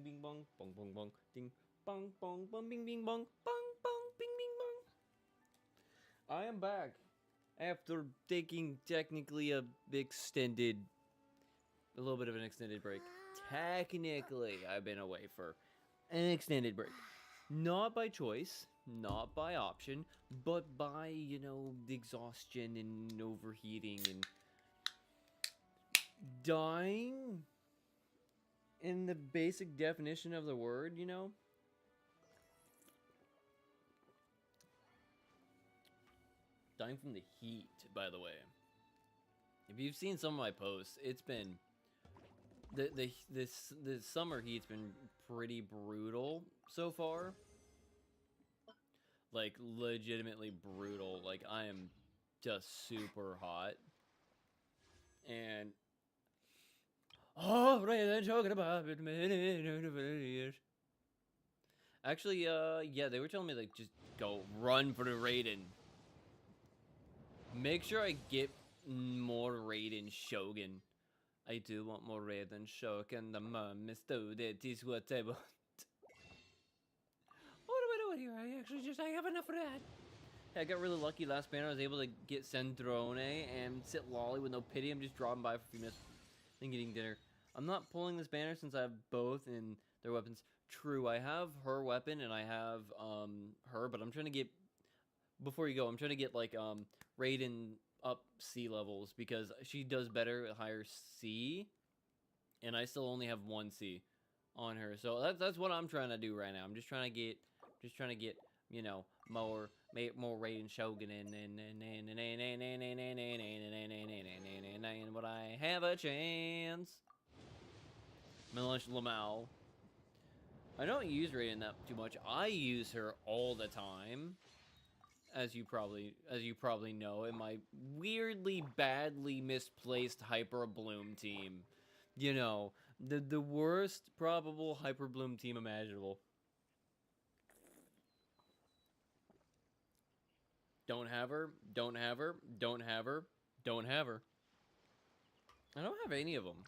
bing bing bong, bong bong bong, ding bong bong bong bing bing bong, bong bong bing bing bong. I am back after taking technically a little bit of an extended break. Technically, I've been away for an extended break. Not by choice, not by option, but by, the exhaustion and overheating and dying in the basic definition of the word, Dying from the heat, by the way. If you've seen some of my posts, it's been the summer heat's been pretty brutal so far. Like legitimately brutal. Like I am just super hot. And oh, right then talking about it. Actually, yeah, they were telling me like just go run for the Raiden. Make sure I get more Raiden Shogun. I do want more Raiden Shogun. The mom is told that is what I want. What am I doing here? I have enough of that. I got really lucky last banner. I was able to get Sendrone and sit Lolly with no pity. I'm just dropping by for a few minutes and getting dinner. I'm not pulling this banner since I have both in their weapons. True, I have her weapon and I have her, but I'm trying to get, before you go, I'm trying to get like Raiden up C levels because she does better at higher C, and I still only have 1 C on her. So that's what I'm trying to do right now. I'm just trying to get more Raiden Shogun and but I have a chance. Milish Lamau. I don't use Raiden that too much. I use her all the time. As you probably know, in my weirdly badly misplaced Hyper Bloom team. The worst probable Hyper Bloom team imaginable. Don't have her, don't have her, don't have her, don't have her. I don't have any of them.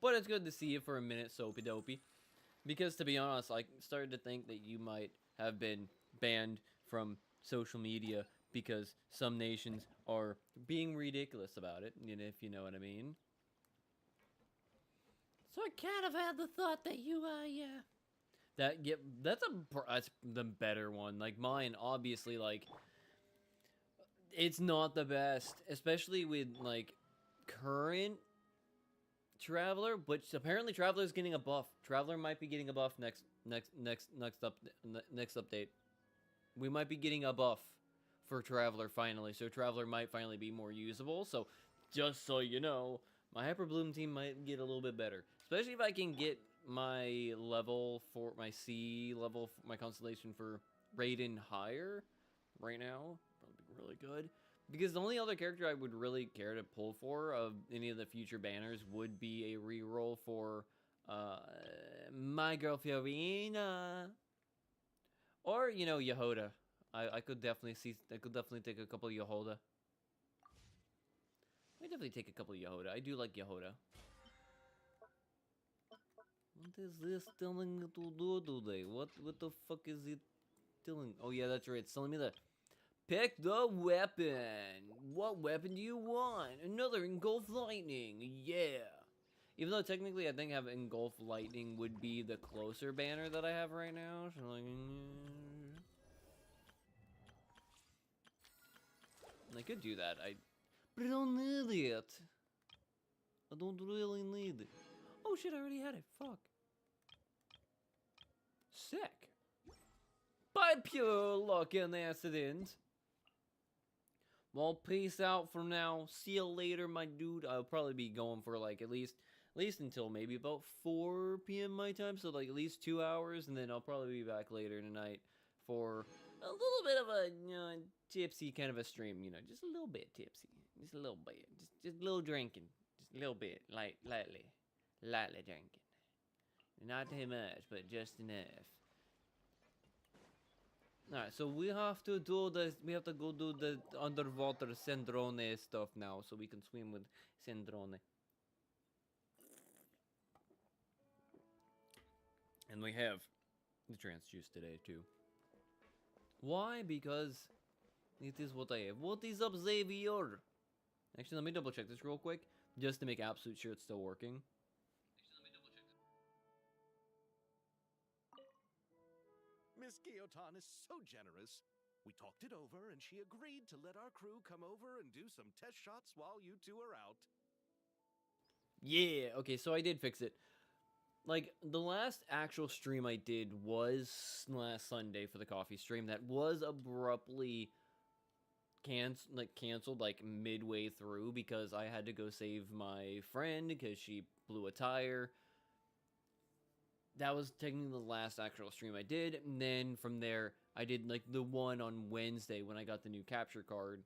But it's good to see you for a minute, Soapy Dopey. Because to be honest, I started to think that you might have been banned from social media because some nations are being ridiculous about it, if you know what I mean. So I kind of had the thought that you, yeah. That's the better one. Like mine, obviously, like, it's not the best, especially with, like, current Traveler, which apparently Traveler's getting a buff. Traveler might be getting a buff next update. We might be getting a buff for Traveler finally, so Traveler might finally be more usable. So, just so you know, my Hyper Bloom team might get a little bit better, especially if I can get my level for my C level, my constellation for Raiden higher. Right now, probably be really good. Because the only other character I would really care to pull for of any of the future banners would be a reroll for my girl Fiorina. Or, Yehoda. I could definitely take a couple of Yehoda. I definitely take a couple of Yehoda. I do like Yehoda. What is this telling me to do today? What the fuck is it telling? Oh yeah, that's right. It's telling me that pick the weapon. What weapon do you want? Another Engulf Lightning. Yeah. Even though technically I think having Engulf Lightning would be the closer banner that I have right now. So like, I could do that. But I don't need it. I don't really need it. Oh shit, I already had it. Fuck. Sick. By pure luck and accident. Well, peace out for now. See you later, my dude. I'll probably be going for like at least until maybe about 4 p.m. my time, so like at least 2 hours, and then I'll probably be back later tonight for a little bit of a tipsy kind of a stream. Just a little bit tipsy, just a little bit, just a little drinking, just a little bit, lightly drinking, not too much, but just enough. Alright, so we have to do this. We have to go do the underwater Sendrone stuff now, so we can swim with Sendrone. And we have the trans juice today, too. Why? Because it is what I have. What is up, Xavier? Actually, let me double check this real quick, just to make absolute sure it's still working. Miss Guillotin is so generous. We talked it over, and she agreed to let our crew come over and do some test shots while you two are out. Yeah, okay, so I did fix it. Like, the last actual stream I did was last Sunday for the coffee stream. That was abruptly canceled like midway through because I had to go save my friend because she blew a tire. That was technically the last actual stream I did, and then from there I did like the one on Wednesday when I got the new capture card,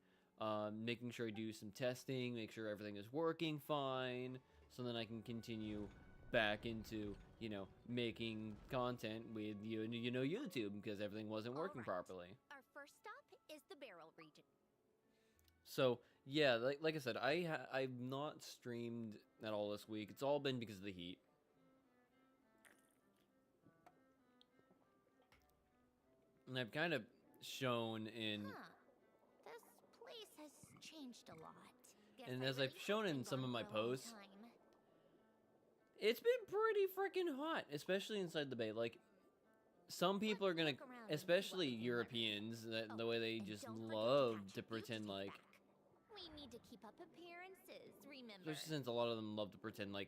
making sure I do some testing, make sure everything is working fine, so then I can continue back into, you know, making content with YouTube because everything wasn't working properly. Our first stop is the Barrel region. So yeah, like I said, I've not streamed at all this week. It's all been because of the heat. And I've kind of shown in... This place has changed a lot. And as I've shown in some of my posts, it's been pretty freaking hot, especially inside the bay. Like, some people are gonna, especially Europeans, the way they just love to pretend like... We need to keep up appearances, remember? Especially since a lot of them love to pretend like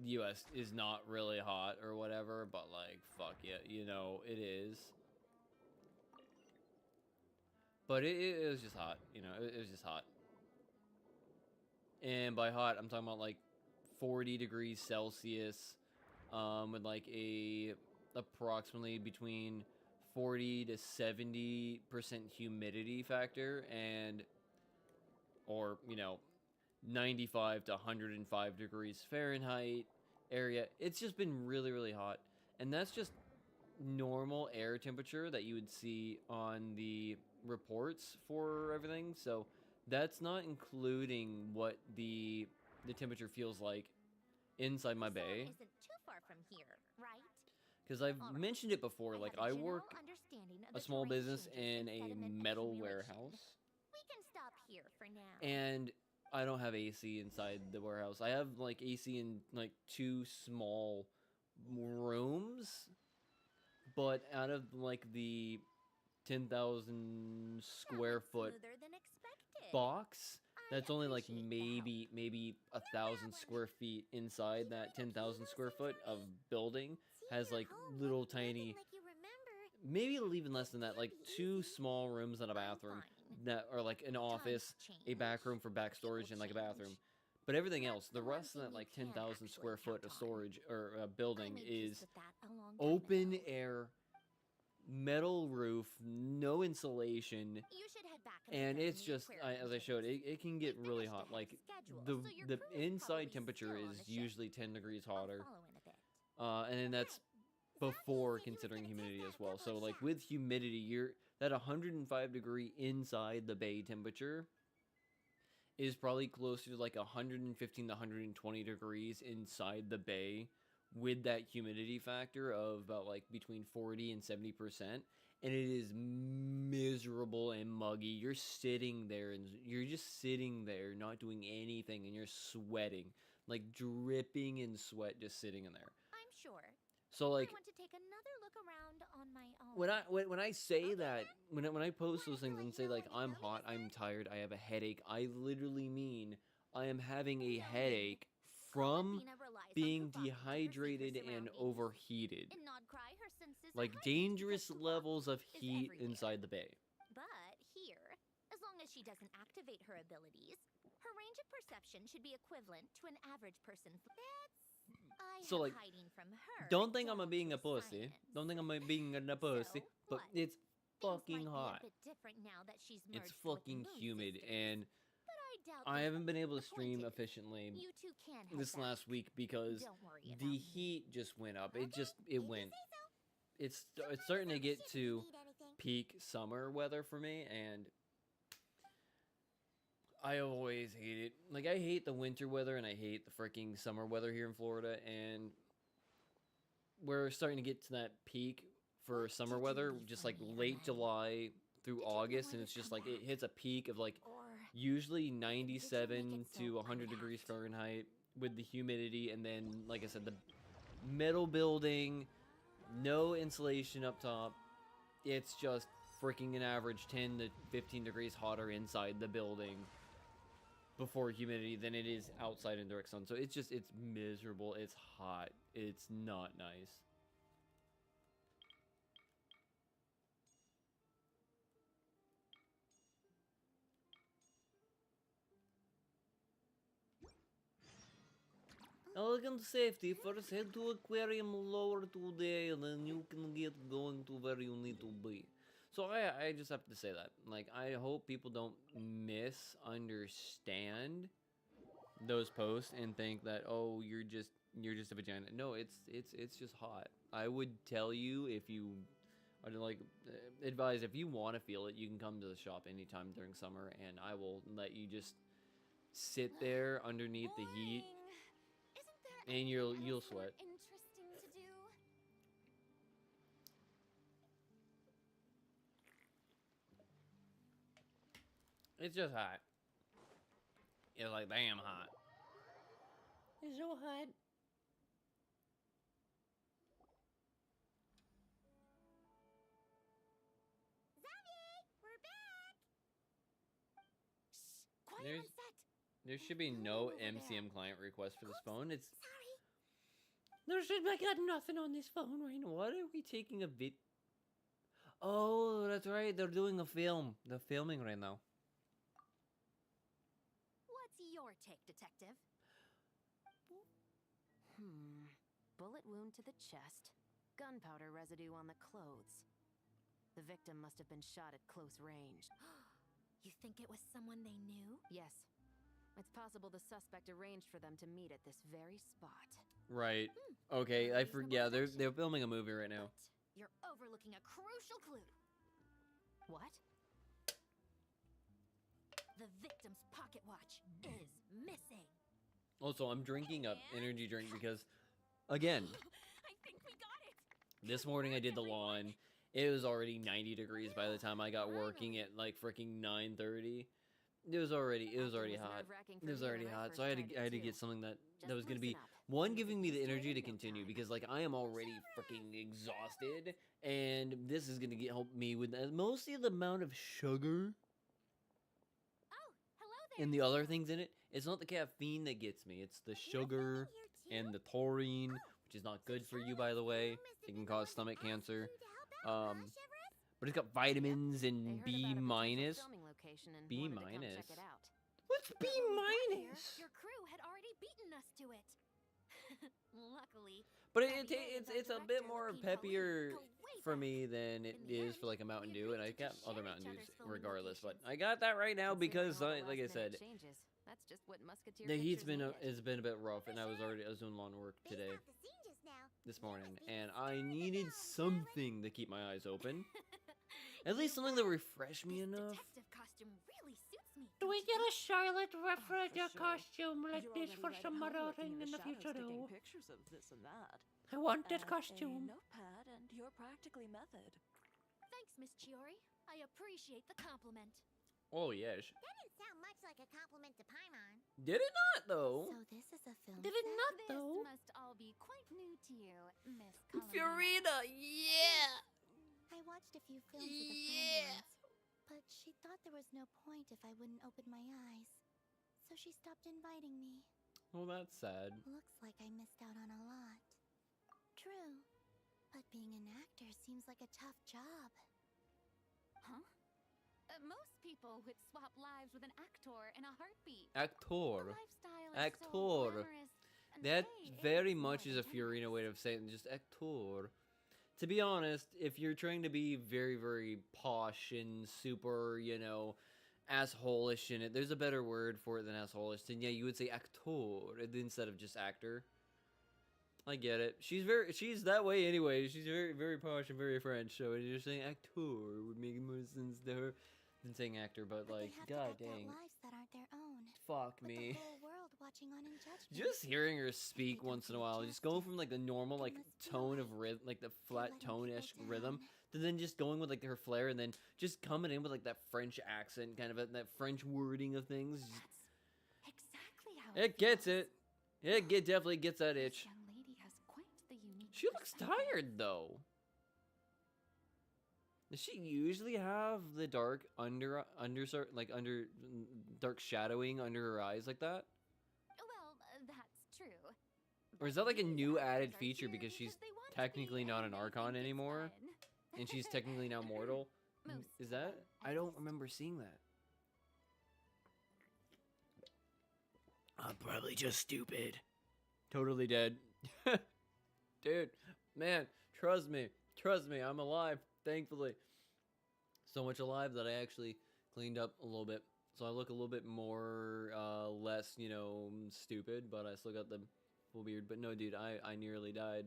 the US is not really hot or whatever, but like, fuck yeah, you know, it is. But it was just hot, you know, it was just hot. And by hot, I'm talking about like 40 degrees Celsius, with like approximately between 40 to 70% humidity factor, and, or, you know, 95 to 105 degrees Fahrenheit area. It's just been really, really hot. And that's just normal air temperature that you would see on the reports for everything. So that's not including what the temperature feels like inside my bay. Isn't too far from here, right? Because I've mentioned it before, like I work a small business in a metal warehouse. We can stop here for now. And I don't have AC inside the warehouse. I have like AC in like 2 small rooms, but out of like the 10,000 square foot box, that's only like maybe 1,000 square feet inside that 10,000 square foot of building has like little tiny, maybe even less than that, like 2 small rooms and a bathroom that are like an office, a back room for back storage, and like a bathroom. But everything else, the rest of that like 10,000 square foot of storage or building is open air, metal roof, no insulation, and it's just, as I showed, it can get really hot. Like the inside temperature is usually 10 degrees hotter, and then that's before considering humidity as well. So like with humidity, you're that 105 degree inside the bay temperature is probably closer to like 115 to 120 degrees inside the bay, with that humidity factor of about like between 40 and 70%, and it is miserable and muggy. You're sitting there and you're just sitting there not doing anything, and you're sweating, like dripping in sweat, just sitting in there. I'm sure. So like, I want to take another look around on my own. when I say that, when I post those things and say like I'm hot, I'm tired, I have a headache, I literally mean I am having a headache from being dehydrated and overheated. Like dangerous levels of heat inside the bay. But here, as long as she doesn't activate her abilities, her range of perception should be equivalent to an average person's. So like, don't think I'm being a pussy. Don't think I'm being a pussy. But it's fucking hot. It's fucking humid, and I haven't been able to stream efficiently this last week because the heat just went up. It went. It's starting to get to peak summer weather for me, and I always hate it. Like, I hate the winter weather and I hate the freaking summer weather here in Florida, and we're starting to get to that peak for summer weather, just like late July through August, and it's just like it hits a peak of like Or usually 97 to 100 degrees Fahrenheit with the humidity, and then like I said, the metal building, no insulation up top. It's just freaking an average 10 to 15 degrees hotter inside the building before humidity than it is outside in direct sun. So it's miserable. It's hot. It's not nice. Elegant safety. First head to aquarium lower today, and then you can get going to where you need to be. So I just have to say that. Like, I hope people don't misunderstand those posts and think that, oh, you're just a vagina. No, it's just hot. I would tell you, if you are like advise, if you want to feel it, you can come to the shop anytime during summer, and I will let you just sit there underneath the heat. And you'll sweat. Interesting to do. It's just hot. It's like damn hot. It's so hot. Xavier, we're back. Shh, quiet There's- on set. There should be no MCM client request for this phone. It's Sorry. I got nothing on this phone right now. What are we taking a vid? Oh, that's right. They're doing a film. They're filming right now. What's your take, detective? Bullet wound to the chest. Gunpowder residue on the clothes. The victim must have been shot at close range. You think it was someone they knew? Yes. It's possible the suspect arranged for them to meet at this very spot. Right. Okay. I forget. Yeah, they're filming a movie right now. But you're overlooking a crucial clue. What? The victim's pocket watch is missing. Also, I'm drinking a energy drink because, again, I think we got it. this morning I did the lawn. It was already 90 degrees by the time I got working at like freaking 9:30. It was already hot. It was already hot, so I had to get something that was gonna be one, giving me the energy to continue, because like I am already freaking exhausted, and this is gonna help me with mostly the amount of sugar Oh, hello there. and the other things in it. It's not the caffeine that gets me; it's the sugar and the taurine, which is not good for you, by the way. It can cause stomach cancer. But it's got vitamins They and heard B about a potential minus. filming location and B wanted to come minus. check it out. What's B When we got here, minus? Your crew had already beaten us to it. Luckily. But Xavier is our it's a bit director, more looking how we peppier go way for back. me than it In the is end, for like a Mountain we Dew, and I agreed to got just other share Mountain each Dews other's filming regardless. But locations. I got that right now Considering because, all the like I last-minute said, changes, that's just what Musketeer the heat's pictures been needed. has been a bit rough, and I was doing lawn work today, this morning, and I needed something to keep my eyes open. At least something to refresh me This enough. detective costume really suits me. Do we don't get you a Charlotte Refrigerator sure. costume like You're this already for red some hot other looking thing in the shadows future, taking though? pictures of this and that. I want that A costume. notepad, and you're practically method. think? Thanks, Miss Chiori. I appreciate the compliment. Oh yes. That didn't sound much like a compliment to Paimon. Did it not though? So this is a film. Did it set? not, This though? must all be quite new to you, Miss Columbina. Fiorina, yeah. I watched a few films with a Yeah. friend once, but she thought there was no point if I wouldn't open my eyes. So she stopped inviting me. Well, that's sad. Looks like I missed out on a lot. True. But being an actor seems like a tough job. Huh? Most people would swap lives with an actor in a heartbeat. Actor. The lifestyle is Actor. so glamorous. And That hey, very it's much more is a than Fiorina way glamorous. of saying just actor. To be honest, if you're trying to be very, very posh and super, asshole-ish in it, there's a better word for it than asshole-ish. Then yeah, you would say actor instead of just actor. I get it. She's that way anyway. She's very, very posh and very French. So just saying actor would make more sense to her than saying actor. But But like, they have to god act out dang, lives that aren't their own. fuck But me. the whole world watching on in judgment. Just hearing her speak don't once in a feel while, just going justice, from like the normal like it must feel tone of right rhythm, like the to flat letting people tone-ish rhythm, down. to then just going with like her flair, and then just coming in with like that French accent, kind of that French wording of things. That's exactly how It gets feels. it. It definitely gets that This itch. young lady has quite the unique She looks perspective. tired though. Does she usually have the dark dark shadowing under her eyes like that? Well, that's true. Or is that like a These new actors added are feature here because she's they want to technically be, not and an they Archon think it's anymore, fun. and she's technically now mortal? Most Is that? of them, I at don't least. remember seeing that. I'm probably just stupid. Totally dead. Dude, man, trust me, I'm alive, thankfully. So much alive that I actually cleaned up a little bit. So I look a little bit more, less, stupid, but I still got the full beard. But no, dude, I nearly died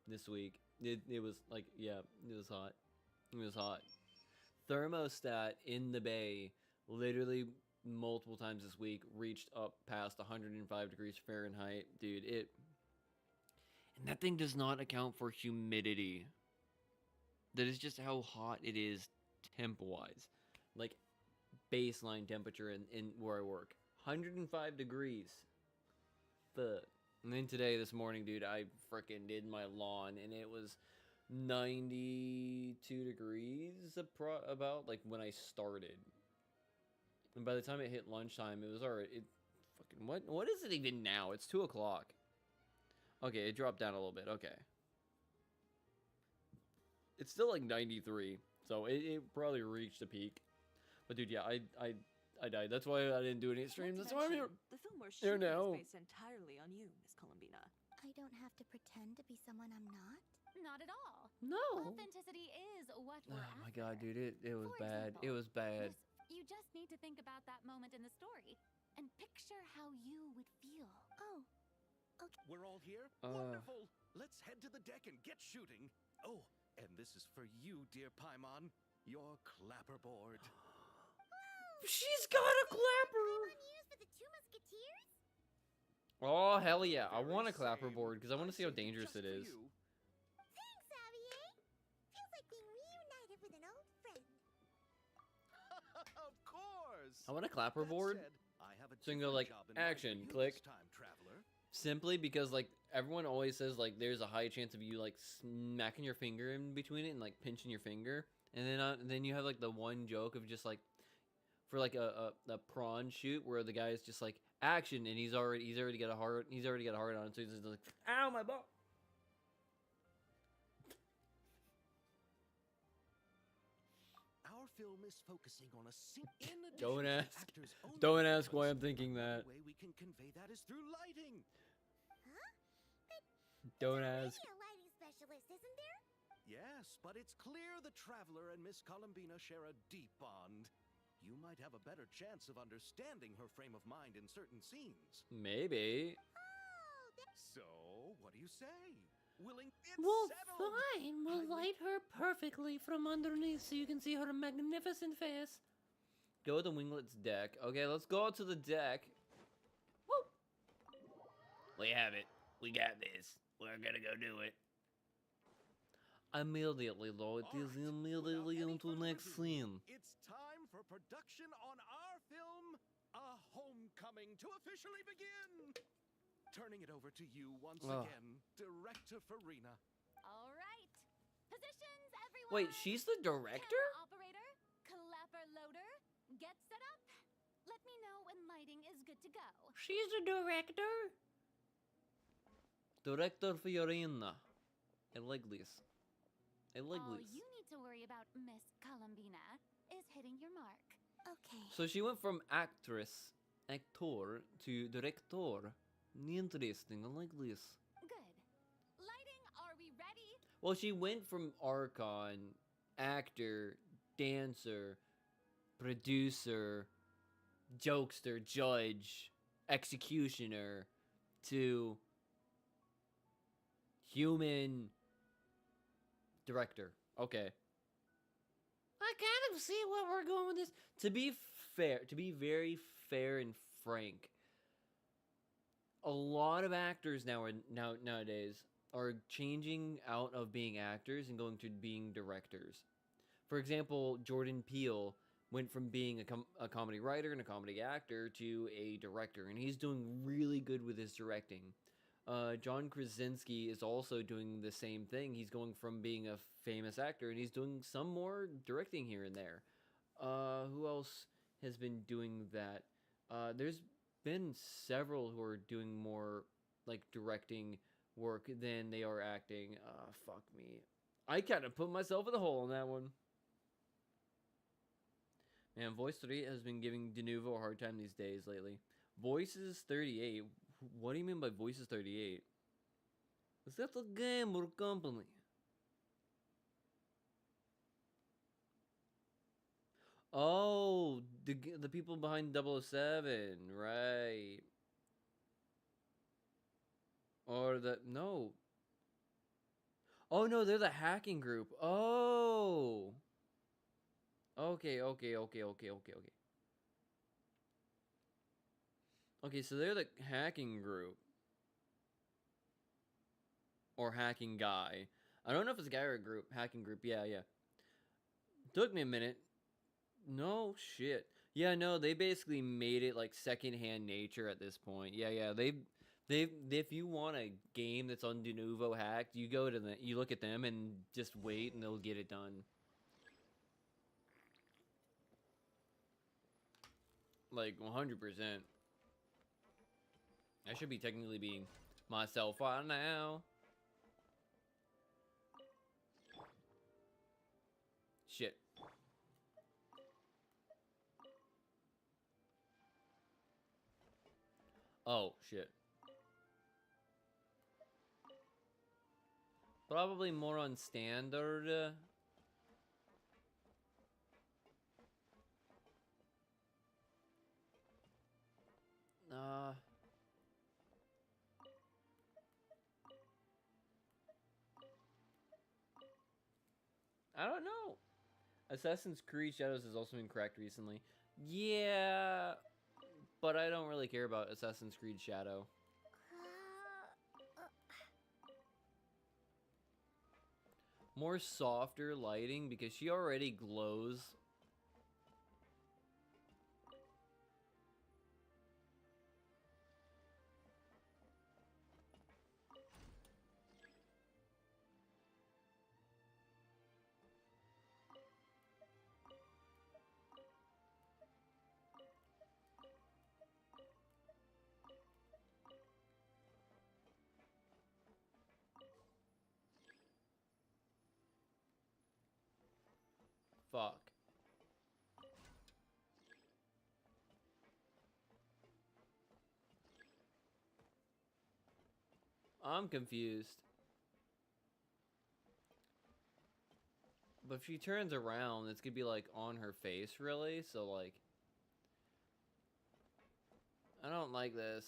this week. It was like, yeah, it was hot. It was hot. Thermostat in the bay, literally multiple times this week, reached up past 105 degrees Fahrenheit. Dude, and that thing does not account for humidity. That is just how hot it is temp-wise. Like, baseline temperature in where I work. 105 degrees. Fuck. And then this morning, dude, I frickin' did my lawn, and it was 92 degrees about, like, when I started. And by the time it hit lunchtime, it was already, what is it even now? It's 2 o'clock. Okay, it dropped down a little bit, okay. It's still like 93, so it probably reached a peak. But dude, yeah, I died. That's why I didn't do any streams. Not That's to why I'm here. mention, the film we're Here shooting now. is based entirely on you, Miss Columbina. I don't have to pretend to be someone I'm not. Not at all. No. Authenticity is what we're Oh my after. god, dude, it was For bad. It example, was bad. You just need to think about that moment in the story and picture how you would feel. Oh, We're all here? Uh. Wonderful! Let's head to the deck and get shooting. Oh, and this is for you, dear Paimon. Your clapperboard. She's got a clapper. Used for the two musketeers? Oh hell yeah! I Very want a clapper same. board because I want to see how saved it dangerous just it for is. you. thanks, Xavier. Feels like being reunited with an old friend. Of course! I want a clapper That board. said, I have a So you can go, different like, job in mind for action, you click. this time, traveler. Simply because like everyone always says like there's a high chance of you like smacking your finger in between it and like pinching your finger, and then you have like the one joke of just like for like a prawn shoot where the guy is just like action and he's already got a hard on, so he's just like ow my butt. Our film is focusing on a in addition Don't to the ask. actor's own Don't ask why I'm performance, thinking the that. way we can convey that is through lighting. Don't ask. A lighting specialist, isn't there? Yes, but it's clear the traveler and Miss Columbina share a deep bond. You might have a better chance of understanding her frame of mind in certain scenes. Maybe. So, what do you say? It's Well, settled. fine. We'll light her perfectly from underneath so you can see her magnificent face. Go to the winglet's deck. Okay, let's go to the deck. Woo! We have it. We got this. We're gonna go do it. Immediately, though. It All is right, immediately without any into further next ado, scene. It's time for production on our film, A Homecoming, to officially begin. Turning it over to you once Ugh. again, Director Farina. All right. Positions, everyone. Wait, she's the director? Camera operator, clapper loader, get set up. Let me know when lighting is good to go. She's the director. Director Fiorina. I like this. I like All this. you need to worry about, Miss Columbina, is hitting your mark. Okay. So she went from actor, to director. Interesting. I like this. Good. Lighting, are we ready? Well, she went from Archon, actor, dancer, producer, jokester, judge, executioner, to human director. Okay. I kind of see where we're going with this. To be fair, to be very fair and frank, a lot of actors nowadays are changing out of being actors and going to being directors. For example, Jordan Peele went from being a comedy writer and a comedy actor to a director, and he's doing really good with his directing. John Krasinski is also doing the same thing. He's going from being a famous actor, and he's doing some more directing here and there. Who else has been doing that? There's been several who are doing more like directing work than they are acting. Fuck me. I kind of put myself in the hole on that one. Man, Voice 38 has been giving Denuvo a hard time these days lately. Voices 38? What do you mean by Voices 38? Is that a game or company? Oh, the people behind 007, right. Or no. Oh no, they're the hacking group. Oh. Okay. Okay, so they're the hacking group. Or hacking guy. I don't know if it's a guy or a group. Hacking group, yeah. Took me a minute. No shit. Yeah, no, they basically made it like secondhand nature at this point. Yeah. They if you want a game that's on Denuvo hacked, you go to you look at them and just wait and they'll get it done. Like 100%. I should be technically being myself right now. Shit. Oh, shit. Probably more on standard. I don't know. Assassin's Creed Shadows has also been cracked recently. Yeah, but I don't really care about Assassin's Creed Shadow. More softer lighting because she already glows. Fuck. I'm confused. But if she turns around, it's gonna be like on her face, really? So, like, I don't like this.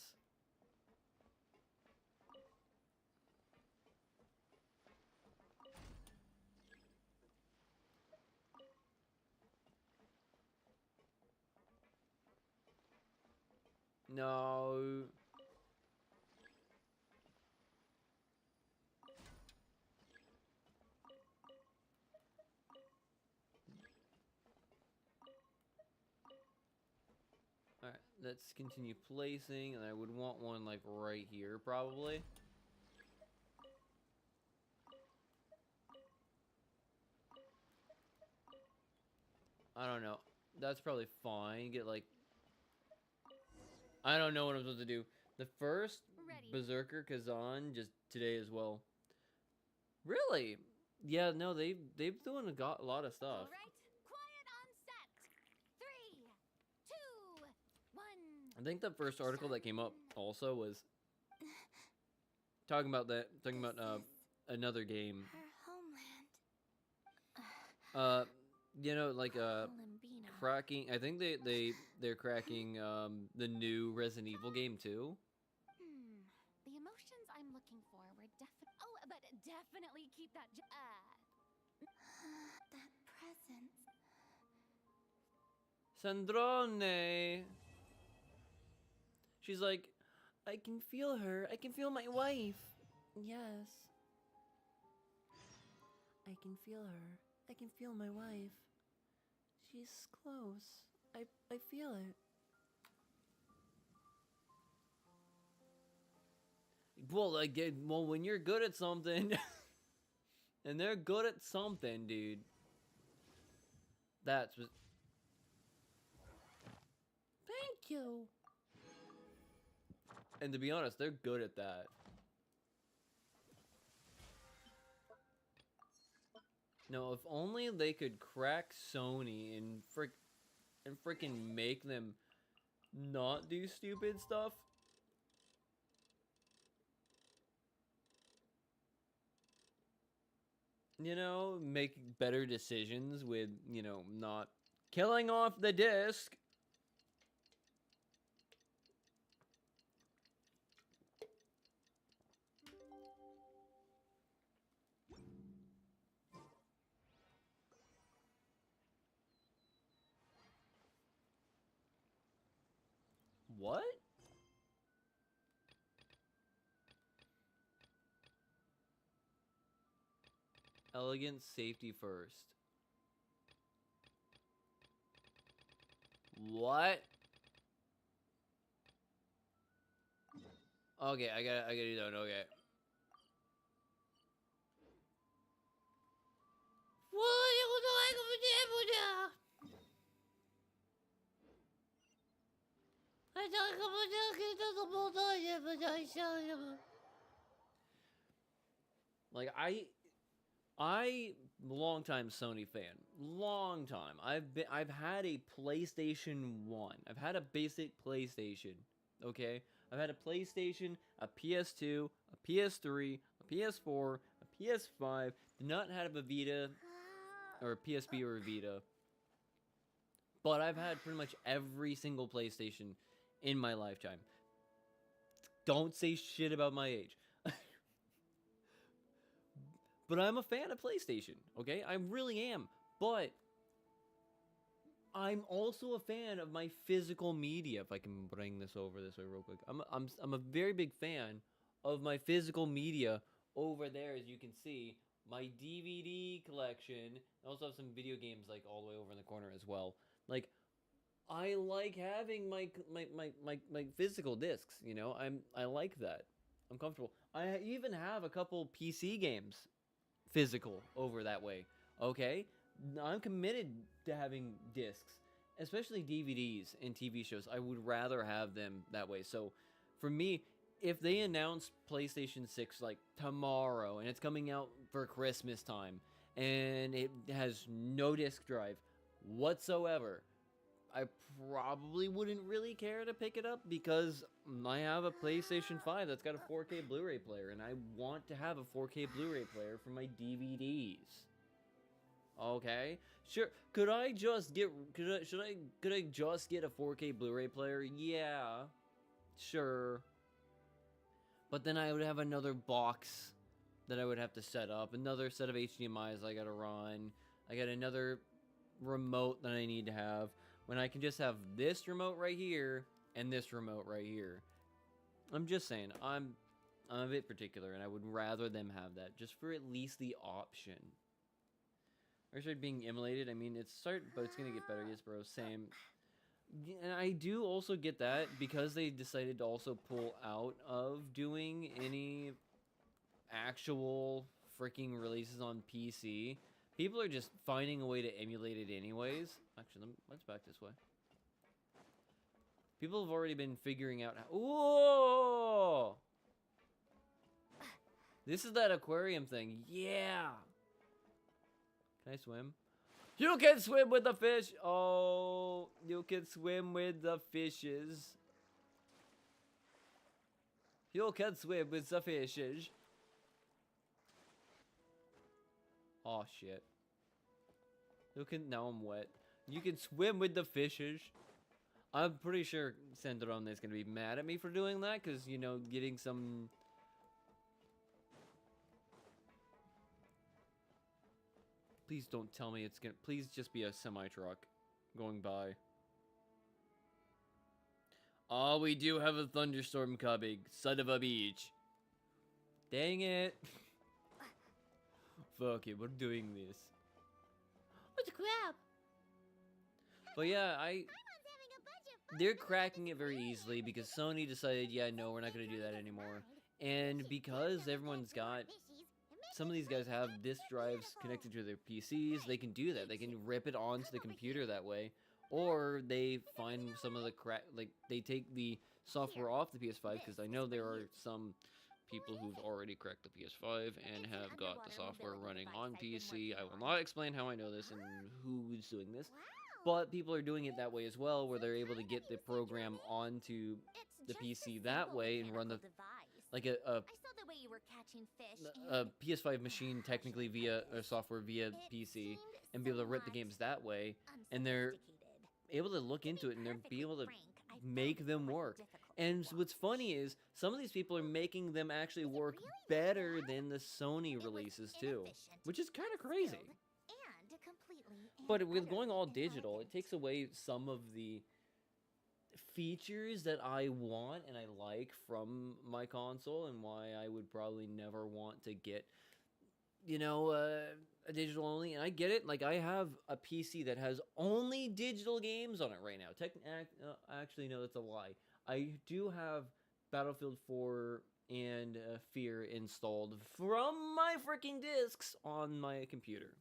No. Alright, let's continue placing, and I would want one, like, right here, probably. I don't know. That's probably fine. Get, like... I don't know what I'm supposed to do. The first Berserker Kazan just today as well. Really? Yeah, no, they've doing a lot of stuff. All right, quiet on set. 3, 2, 1. I think the first article that came up also was talking about another game. Her homeland. You know, like Columbina. cracking. I think they're cracking the new Resident Evil game too. The emotions I'm looking for were but definitely keep that. That presence. Sandrone. She's like, I can feel her. I can feel my wife. Yes. I can feel her. I can feel my wife. She's close. I feel it. Well, like, well, when you're good at something, and they're good at something, dude. That's what. Thank you. And to be honest, they're good at that. No, if only they could crack Sony and freaking make them not do stupid stuff. You know, make better decisions with, you know, not killing off the disc. What? Elegant safety first. What? Okay, I gotta do that. Okay. Like I long-time Sony fan. Long time. I've had a PlayStation 1. I've had a basic PlayStation. Okay? I've had a PlayStation, a PS2, a PS3, a PS4, a PS5. Did not have a Vita or a PSP or a Vita. But I've had pretty much every single PlayStation in my lifetime. Don't say shit about my age. But I'm a fan of PlayStation, okay? I really am. But I'm also a fan of my physical media. If I can bring this over this way real quick. I'm a very big fan of my physical media over there, as you can see. My DVD collection. I also have some video games like all the way over in the corner as well. Like, I like having my physical discs, you know? I like that. I'm comfortable. I even have a couple PC games physical over that way. Okay? I'm committed to having discs, especially DVDs and TV shows. I would rather have them that way. So for me, if they announce PlayStation 6 like tomorrow and it's coming out for Christmas time and it has no disc drive whatsoever, I probably wouldn't really care to pick it up because I have a PlayStation 5 that's got a 4K Blu-ray player, and I want to have a 4K Blu-ray player for my DVDs. Okay, sure. Could I just get? Could I just get a 4K Blu-ray player? Yeah, sure. But then I would have another box that I would have to set up, another set of HDMI's I gotta run. I got another remote that I need to have. When I can just have this remote right here and this remote right here. I'm just saying, I'm a bit particular, and I would rather them have that, just for at least the option. I started being emulated. I mean, but it's gonna get better. Yes, bro, same. And I do also get that, because they decided to also pull out of doing any actual freaking releases on PC. People are just finding a way to emulate it anyways. Actually, let's back this way. People have already been figuring out how... Whoa! This is that aquarium thing. Yeah! Can I swim? You can swim with the fish! Oh, you can swim with the fishes. You can swim with the fishes. Oh shit. Now I'm wet. You can swim with the fishes. I'm pretty sure Sandrone is gonna be mad at me for doing that, because, you know, getting some... Please don't tell me it's gonna... Please just be a semi-truck going by. Oh, we do have a thunderstorm coming. Son of a beach. Dang it. Fuck it, we're doing this. What the crap? But yeah, they're cracking it very easily because Sony decided, yeah, no, we're not going to do that anymore. And because everyone's got, some of these guys have disk drives connected to their PCs, they can do that. They can rip it onto the computer that way. Or they find some of the like, they take the software off the PS5, because I know there are some people who've already cracked the PS5 and have got the software running on PC. I will not explain how I know this and who's doing this. But people are doing it that way as well, where they're able to get the program onto the PC that way and run the, like a PS5 machine technically via software via PC, and be able to rip the games that way. And they're able to look into it and they're be able to make them work. And what's funny is some of these people are making them actually work better than the Sony releases too, which is kind of crazy. But with going all digital, it takes away some of the features that I want and I like from my console, and why I would probably never want to get, you know, a digital only. And I get it, like I have a PC that has only digital games on it right now. Actually, no, that's a lie. I do have Battlefield 4 and Fear installed from my freaking discs on my computer.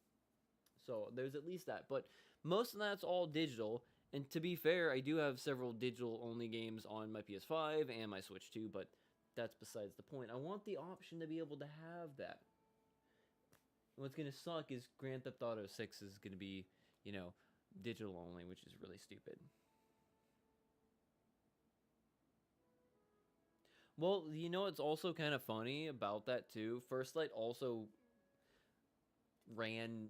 So there's at least that, but most of that's all digital. And to be fair, I do have several digital only games on my PS5 and my Switch too, but that's besides the point. I want the option to be able to have that. What's going to suck is Grand Theft Auto 6 is going to be, you know, digital only, which is really stupid. Well, you know what's also kind of funny about that too? First Light also ran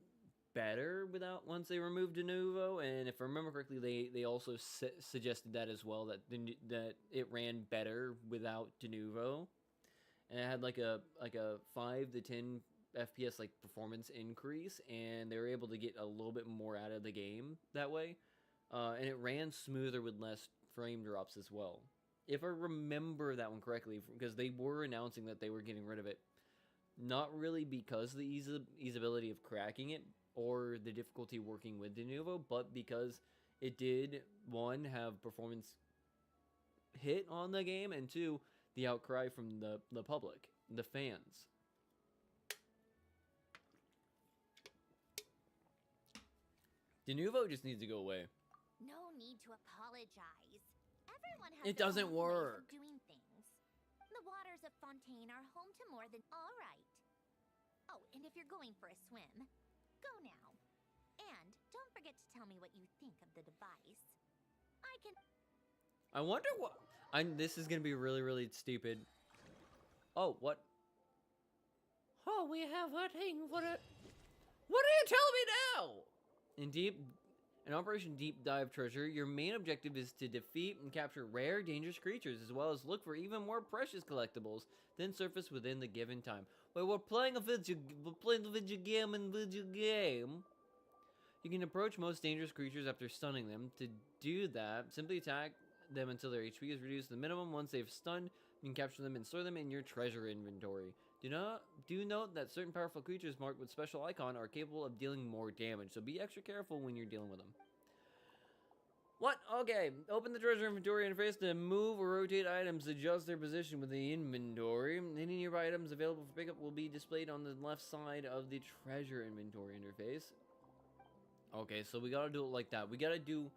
better without, once they removed Denuvo, and if I remember correctly, they also suggested that as well, that that it ran better without Denuvo, and it had like a 5 to 10 FPS like performance increase, and they were able to get a little bit more out of the game that way, and it ran smoother with less frame drops as well, if I remember that one correctly, because they were announcing that they were getting rid of it, not really because of the easeability of cracking it or the difficulty working with Denuvo, but because it did, one, have performance hit on the game, and two, the outcry from the public, the fans. Denuvo just needs to go away. No need to apologize. Everyone has It their doesn't own ways work. of doing things. The waters of Fontaine are home to more than all right. Oh, and if you're going for a swim, go now. And don't forget to tell me what you think of the device. I wonder what... this is gonna be really, really stupid. Oh, what? Oh, we have a thing for it. What are you telling me now? In Operation Deep Dive Treasure, your main objective is to defeat and capture rare, dangerous creatures, as well as look for even more precious collectibles than surface within the given time. Wait, we're playing a video game. You can approach most dangerous creatures after stunning them. To do that, simply attack them until their HP is reduced to the minimum. Once they've stunned, you can capture them and store them in your treasure inventory. Do note that certain powerful creatures marked with special icon are capable of dealing more damage, so be extra careful when you're dealing with them. What? Okay, open the treasure inventory interface to move or rotate items, adjust their position with the inventory. Any nearby items available for pickup will be displayed on the left side of the treasure inventory interface. Okay, so we gotta do it like that. We gotta do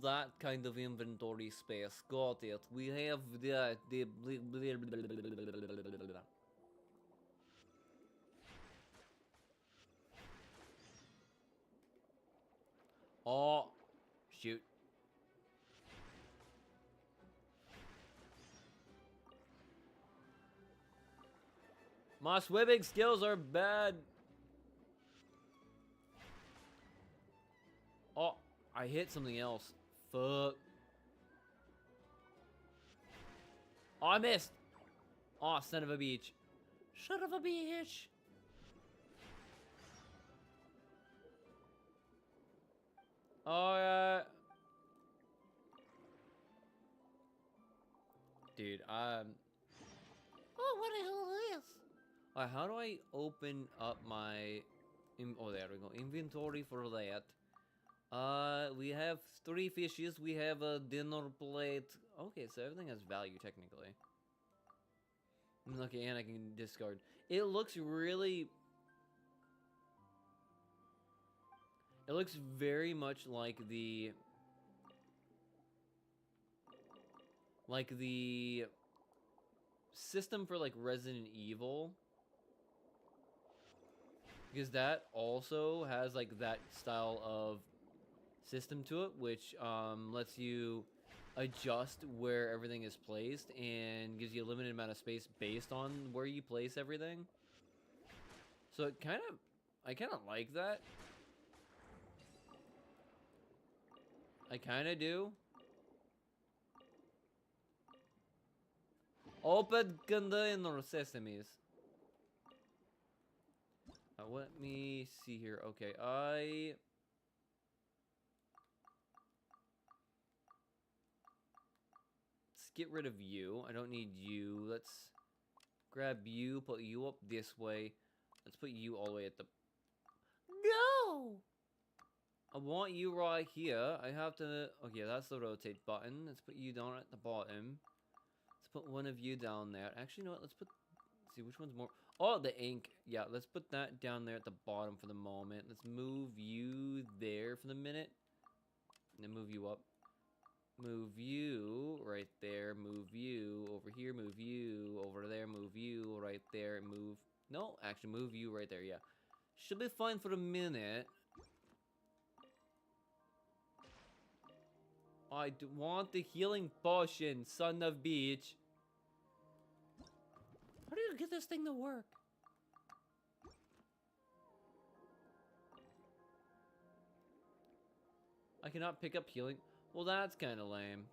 that kind of inventory space. Got it. We have the oh, shoot. My swimming skills are bad. Oh, I hit something else. Fuck. Oh, I missed. Oh, son of a beach. Son of a bitch. Oh, Dude, Oh, what the hell is this? how do I open up my... oh, there we go. Inventory for that. We have 3 fishes. We have a dinner plate. Okay, so everything has value, technically. Okay, and I can discard. It looks really... It looks very much like the... system for, like, Resident Evil. Because that also has, like, that style of system to it, which lets you adjust where everything is placed and gives you a limited amount of space based on where you place everything. So it kind of... I kind of like that. I kind of do. Open container sesames. Let me see here. Okay, let's get rid of you. I don't need you. Let's grab you, put you up this way. Let's put you all the way at the... No! I want you right here. I have to... Okay, that's the rotate button. Let's put you down at the bottom. Let's put one of you down there. Actually, you know what? Let's put... Let's see, which one's more... Oh, the ink. Yeah, let's put that down there at the bottom for the moment. Let's move you there for the minute. And then move you up. Move you right there. Move you over here. Move you over there. Move you right there. Move... No, actually, move you right there. Yeah. Should be fine for a minute. I want the healing potion, son of bitch. How do you get this thing to work? I cannot pick up healing. Well, that's kind of lame.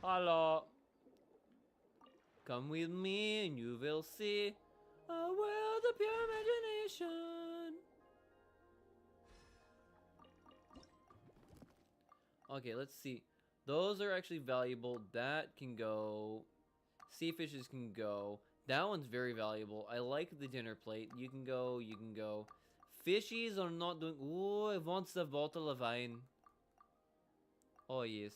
Hello. Come with me and you will see a world of pure imagination. Okay, let's see. Those are actually valuable. That can go. Sea fishes can go. That one's very valuable. I like the dinner plate. You can go. You can go. Fishies are not doing... Ooh, I want the bottle of wine. Oh, yes.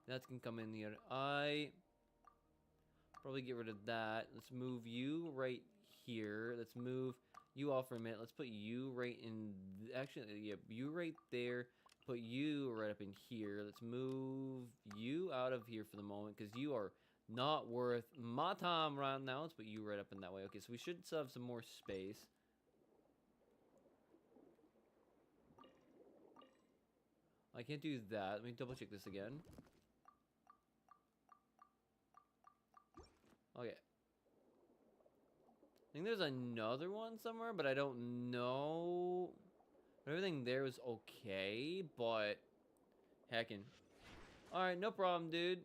That can come in here. I probably get rid of that. Let's move you right here. Let's move you off for a minute. Let's put you right in... Actually, yeah, you right there. Put you right up in here. Let's move you out of here for the moment because you are not worth my time right now. Let's put you right up in that way. Okay, so we should still have some more space. I can't do that. Let me double check this again. Okay. I think there's another one somewhere, but I don't know. Everything there was okay, but heckin'. Alright, no problem, dude.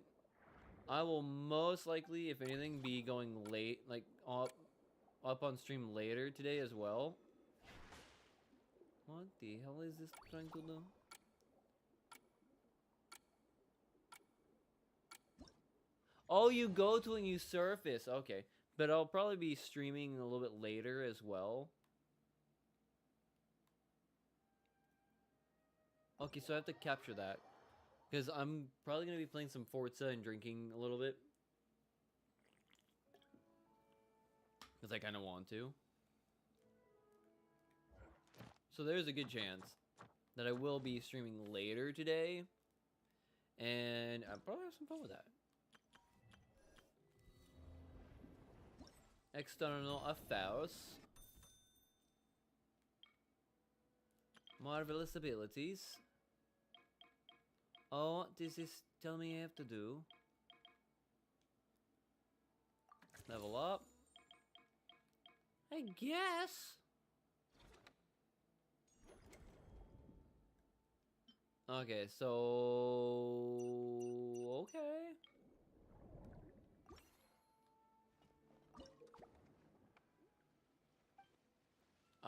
I will most likely, if anything, be going late, like up on stream later today as well. What the hell is this trying to do? Oh, you go to a new surface. Okay. But I'll probably be streaming a little bit later as well. Okay, so I have to capture that. Because I'm probably going to be playing some Forza and drinking a little bit. Because I kind of want to. So there's a good chance that I will be streaming later today. And I'll probably have some fun with that. External affairs. Marvelous abilities. Oh, does this tell me I have to do? Level up. I guess. Okay, so... Okay.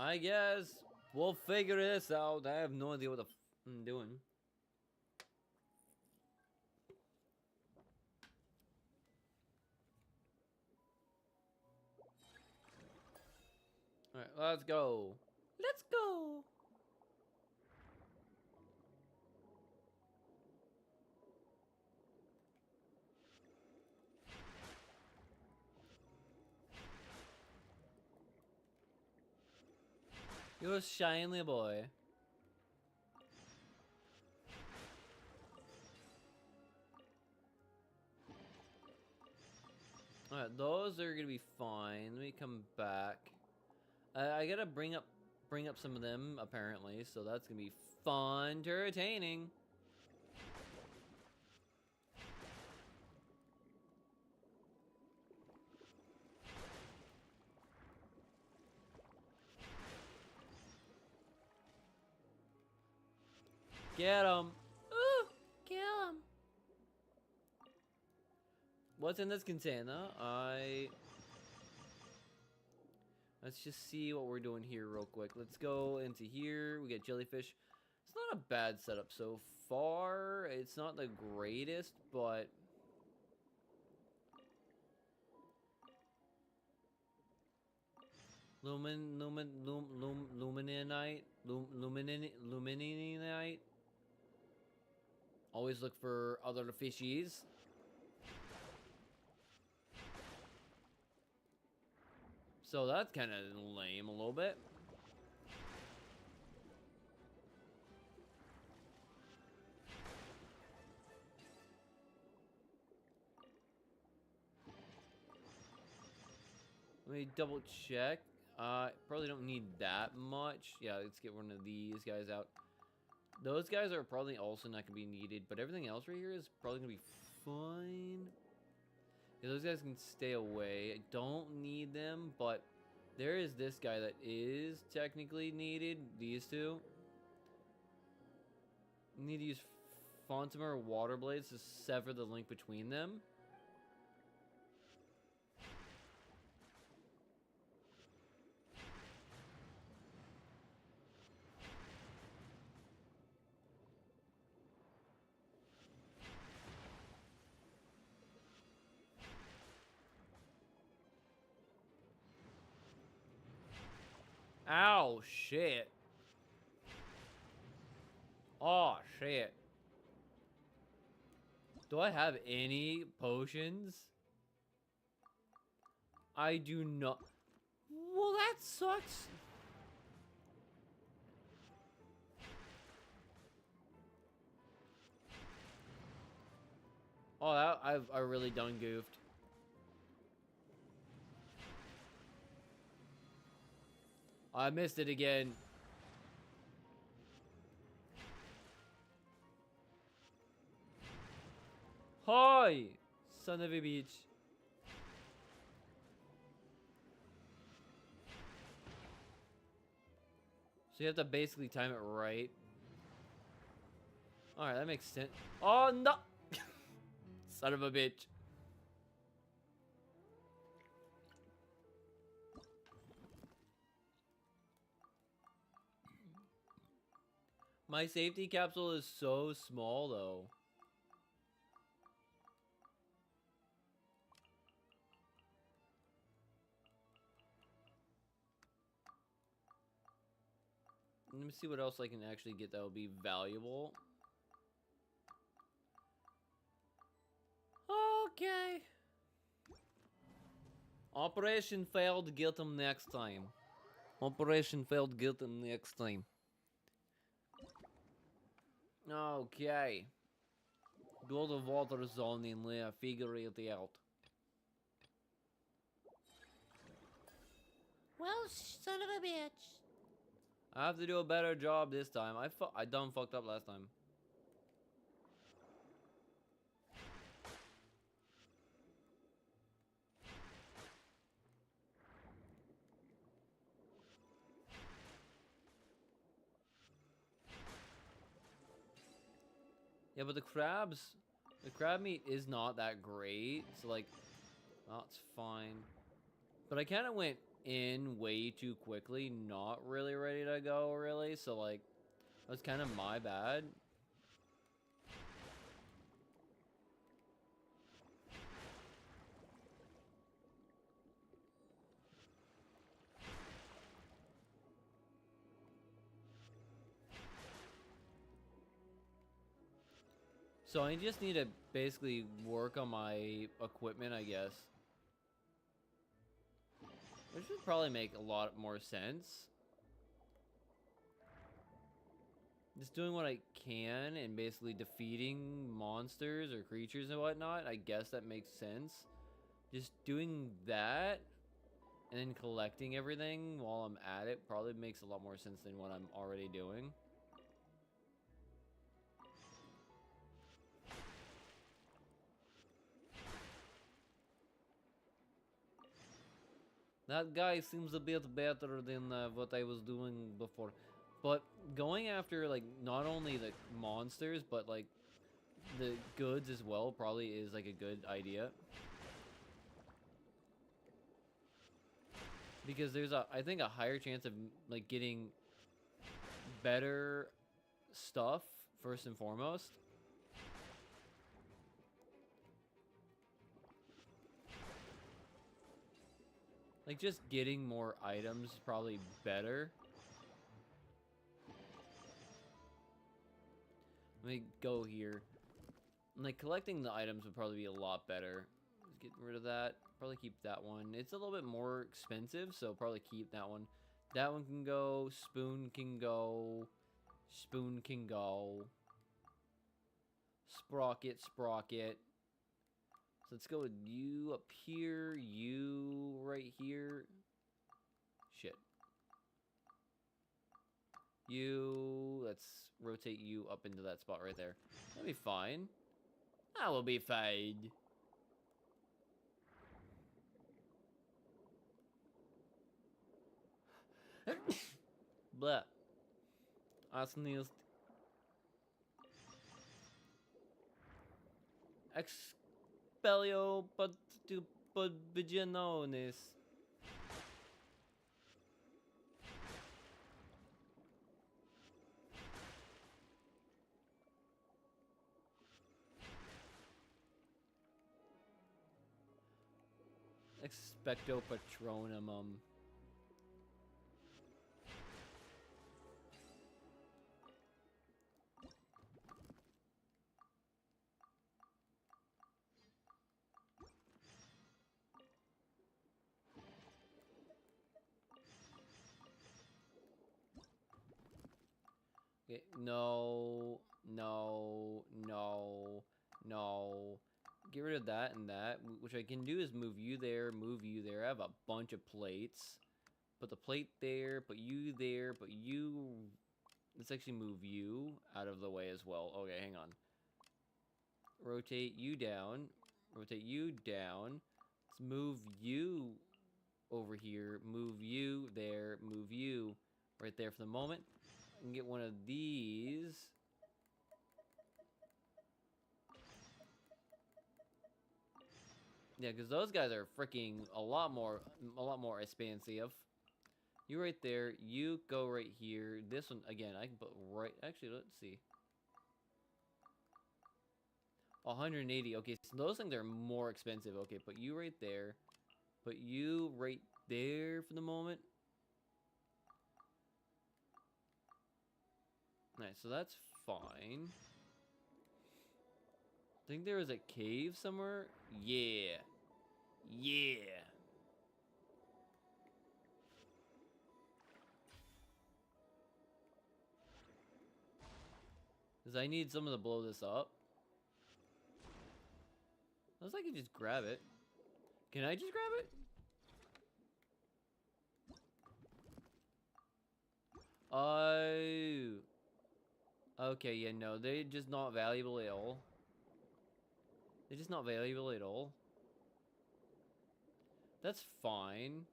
I guess we'll figure this out. I have no idea what the I'm doing. Alright, let's go. Let's go. You're a shiny boy. Alright, those are gonna be fine. Let me come back. I gotta bring up some of them apparently, so that's gonna be fun, entertaining. Get him! Ooh, kill him. What's in this container? Let's just see what we're doing here real quick. Let's go into here. We get jellyfish. It's not a bad setup so far. It's not the greatest, but lumininite. Always look for other fishies. So that's kind of lame a little bit. Let me double check. Probably don't need that much. Yeah, let's get one of these guys out. Those guys are probably also not going to be needed, but everything else right here is probably going to be fine. Yeah, those guys can stay away. I don't need them, but there is this guy that is technically needed. These two. I need to use Fontamer water blades to sever the link between them. Ow, shit. Oh, shit. Do I have any potions? I do not. Well, that sucks. Oh, that I really done goofed. I missed it again. Hi, son of a bitch. So you have to basically time it right. Alright, that makes sense. Oh, no! Son of a bitch. My safety capsule is so small, though. Let me see what else I can actually get that will be valuable. Okay. Operation failed, get them next time. Operation failed, get them next time. Okay. Go to water zone and figure it out. Well, son of a bitch. I have to do a better job this time. I done fucked up last time. Yeah, but the crab meat is not that great. So like, well, it's fine. But I kind of went in way too quickly, not really ready to go, really. So, like, that's kind of my bad. So I just need to basically work on my equipment, I guess. Which would probably make a lot more sense. Just doing what I can and basically defeating monsters or creatures and whatnot, I guess that makes sense. Just doing that and then collecting everything while I'm at it probably makes a lot more sense than what I'm already doing. That guy seems a bit better than what I was doing before. But going after, like, not only the monsters, but, like, the goods as well probably is, like, a good idea. Because there's I think, a higher chance of, like, getting better stuff, first and foremost. Like, just getting more items is probably better. Let me go here. Like, collecting the items would probably be a lot better. Let's get rid of that. Probably keep that one. It's a little bit more expensive, so probably keep that one. That one can go. Spoon can go. Spoon can go. Sprocket, sprocket. So let's go with you up here, you right here. Shit. You, let's rotate you up into that spot right there. That'll be fine. That will be fine. Blah. I sneezed. Expelio vaginonis. Expecto Patronum. Okay, no, no, no, no. Get rid of that and that. Which I can do is move you there, move you there. I have a bunch of plates. Put the plate there, put you there, put you... Let's actually move you out of the way as well. Okay, hang on. Rotate you down. Rotate you down. Let's move you over here. Move you there. Move you right there for the moment. I can get one of these. Yeah, because those guys are freaking a lot more expansive. You right there. You go right here. This one, again, I can put right... Actually, let's see. 180. Okay, so those things are more expensive. Okay, put you right there. Put you right there for the moment. Nice, so that's fine. I think there was a cave somewhere. Yeah. Yeah. Because I need someone to blow this up. Unless I can just grab it. Can I just grab it? Oh. Okay, yeah, no, they're just not valuable at all. They're just not valuable at all. That's fine.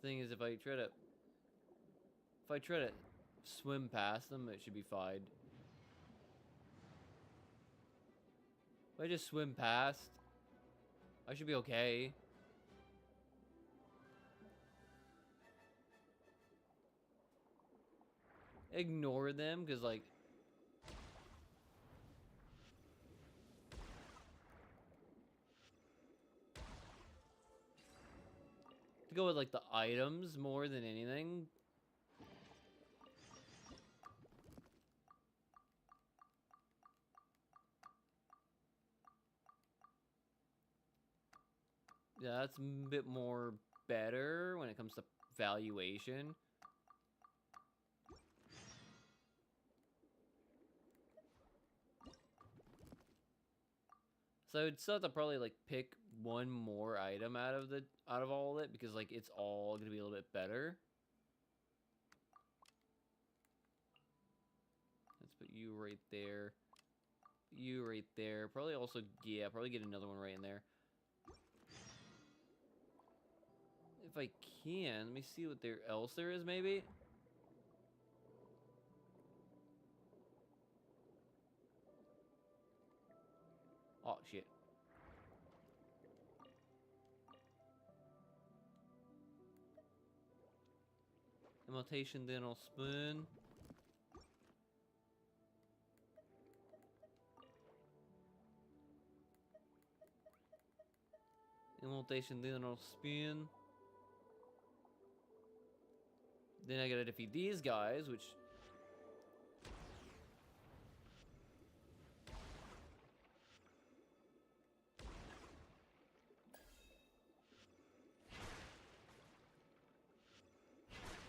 Thing is, if I try to swim past them, it should be fine. If I just swim past, I should be okay. ignore them because, like, to go with like the items more than anything. Yeah, that's a bit more better when it comes to valuation. So I would still have to probably like pick one more item out of all of it because like it's all gonna be a little bit better. Let's put you right there. You right there. Probably also, yeah, probably get another one right in there. If I can, let me see what else there is, maybe. Oh, shit. Imitation dental spoon. Imitation dental spoon. Then I gotta defeat these guys, which...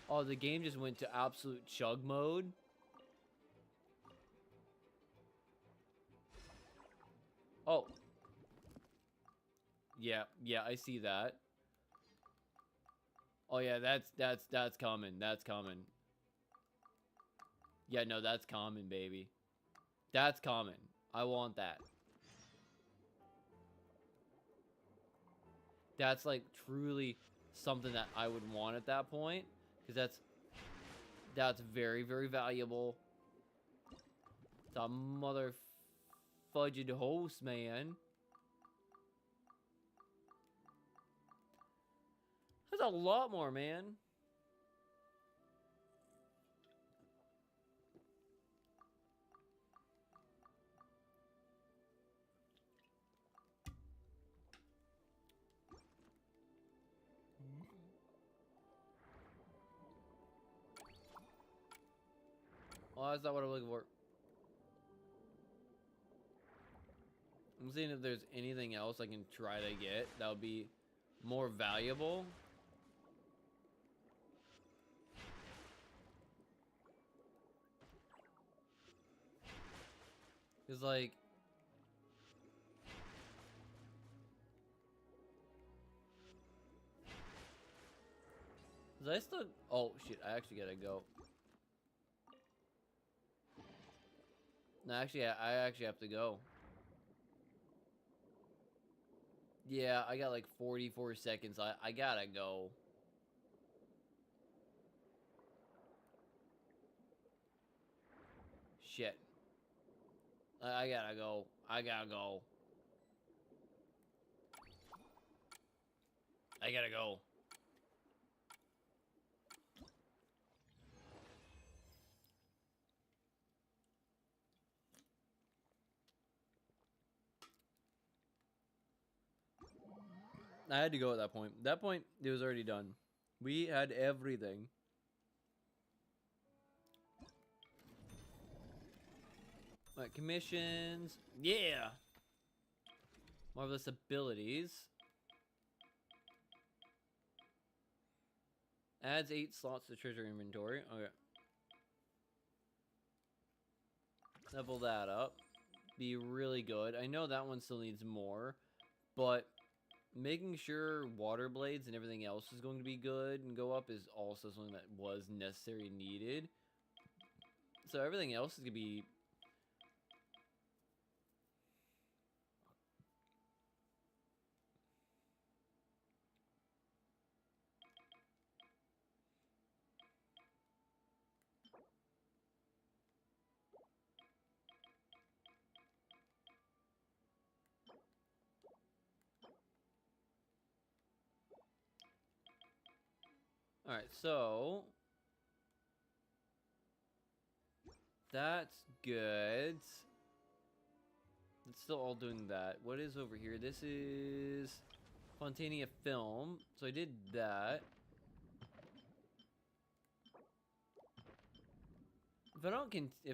Oh, the game just went to absolute chug mode. Oh. Yeah, I see that. Oh yeah, that's common. That's common. Yeah, no, that's common, baby. That's common. I want that. That's like truly something that I would want at that point, because that's very, very valuable. The mother fudged host, man. That's a lot more, man. Oh, that's not what I'm looking for. I'm seeing if there's anything else I can try to get that would be more valuable. Cause like, cause I still, oh shit, I actually gotta go. No, actually, I actually have to go. Yeah, I got like 44 seconds. I gotta go. Shit. I gotta go. I gotta go. I gotta go. I had to go at that point. That point, it was already done. We had everything. Alright, commissions. Yeah! Marvelous abilities. Adds 8 slots to treasure inventory. Okay. Level that up. Be really good. I know that one still needs more, but making sure water blades and everything else is going to be good and go up is also something that was necessary and needed. So everything else is going to be... Alright, so... That's good. It's still all doing that. What is over here? This is Fontania Film. So I did that. If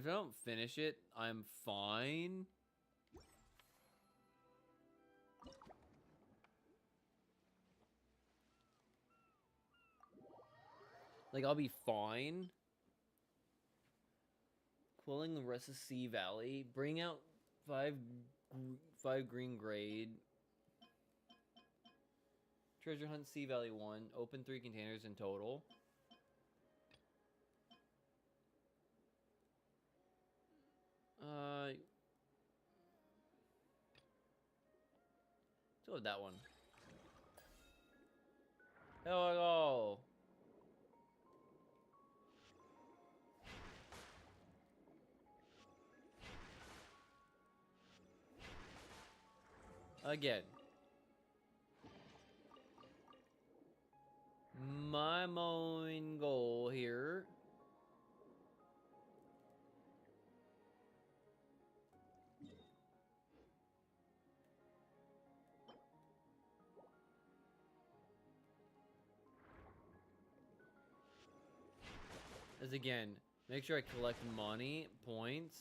I don't finish it, I'm fine. Like, I'll be fine. Quelling the rest of Sea Valley. Bring out five green grade. Treasure hunt Sea Valley 1. Open 3 containers in total. Let's go with that one. Hello. Again. My main goal here is, again, make sure I collect money, points,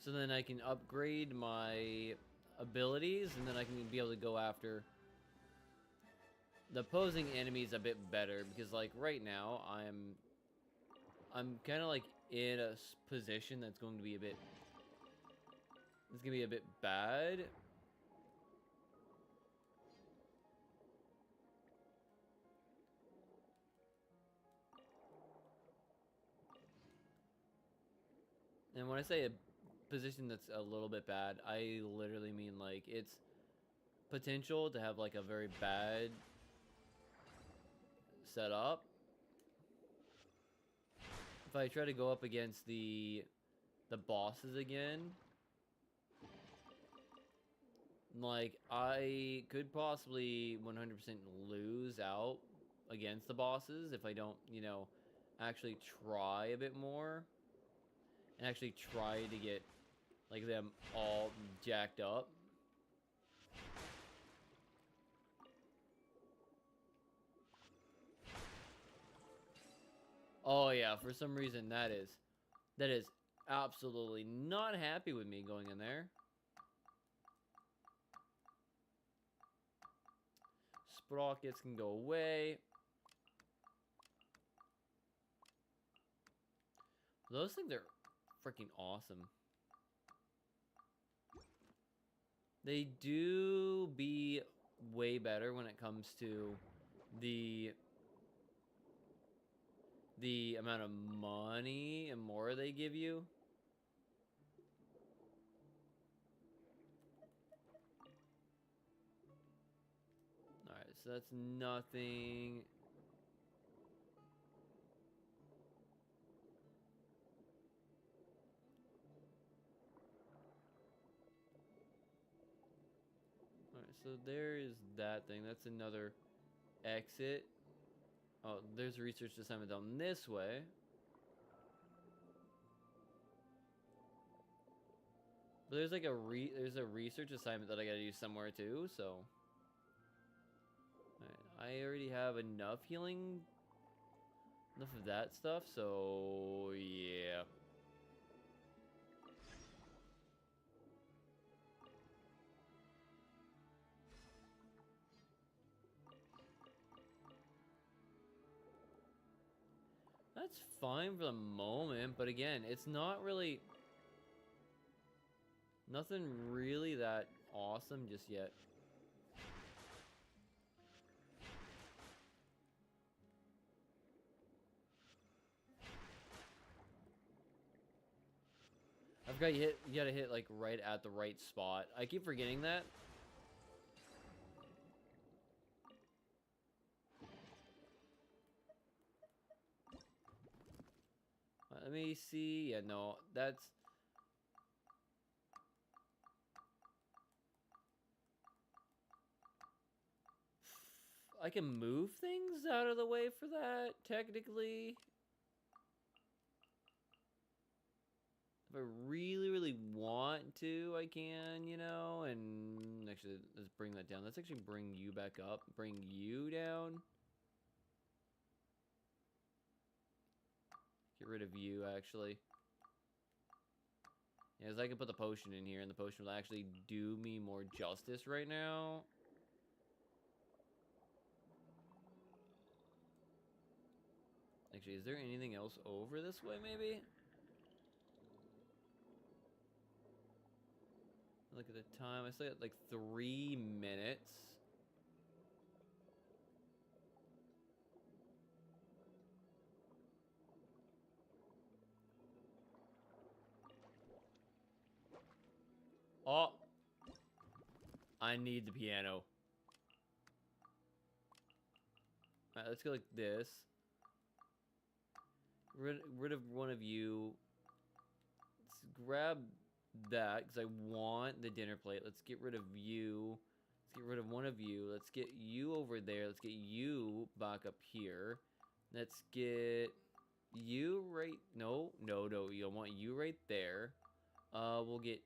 so then I can upgrade my abilities, and then I can be able to go after the opposing enemies a bit better, because like right now I'm kind of like in a position that's going to be a bit bad. And when I say a position that's a little bit bad, I literally mean like it's potential to have like a very bad setup. If I try to go up against the bosses again, like I could possibly 100% lose out against the bosses if I don't, you know, actually try a bit more and actually try to get like them all jacked up. Oh yeah, for some reason that is absolutely not happy with me going in there. Sprockets can go away. Those things are freaking awesome. They do be way better when it comes to the amount of money and more they give you. Alright, so that's nothing. Alright, so there is that thing. That's another exit. Oh, there's a research assignment down this way. But there's like there's a research assignment that I gotta do somewhere too, so. Alright, I already have enough healing. Enough of that stuff, so yeah. That's fine for the moment, but again, it's not really... nothing really that awesome just yet. I've got you gotta hit like right at the right spot. I keep forgetting that. Let me see. Yeah, no, that's... I can move things out of the way for that, technically. If I really, really want to, I can, you know, and actually, let's bring that down. Let's actually bring you back up, bring you down. Get rid of you, actually. Yeah, because I can put the potion in here, and the potion will actually do me more justice right now. Actually, is there anything else over this way, maybe? Look at the time. I still got like 3 minutes. Oh! I need the piano. Alright, let's go like this. Rid of one of you. Let's grab that, because I want the dinner plate. Let's get rid of you. Let's get rid of one of you. Let's get you over there. Let's get you back up here. Let's get you right... No. You want you right there. We'll get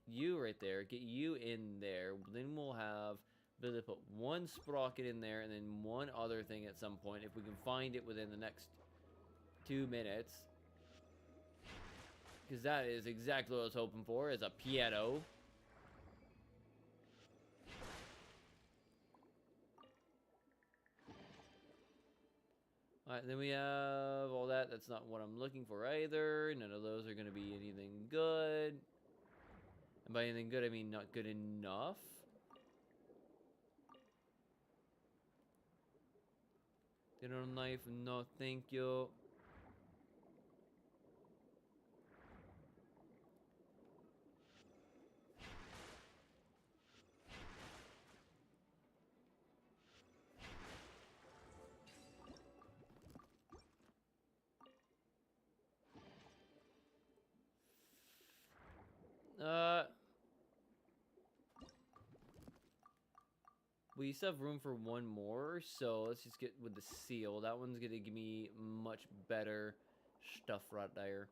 you right there. Get you in there. Then we'll have... Ability to put one sprocket in there and then one other thing at some point if we can find it within the next 2 minutes. Because that is exactly what I was hoping for, is a piano. Alright, then we have all that. That's not what I'm looking for either. None of those are going to be anything good. And by anything good, I mean not good enough. Dinner knife, no thank you. We still have room for one more, so let's just get with the seal. That one's gonna give me much better stuff right there.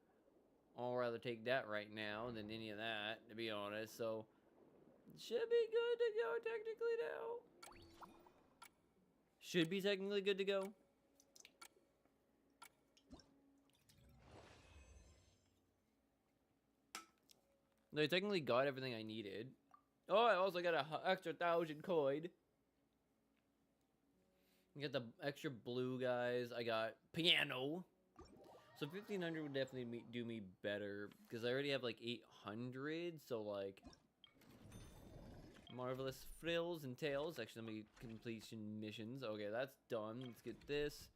I'll rather take that right now than any of that, to be honest, so should be good to go technically now. Should be technically good to go. No, I technically got everything I needed. Oh, I also got an extra 1,000 coin. I got the extra blue guys. I got piano. So 1,500 would definitely do me better. Because I already have like 800. So like... Marvelous frills and tails. Actually, let me completion missions. Okay, that's done. Let's get this.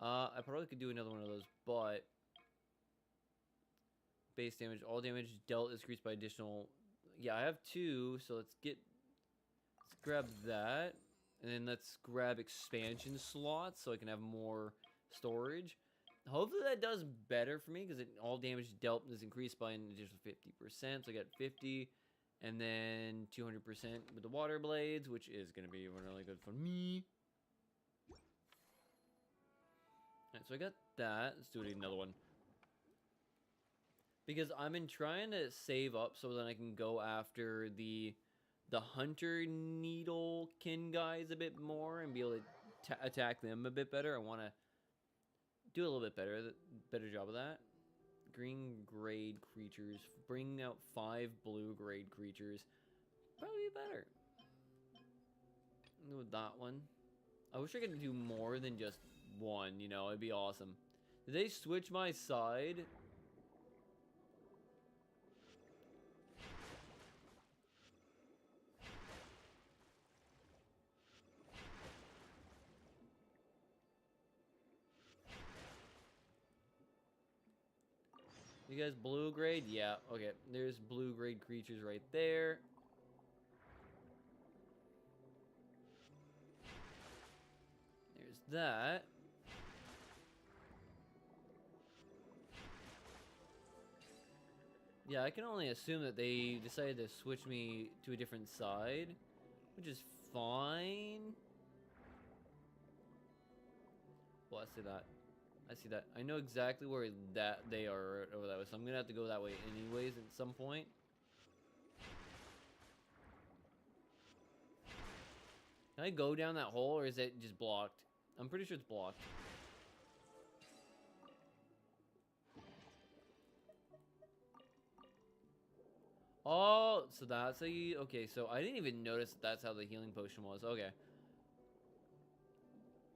I probably could do another one of those, but... Base damage. All damage dealt is increased by additional... Yeah, I have 2. So let's grab that. And then let's grab expansion slots so I can have more storage. Hopefully that does better for me because all damage dealt is increased by an additional 50%. So I got 50 and then 200% with the water blades, which is going to be really good for me. Alright, so I got that. Let's do another one. Because I've been trying to save up so that I can go after the hunter needlekin guys a bit more and be able to attack them a bit better. I want to do a little bit better job of that. Green grade creatures. Bring out 5 blue grade creatures. Probably better. With that one. I wish I could do more than just one, you know, it'd be awesome. Did they switch my side? You guys blue grade? Yeah, okay. There's blue grade creatures right there. There's that. Yeah, I can only assume that they decided to switch me to a different side, which is fine. Well, let's do that. I see that. I know exactly where that they are over that way, so I'm gonna have to go that way anyways at some point. Can I go down that hole, or is it just blocked? I'm pretty sure it's blocked. Oh, so that's how you... Okay, so I didn't even notice that's how the healing potion was. Okay.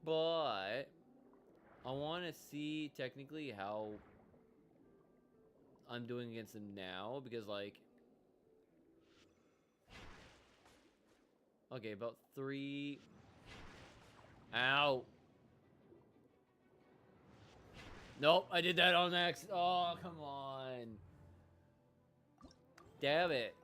But I want to see technically how I'm doing against them now, because like... Okay, about 3... Ow! Nope, I did that on accident. Oh, come on. Damn it.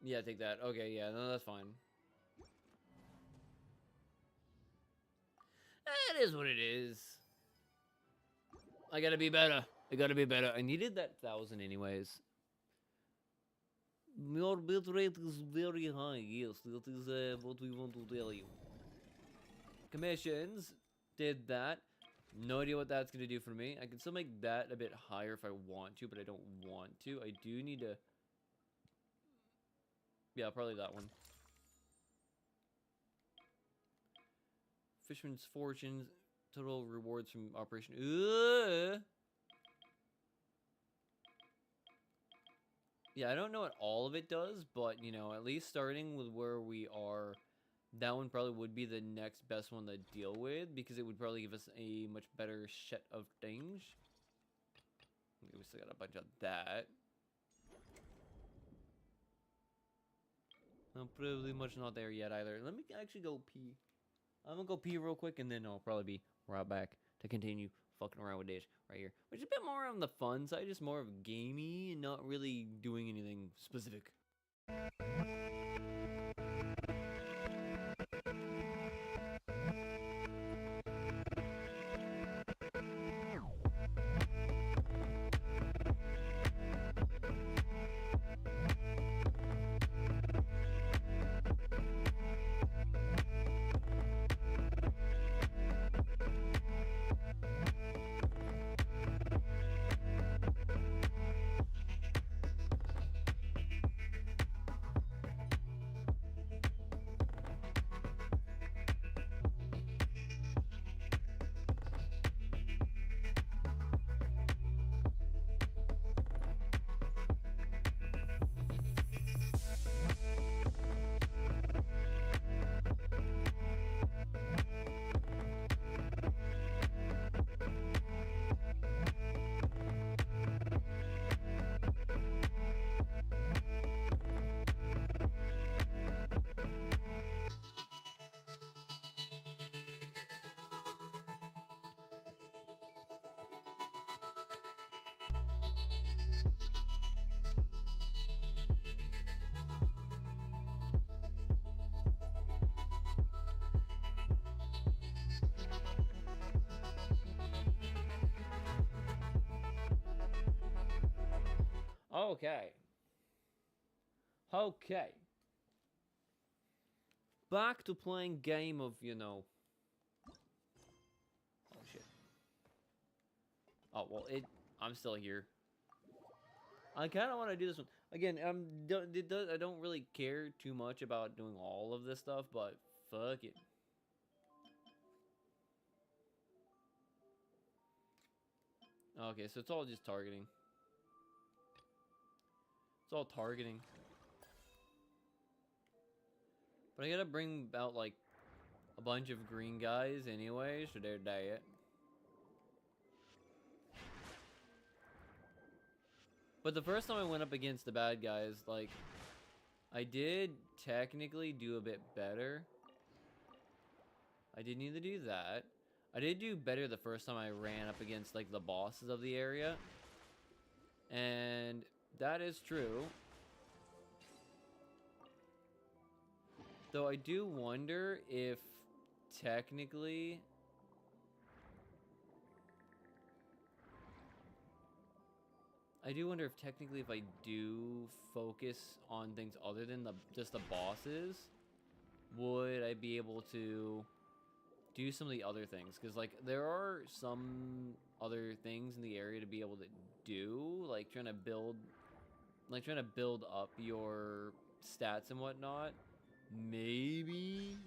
Yeah, take that. Okay, yeah, no, that's fine. It is what it is. I gotta be better. I gotta be better. I needed that 1,000 anyways. Your bitrate is very high. Yes, that is what we want to tell you. Commissions. Did that. No idea what that's gonna do for me. I can still make that a bit higher if I want to, but I don't want to. I do need to... Yeah, probably that one. Fisherman's Fortunes. Total rewards from operation. Ugh. Yeah, I don't know what all of it does, but, you know, at least starting with where we are, that one probably would be the next best one to deal with, because it would probably give us a much better set of things. Okay, we still got a bunch of that. I'm probably much not there yet either. Let me actually go pee. I'm gonna go pee real quick, and then I'll probably be right back to continue fucking around with this right here. Which is a bit more on the fun side, just more of gamey and not really doing anything specific. Okay. Okay. Back to playing game of, you know... Oh, shit. Oh, well, I'm still here. I kind of want to do this one. Again, I don't really care too much about doing all of this stuff, but fuck it. Okay, so it's all just targeting. It's all targeting. But I gotta bring out, like, a bunch of green guys anyway, so they're dead. But the first time I went up against the bad guys, like, I did technically do a bit better. I did need to do that. I did do better the first time I ran up against, like, the bosses of the area. And that is true. Though I do wonder if technically... I do wonder if technically if I do focus on things other than just the bosses, would I be able to do some of the other things? Because like there are some other things in the area to be able to do, like trying to build up your stats and whatnot. Maybe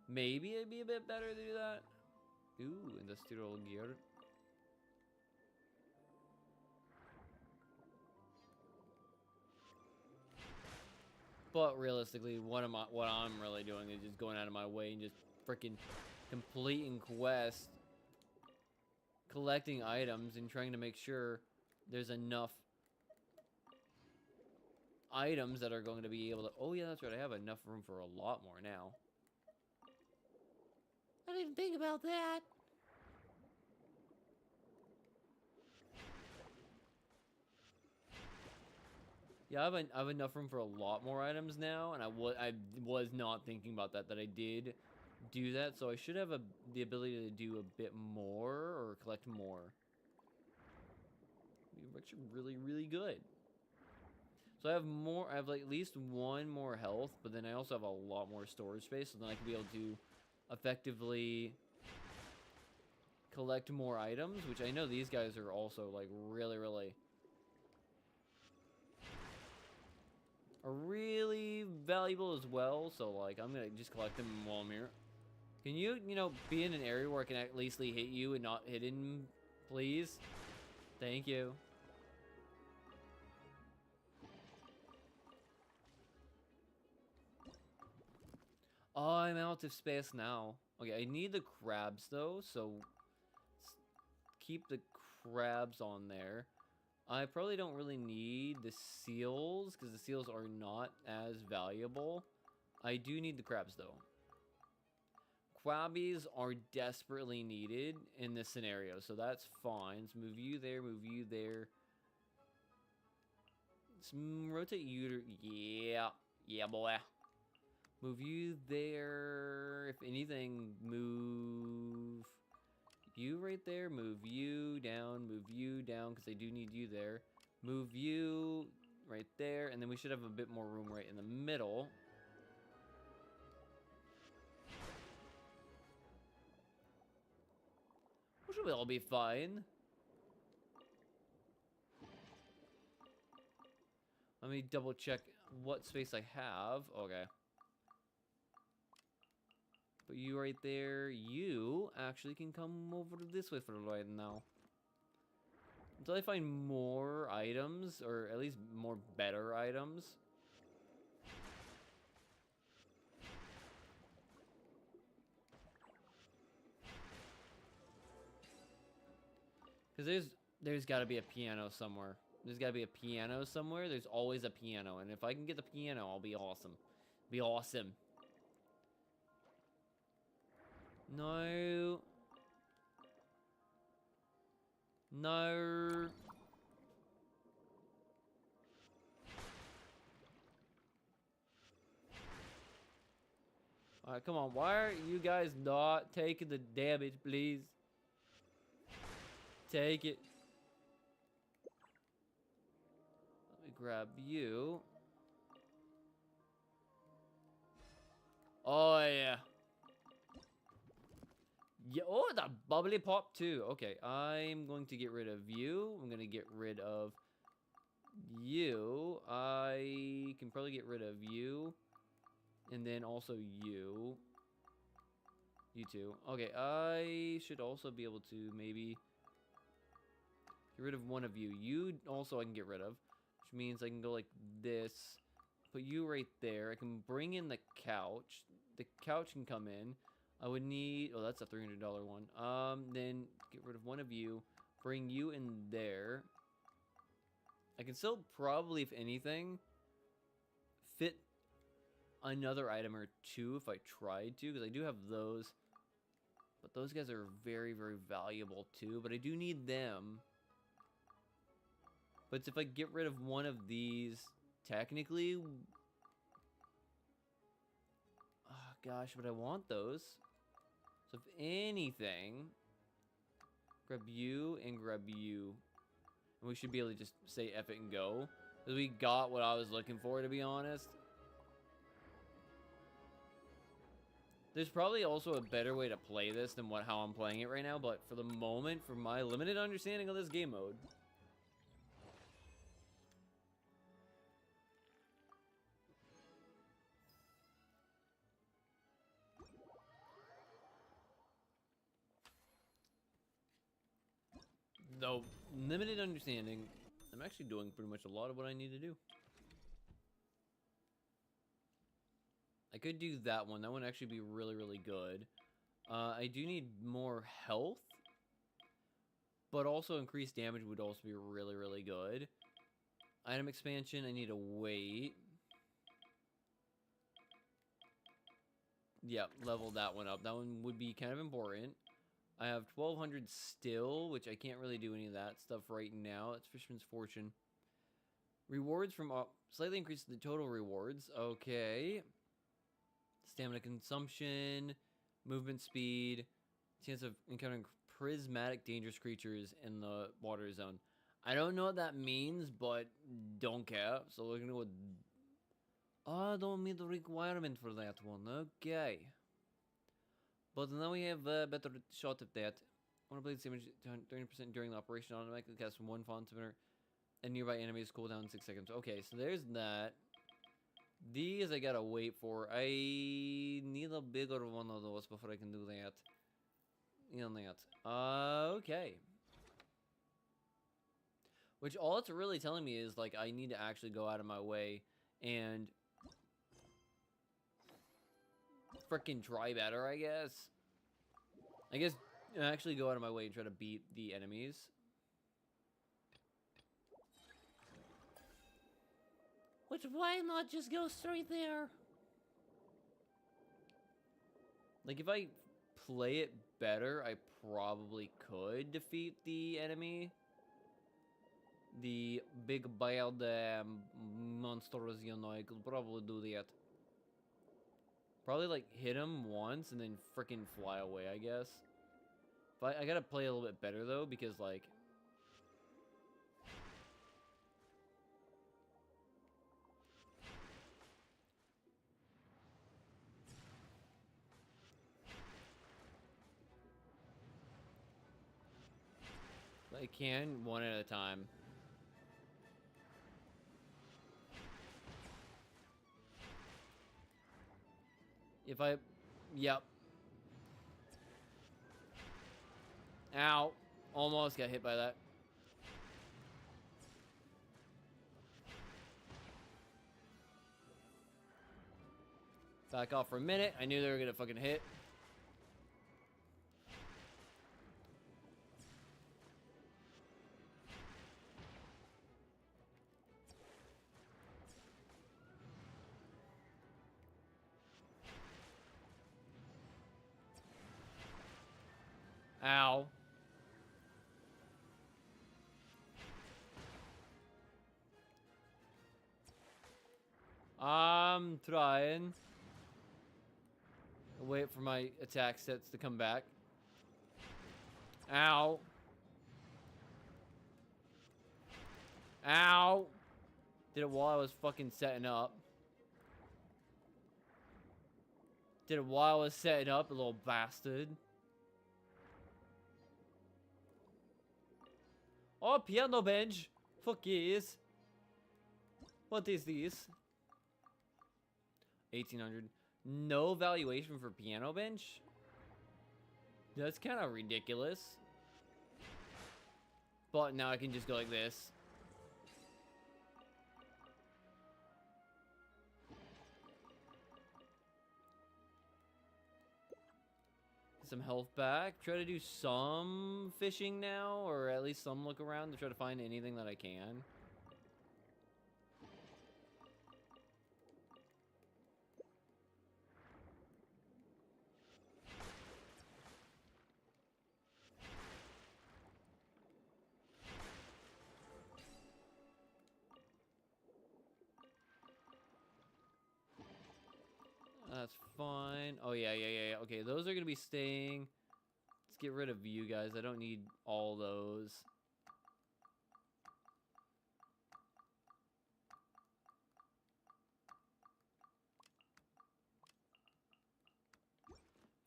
it'd be a bit better to do that. Ooh, industrial gear. But realistically, what I'm really doing is just going out of my way and just freaking completing quests, collecting items, and trying to make sure there's enough items that are going to be able to. Oh yeah, that's right. I have enough room for a lot more now. I didn't even think about that. Yeah, I have enough room for a lot more items now, and I was not thinking about that I did do that, so I should have the ability to do a bit more or collect more. We're actually really good. So I have like at least one more health, but then I also have a lot more storage space, so then I can be able to effectively collect more items, which I know these guys are also like really valuable as well. So like I'm gonna just collect them while I'm here. Can you be in an area where I can at least hit you and not hit him, please? Thank you. Oh, I'm out of space now. Okay, I need the crabs though, so keep the crabs on there. I probably don't really need the seals, because the seals are not as valuable. I do need the crabs, though. Crabbies are desperately needed in this scenario, so that's fine. Let's move you there, move you there. Let's rotate you to... Yeah, boy. Move you there. If anything, move... you right there, move you down, because I do need you there. Move you right there, and then we should have a bit more room right in the middle. Which will all be fine. Let me double check what space I have. Okay. But you right there, you actually can come over this way for right now. Until I find more items, or at least more better items. Because there's got to be a piano somewhere. There's got to be a piano somewhere. There's always a piano. And if I can get the piano, I'll be awesome. Be awesome. No. No. Alright, come on. Why are you guys not taking the damage, please? Take it. Let me grab you. Oh, yeah. Yeah, oh, the bubbly pop too. Okay, I'm going to get rid of you. I'm going to get rid of you. I can probably get rid of you. And then also you. You two. Okay, I should also be able to maybe get rid of one of you. You also I can get rid of. Which means I can go like this. Put you right there. I can bring in the couch. The couch can come in. I would need... oh, that's a $300 one. Then get rid of one of you. Bring you in there. I can still probably, if anything, fit another item or two if I tried to. Because I do have those. But those guys are very valuable too. But I do need them. But if I get rid of one of these, technically... oh gosh, but I want those. So if anything, Grab you and grab you. And we should be able to just say F it and go. Because we got what I was looking for, to be honest. There's probably also a better way to play this than how I'm playing it right now, but for the moment, for my limited understanding of this game mode, though limited understanding, I'm actually doing pretty much a lot of what I need to do. I could do that one. That one actually be really, really good. I do need more health, but also increased damage would also be really, really good. Item expansion, I need to wait. Yeah, level that one up. That one would be kind of important. I have 1200 still, which I can't really do any of that stuff right now. That's Fisherman's Fortune. Rewards from slightly increase the total rewards. Okay. Stamina consumption, movement speed, chance of encountering prismatic dangerous creatures in the water zone. I don't know what that means, but don't care. So we're gonna go with... I don't meet the requirement for that one. Okay. But now we have a better shot at that. One blade damage 30% during the operation. Automatically cast one font spinner. And nearby enemies cool down in 6 seconds. Okay, so there's that. These I gotta wait for. I need a bigger one of those before I can do that. Okay. Which all it's really telling me is, like, I need to actually go out of my way and freaking try better, I guess. I guess actually go out of my way and try to beat the enemies. Which, why not just go straight there? Like, if I play it better, I probably could defeat the enemy. The big bad monsters, you know, I could probably do that. Probably, like, hit him once and then freaking fly away, I guess. But I gotta play a little bit better, though, because, like... I can, one at a time. If I... Yep. Ow. Almost got hit by that. Back off for a minute. I knew they were gonna fucking hit. Ow. I'm trying. Wait for my attack sets to come back. Ow. Ow. Did it while I was fucking setting up. Did it while I was setting up, a little bastard. Oh, piano bench. Fuck yes. What is this? 1800. No valuation for piano bench? That's kind of ridiculous. But now I can just go like this. Some health back. Try to do some fishing now, or at least some look around to try to find anything that I can. That's fine. Oh, yeah. Okay, those are going to be staying. Let's get rid of you guys. I don't need all those.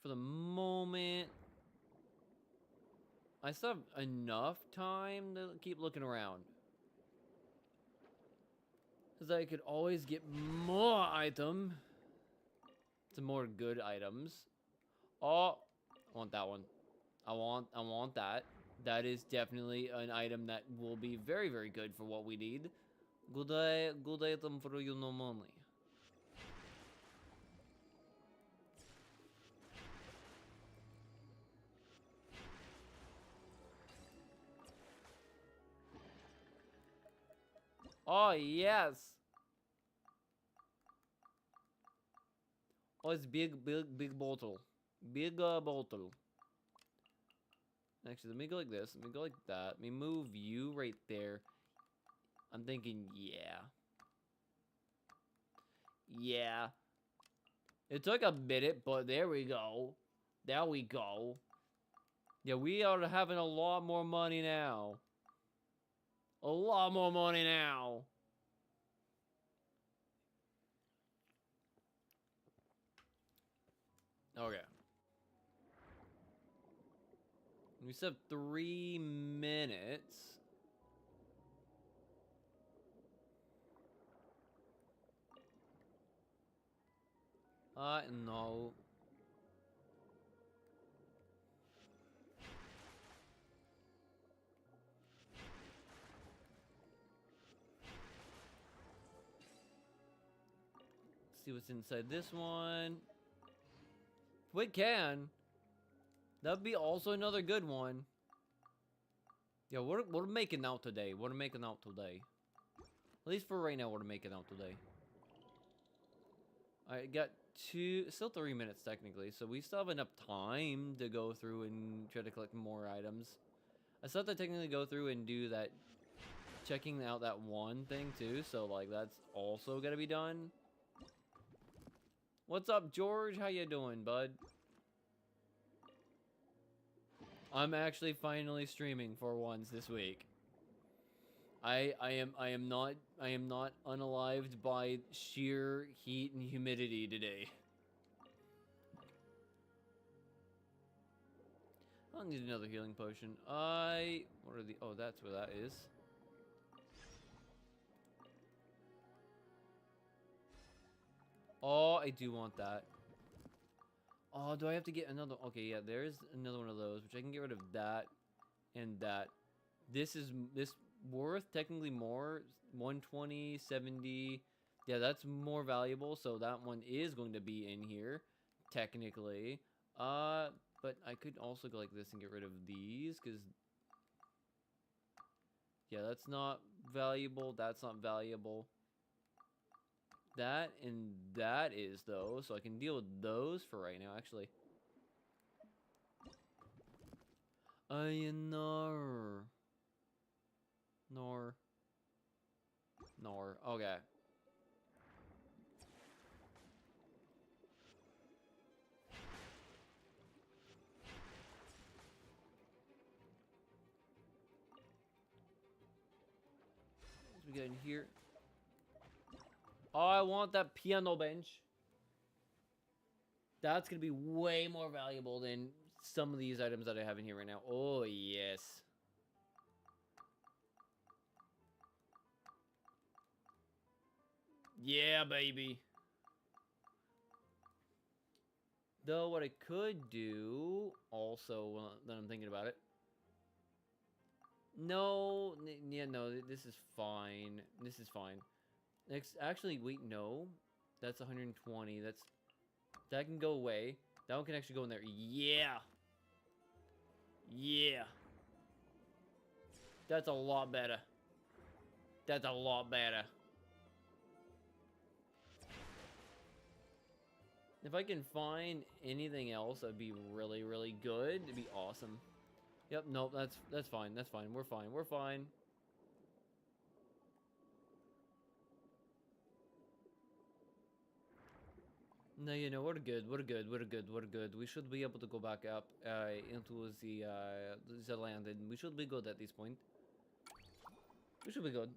For the moment, I still have enough time to keep looking around. Because I could always get more item. Some more good items. Oh, I want that one. I want that. That is definitely an item that will be very, very good for what we need. Good item for you no money. Oh, yes. Oh, it's big bottle. Big bottle. Actually, let me go like this. Let me go like that. Let me move you right there. I'm thinking, yeah. Yeah. It took a minute, but there we go. There we go. Yeah, we are having a lot more money now. A lot more money now. Okay. We still have 3 minutes. No. See what's inside this one. If we can, that'd be also another good one. Yeah, we're making out today. We're making out today. At least for right now, we're making out today. I got still 3 minutes technically, so we still have enough time to go through and try to collect more items. I still have to technically go through and do that, checking out that one thing too, so like that's also gotta be done. What's up, George? How you doing, bud? I'm actually finally streaming for once this week. I am not unalived by sheer heat and humidity today. I'll need another healing potion. What are the oh, that's where that is. Oh, I do want that. Oh, do I have to get another? Okay, yeah, there's another one of those, which I can get rid of that and that. This worth technically more. 120, 70. Yeah, that's more valuable, so that one is going to be in here, technically. But I could also go like this and get rid of these, because... Yeah, that's not valuable. That's not valuable. That and that is, though, so I can deal with those for right now, actually. Nor. Okay. What we got in here? Oh, I want that piano bench. That's gonna be way more valuable than some of these items that I have in here right now. Oh, yes. Yeah, baby. Though, what I could do, also, that I'm thinking about it. No, yeah, no, this is fine. This is fine. Next, actually, wait, no. That's 120. That can go away. That one can actually go in there. Yeah. Yeah. That's a lot better. That's a lot better. If I can find anything else that'd be really, really good, it'd be awesome. Yep, nope, that's fine. That's fine. We're fine. We're fine. No, you know, we're good. We're good. We're good. We're good. We should be able to go back up into the land, and we should be good at this point. We should be good.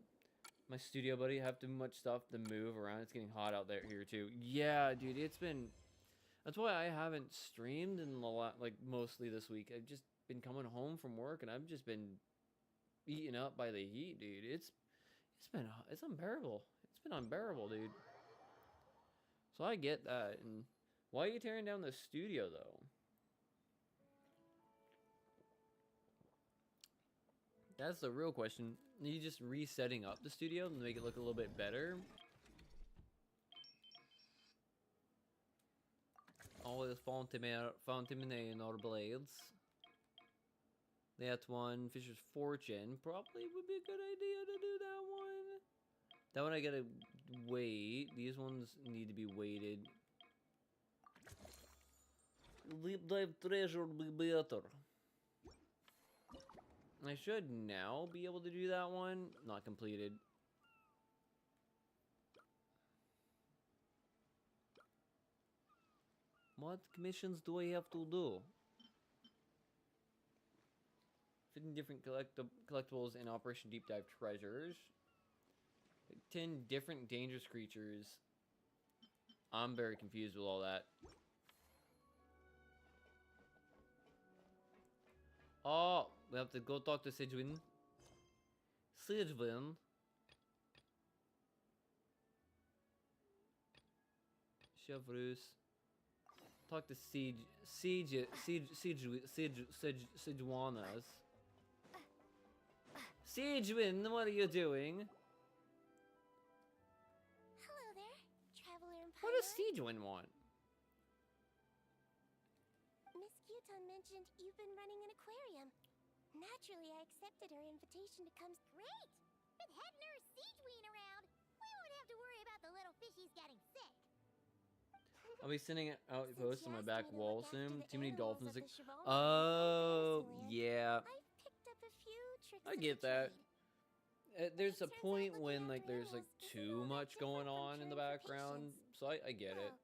My studio, buddy, have too much stuff to move around. It's getting hot out there here too. Yeah, dude, it's been. That's why I haven't streamed in the like mostly this week. I've just been coming home from work, and I've just been eaten up by the heat, dude. It's unbearable. It's been unbearable, dude. So I get that. And why are you tearing down the studio, though? That's the real question. Are you just resetting up the studio to make it look a little bit better? Always fountain or blades. That one, Fisher's Fortune, probably would be a good idea to do that one. That one I gotta wait. These ones need to be weighted. Deep dive treasure will be better. I should now be able to do that one. Not completed. What commissions do I have to do? 15 different collectibles in Operation Deep Dive treasures. 10 different dangerous creatures. I'm very confused with all that. Oh, we have to go talk to Sidwin. Sidwin? Chevrus. Talk to Sidjuanas. Sidwin, what are you doing? Hello there, traveler and What pilot. does Sidwin want? Miss Guton mentioned you've been running an aquarium. Naturally, I accepted her invitation to come. Great! With head nurse Siegeween around, we won't have to worry about the little fishies getting sick. I'll be sending out Since posts you on my asked back me to wall look after soon. the Too many animals dolphins. at Like, the Chevron oh, Fantasyland, yeah. I've picked up a few tricks I of get the that. trade. There's It a turns out point looking when after like there's like animals isn't too all that much going different from on in the caring for background, patients. so I get it. Well,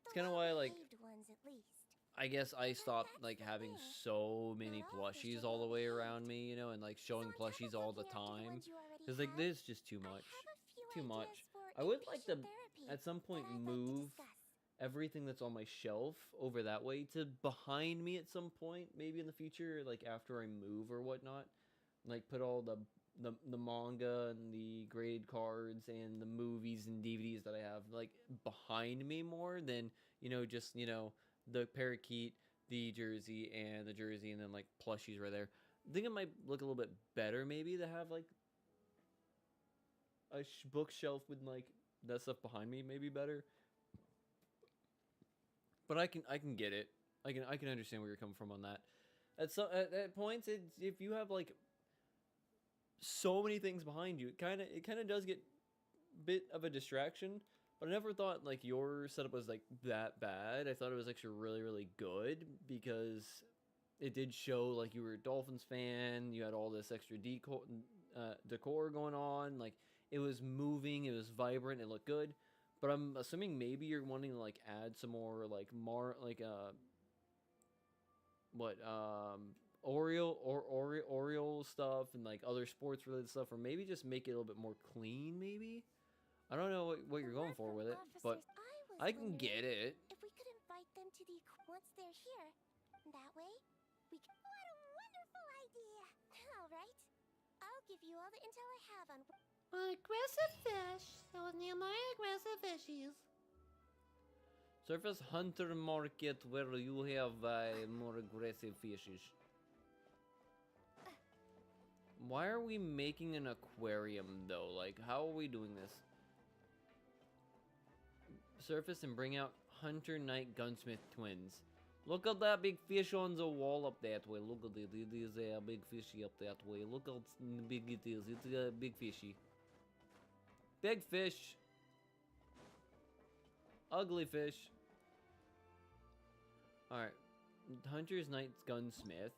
It's the kind of why like well-behaved ones, at least. I guess I stopped that's like the having thing. so many Not all fish plushies are all the way well-behaved. around me, you know, and like So showing on top of plushies all the looking after time. ones you already Cause like have, there's just too I much. have a few Too much. ideas for I would like to inpatient therapy at some point that I'd like to move discuss. everything that's on my shelf over that way to behind me at some point, maybe in the future, like after I move or whatnot. Like put all the manga and the grade cards and the movies and DVDs that I have like behind me more than, you know, just, you know, the parakeet, the jersey and then like plushies right there. I think it might look a little bit better maybe to have like a bookshelf with like that stuff behind me, maybe better. But I can get it. I can understand where you're coming from on that. At points, if you have like so many things behind you, it kind of does get a bit of a distraction. But I never thought like your setup was like that bad. I thought it was actually really good because it did show like you were a Dolphins fan. You had all this extra decor going on. Like it was moving. It was vibrant. It looked good. But I'm assuming maybe you're wanting to like add some more like Oreo stuff and like other sports related stuff, or maybe just make it a little bit more clean. Maybe I don't know what you're going for with it, but I can get it. If we could invite them to the once they're here, that way we can. What a wonderful idea! All right, I'll give you all the intel I have on. Aggressive fish. That was near my aggressive fishies. Surface Hunter Market where you have more aggressive fishes. Why are we making an aquarium though? Like, how are we doing this? Surface and bring out Hunter Knight Gunsmith twins. Look at that big fish on the wall up that way. Look at it. It is a big fishy up that way. Look how big it is. It's a big fishy. Big fish. Ugly fish. Alright. Hunter's Knight's Gunsmith.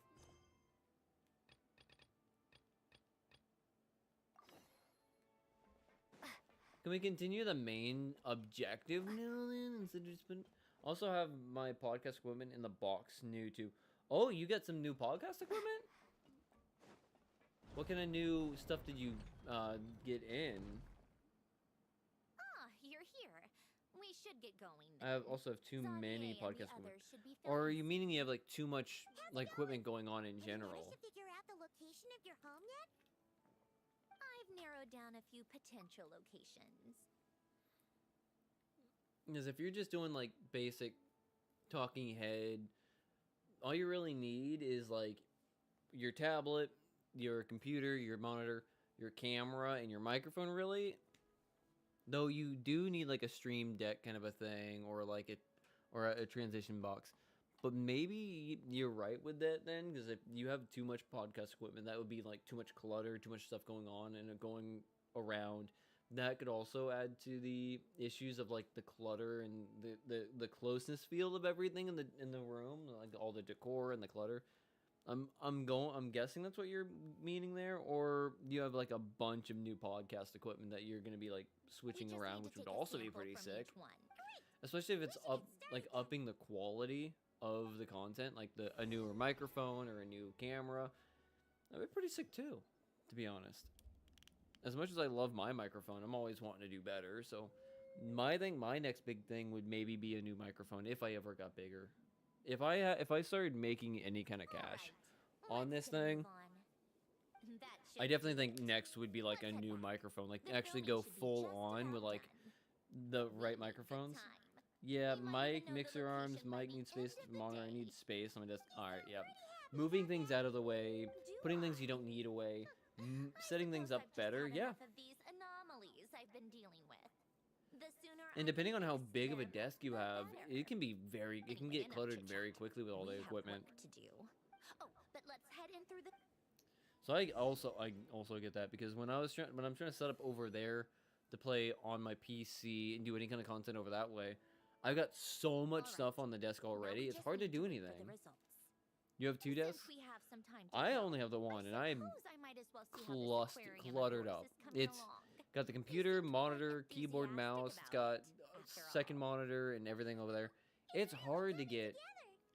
Can we continue the main objective now then? Instead of just been... Also have my podcast equipment in the box new too. Oh, you got some new podcast equipment? What kind of new stuff did you get in? Ah, you're here. We should get going I then. also have too Xavier many and the podcast equipment. others should be Or are filling you meaning you have like too much like it equipment going on in Have you general? managed to figure out the location of your home yet? I've narrowed down a few potential locations. Because if you're just doing like basic talking head, all you really need is like your tablet, your computer, your monitor, your camera, and your microphone, really. Though you do need like a stream deck kind of a thing, or like a transition box. But maybe you're right with that then, because if you have too much podcast equipment, that would be like too much clutter, too much stuff going on and going around. That could also add to the issues of like the clutter and the closeness feel of everything in the room, like all the decor and the clutter. I'm guessing that's what you're meaning there, or you have like a bunch of new podcast equipment that you're gonna be like switching We just around, need which to would take a also be sample pretty from sick. each one. Especially if it's should up get like started. upping the quality of the content, like a newer microphone or a new camera. That'd be pretty sick too, to be honest. As much as I love my microphone, I'm always wanting to do better. So my next big thing would maybe be a new microphone if I ever got bigger. If I started making any kind of cash on this thing, I definitely think next would be like a new microphone, like actually go full on with like the right microphones. Yeah, mic, mixer arms, mic needs space, monitor needs space on my desk. Alright, yeah. Moving things out of the way, putting things you don't need away, setting things up better, yeah. And depending on how big of a desk you have, it can be it can get cluttered very quickly with all the equipment. Oh, but let's head in through the So I also get that, because when I'm trying to set up over there to play on my PC and do any kind of content over that way, I've got so much stuff on the desk already. It's hard to do anything. You have two desks? I only have the one, and I'm cluttered up. It's got the computer, monitor, keyboard, mouse. It's got a second monitor and everything over there. It's hard to get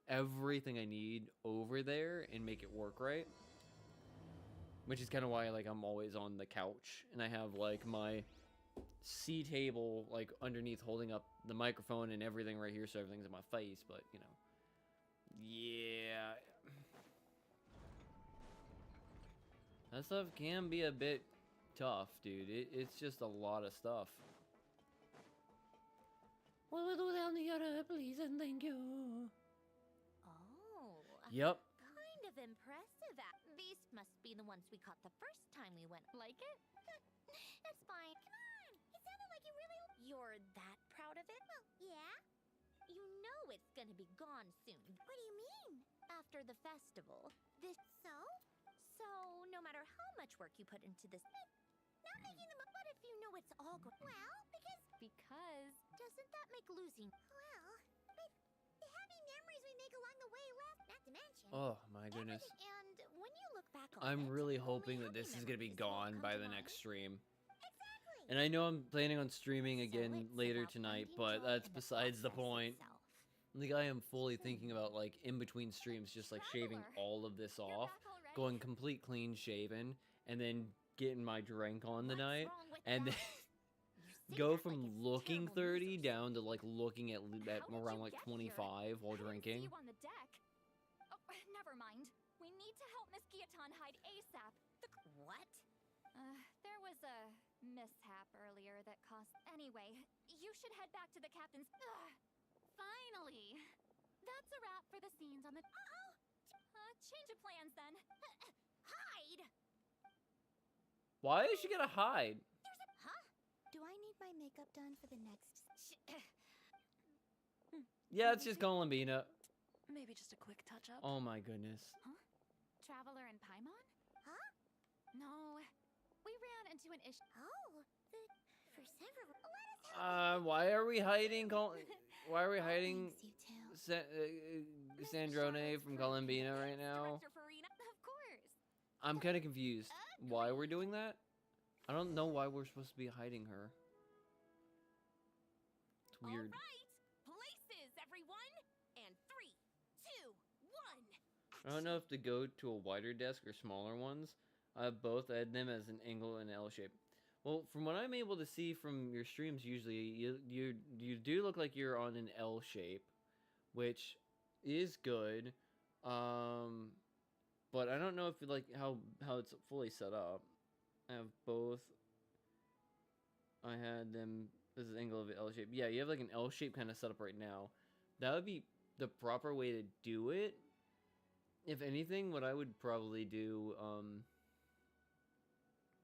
everything I need over there and make it work right. Which is kind of why like I'm always on the couch, and I have like my C table like underneath holding up the microphone and everything right here, so everything's in my face. But you know, yeah, that stuff can be a bit tough, dude. It's just a lot of stuff. What will do down the other, please and thank you. Oh. Yep. Kind of impressive. These must be the ones we caught the first time we went. Like it? It's fine. Come on. It sounded like you really... You're that proud of it? Well, yeah. You know it's gonna be gone soon. What do you mean? After the festival. So? So, no matter how much work you put into this... Not making them... What if you know it's all good? Well, Because doesn't that make losing... Well, but the happy memories we make along the way last... Not to mention... Oh my goodness. And when you look back on I'm it, really only hoping that happy this is gonna be memories will gone come by to the mind. next stream. Exactly. And I know I'm planning on streaming again So it's later about tonight, finding but joy that's in the besides the process point. itself. Like, I am fully thinking about, like, in between streams, just, like, shaving Traveler, all of this you're off, back already? going complete clean shaven, and then getting my drink on the What's night, wrong with and that? then You say go that from like it's looking terrible 30 news or down to, like, looking at How did around, you like, get 25 while I didn't see drinking. you on the deck. Oh, never mind. We need to help Miss Guillotin hide ASAP. What? There was a mishap earlier that cost... Anyway, you should head back to the captain's... Finally! That's a wrap for the scenes on the... change of plans then. Hide? Why is she gonna hide? Huh? Do I need my makeup done for the next... Yeah, it's just Columbina. Maybe just a quick touch up. Oh my goodness. Traveler and Paimon? Huh? No. We ran into an issue. Oh, for several... Let us Why are we hiding why are we hiding Thanks, you two. Sandrone from Columbina right now? Director Farina, of course. I'm kind of confused. Why we're doing that? I don't know why we're supposed to be hiding her. It's weird. All right. Places, everyone. I don't know if to go to a wider desk or smaller ones. I have both. I had them as an angle and L shape. Well, from what I'm able to see from your streams, usually you do look like you're on an L shape, which is good. But I don't know if like how it's fully set up. I have both. I had them. This is angle of an L shape. Yeah, you have like an L shape kind of setup right now. That would be the proper way to do it. If anything, what I would probably do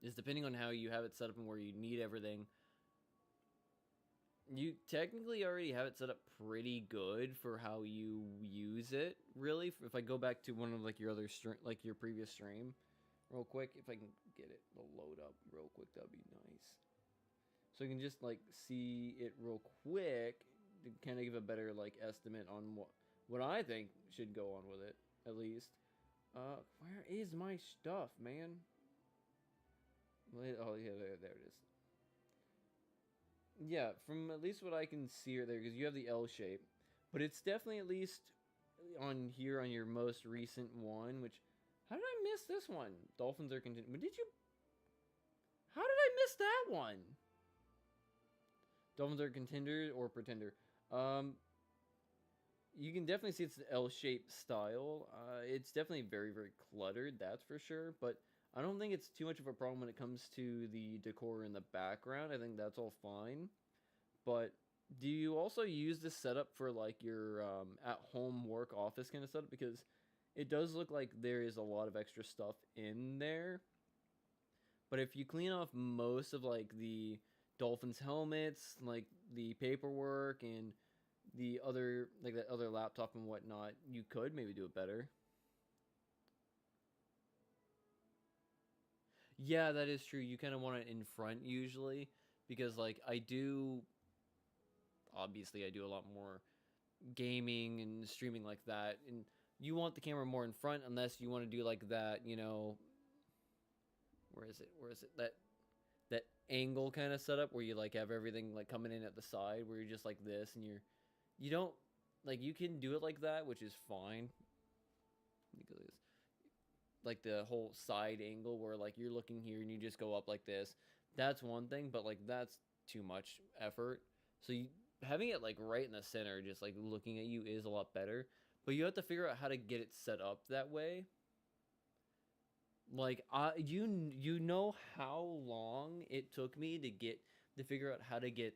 is depending on how you have it set up and where you need everything. You technically already have it set up pretty good for how you use it. Really, if I go back to one of like your other like your previous stream, real quick, if I can get it to load up real quick, that'd be nice. So you can just like see it real quick to kind of give a better like estimate on what I think should go on with it, at least. Where is my stuff, man? Oh yeah, there it is. Yeah, from at least what I can see right there, because you have the L shape, but it's definitely at least on here on your most recent one. Which, how did I miss this one? Dolphins are continuing. Did you? How did I miss that one? Dolphins are contender or pretender. You can definitely see it's the L-shaped style. It's definitely very, very cluttered, that's for sure. But I don't think it's too much of a problem when it comes to the decor in the background. I think that's all fine. But do you also use this setup for like your at-home work office kind of setup? Because it does look like there is a lot of extra stuff in there. But if you clean off most of like the Dolphins helmets, like the paperwork and the other, like that other laptop and whatnot, you could maybe do it better. Yeah, that is true. You kind of want it in front usually, because like obviously I do a lot more gaming and streaming like that, and you want the camera more in front unless you want to do like that, where is it? That angle kind of setup where you like have everything like coming in at the side, where you're just like this, and you don't like, you can do it like that, which is fine. Because like the whole side angle where like you're looking here and you just go up like this, that's one thing, but like that's too much effort. So having it like right in the center, just like looking at you, is a lot better. But you have to figure out how to get it set up that way. Like you know how long it took me to figure out how to get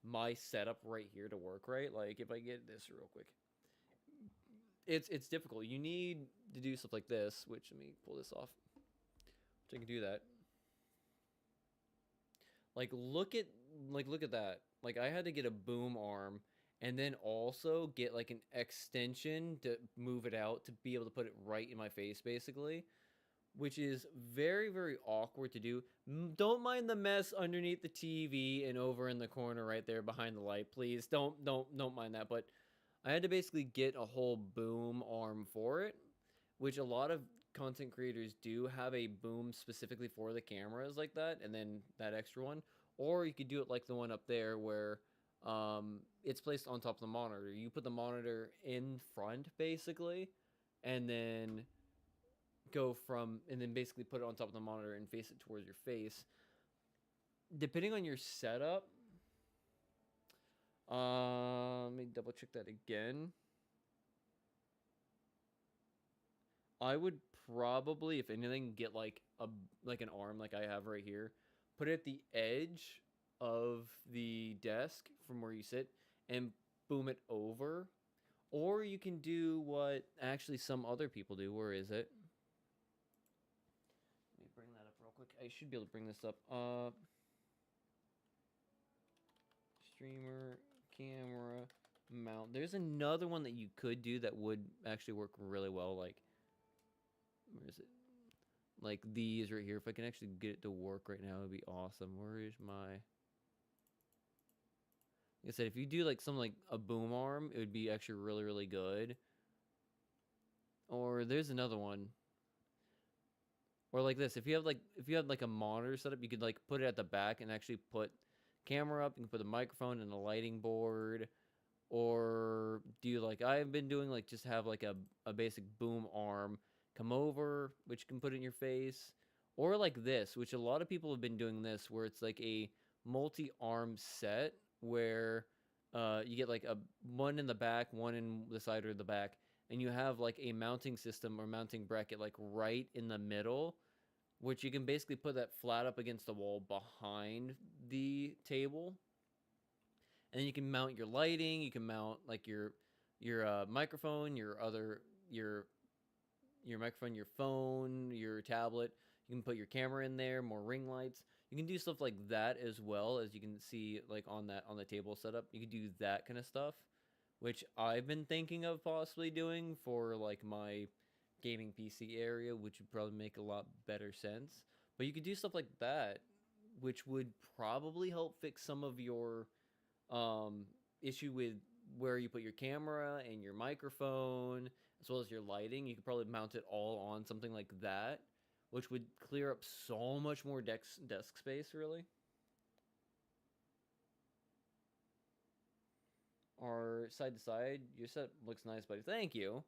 my setup right here to work right. Like if I get this real quick, it's difficult. You need to do stuff like this, which, let me pull this off, which I can do that. Like look at that. Like I had to get a boom arm and then also get like an extension to move it out to be able to put it right in my face, basically, which is very, very awkward to do. Don't mind the mess underneath the TV and over in the corner right there behind the light, please. Don't mind that. But I had to basically get a whole boom arm for it, which a lot of content creators do have a boom specifically for the cameras like that, and then that extra one. Or you could do it like the one up there where it's placed on top of the monitor. You put the monitor in front, basically, and then basically put it on top of the monitor and face it towards your face. Depending on your setup, let me double check that again. I would probably, if anything, get like an arm like I have right here, put it at the edge of the desk from where you sit and boom it over. Or you can do what actually some other people do. Where is it? Let me bring that up real quick. I should be able to bring this up. Streamer, camera, mount. There's another one that you could do that would actually work really well. Like, where is it? Like these right here. If I can actually get it to work right now, it would be awesome. Where is my... Like I said, if you do like something like a boom arm, it would be actually really, really good. Or there's another one. Or like this. If you had like a monitor setup, you could like put it at the back and actually put camera up. You can put a microphone and a lighting board. Or do you like I've been doing, like just have like a basic boom arm come over, which can put in your face, or like this, which a lot of people have been doing this, where it's like a multi-arm set where you get like a one in the back, one in the side or the back, and you have like a mounting system or mounting bracket like right in the middle, which you can basically put that flat up against the wall behind the table, and then you can mount your lighting. You can mount like your microphone, your microphone, your phone, your tablet. You can put your camera in there, more ring lights. You can do stuff like that as well, as you can see like on the table setup. You can do that kind of stuff, which I've been thinking of possibly doing for like my gaming PC area, which would probably make a lot better sense. But you could do stuff like that, which would probably help fix some of your issue with where you put your camera and your microphone, as well as your lighting. You could probably mount it all on something like that, which would clear up so much more desk space, really. Or side to side, your set looks nice, buddy. Thank you.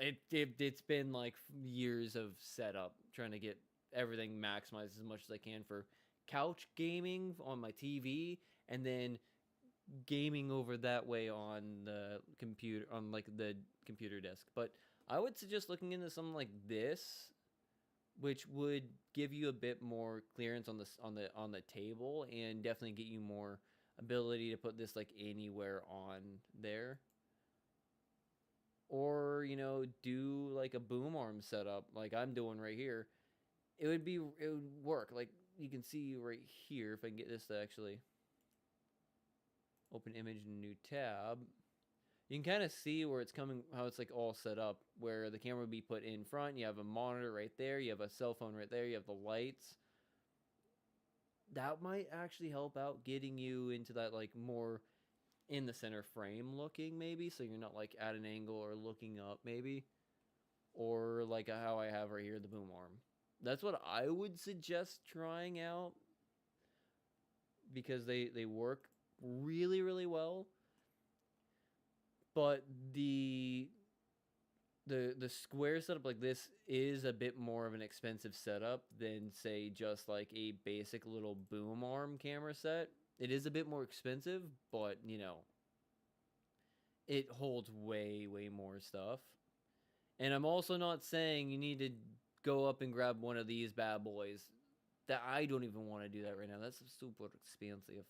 It's been like years of setup, trying to get everything maximized as much as I can for couch gaming on my TV, and then gaming over that way on the computer, on like the computer desk. But I would suggest looking into something like this, which would give you a bit more clearance on the table, and definitely get you more ability to put this like anywhere on there. Or, you know, do like a boom arm setup like I'm doing right here. It would work. Like you can see right here, if I can get this to actually open image in a new tab, you can kind of see where it's coming, how it's like all set up, where the camera would be put in front. You have a monitor right there, you have a cell phone right there, you have the lights. That might actually help out getting you into that like more in the center frame looking, maybe, so you're not like at an angle or looking up, maybe. Or like how I have right here, the boom arm. That's what I would suggest trying out, because they work really, really well. But the square setup like this is a bit more of an expensive setup than, say, just like a basic little boom arm camera set. It is a bit more expensive, but, you know, it holds way, way more stuff. And I'm also not saying you need to go up and grab one of these bad boys. That I don't even want to do that right now. That's super expensive.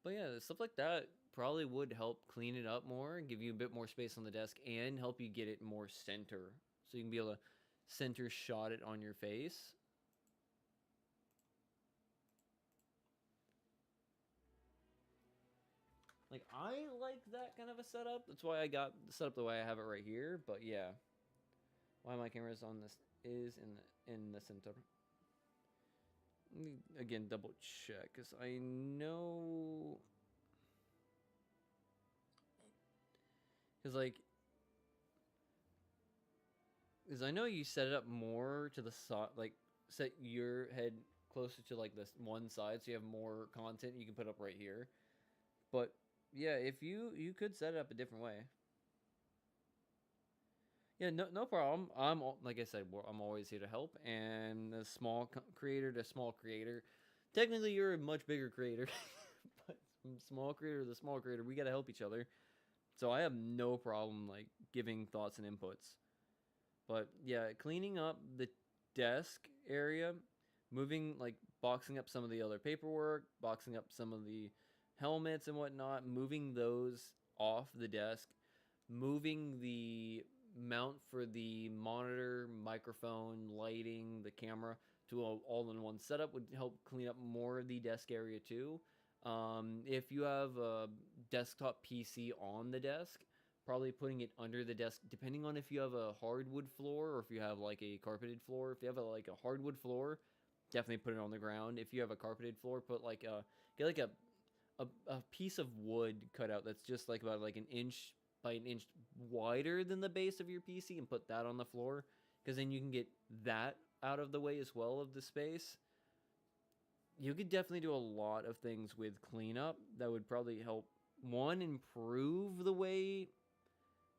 But yeah, stuff like that probably would help clean it up more, give you a bit more space on the desk, and help you get it more center. So you can be able to center shot it on your face. Like, I like that kind of a setup. That's why I got set up the way I have it right here. But yeah, why my camera is on this is in the center. Let me again double check, because I know, because I know you set it up more to the side, like set your head closer to like this one side, so you have more content you can put up right here. But yeah, if you could set it up a different way. Yeah, no problem. Like I said, I'm always here to help. And a small creator to small creator, technically you're a much bigger creator, but from small creator to small creator, we gotta help each other. So I have no problem like giving thoughts and inputs. But yeah, cleaning up the desk area, moving like boxing up some of the other paperwork, boxing up some of the helmets and whatnot, moving those off the desk, moving the mount for the monitor, microphone, lighting, the camera to all-in-one setup would help clean up more of the desk area too. If you have a desktop PC on the desk, probably putting it under the desk, depending on if you have a hardwood floor or if you have like a carpeted floor. If you have like a hardwood floor, definitely put it on the ground. If you have a carpeted floor, put like get like a piece of wood cut out that's just like about like an inch by an inch wider than the base of your PC, and put that on the floor, because then you can get that out of the way as well of the space. you could definitely do a lot of things with cleanup that would probably help, one, improve the way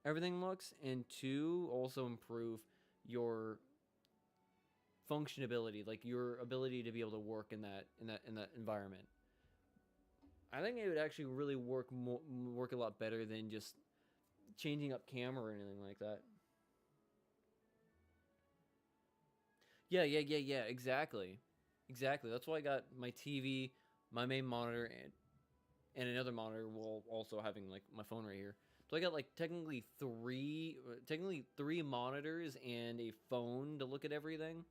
everything looks, and two, also improve your functionability, like your ability to be able to work in that environment. I think it would actually really work a lot better than just changing up camera or anything like that. Yeah, exactly. Exactly. That's why I got my TV, my main monitor, and another monitor while also having like my phone right here. So I got like technically three monitors and a phone to look at everything.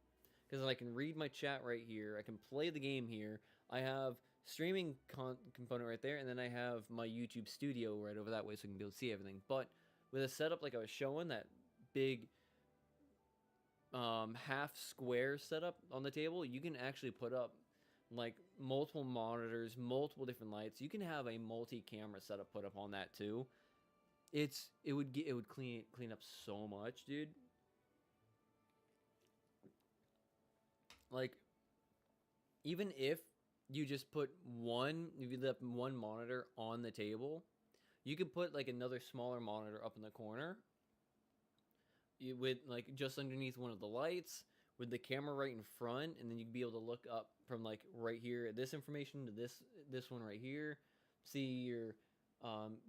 Because I can read my chat right here, I can play the game here. I have streaming component right there, and then I have my YouTube studio right over that way, so I can be able to see everything. But with a setup like I was showing, that big half square setup on the table, you can actually put up like multiple monitors, multiple different lights. You can have a multi-camera setup put up on that too. It would clean up so much, dude. Like, even if you just put if you left one monitor on the table, you could put like another smaller monitor up in the corner, with like just underneath one of the lights, with the camera right in front, and then you'd be able to look up from like right here at this information to this one right here, see your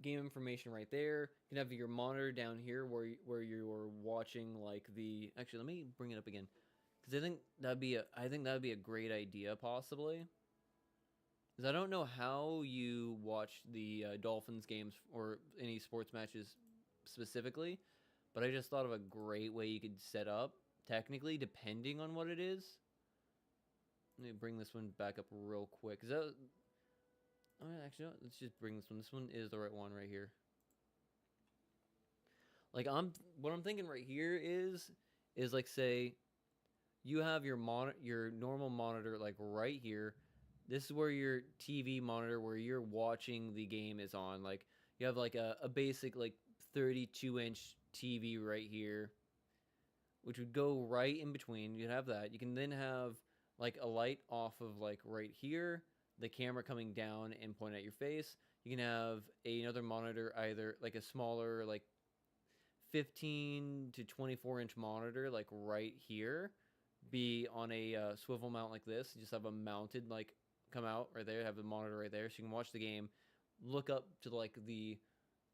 game information right there. You can have your monitor down here where you're watching like the. Actually, let me bring it up again, because I think that'd be a great idea possibly. Because I don't know how you watch the Dolphins games or any sports matches specifically, but I just thought of a great way you could set up, technically, depending on what it is. Let me bring this one back up real quick. Actually, let's just bring this one. This one is the right one right here. Like, what I'm thinking right here is like, say, you have your normal monitor like right here. This is where your TV monitor, where you're watching the game, is on. Like, you have like a basic like 32-inch TV right here, which would go right in between. You'd have that. You can then have like a light off of like right here, the camera coming down and pointing at your face. You can have another monitor, either like a smaller like 15 to 24-inch monitor, like right here, be on a swivel mount like this. You just have a mounted like come out right there, have the monitor right there, so you can watch the game, look up to like the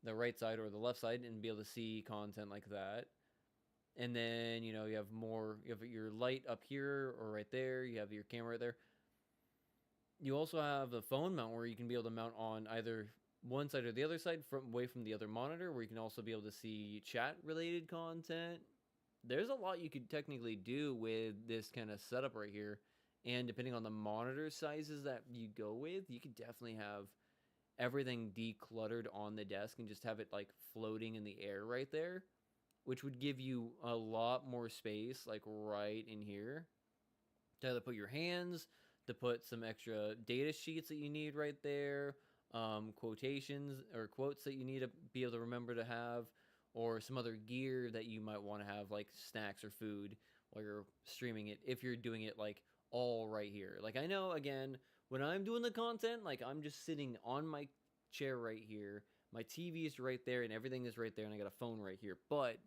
right side or the left side, and be able to see content like that. And then you have your light up here or right there. You have your camera right there. You also have a phone mount where you can be able to mount on either one side or the other side, away from the other monitor, where you can also be able to see chat related content. There's a lot you could technically do with this kind of setup right here. And depending on the monitor sizes that you go with, you could definitely have everything decluttered on the desk and just have it like floating in the air right there, which would give you a lot more space like right in here to either put your hands, to put some extra data sheets that you need right there, quotations or quotes that you need to be able to remember to have, or some other gear that you might want to have, like snacks or food, while you're streaming it, if you're doing it like all right here. Like, I know, again, when I'm doing the content, like, I'm just sitting on my chair right here, my TV is right there, and everything is right there, and I got a phone right here. But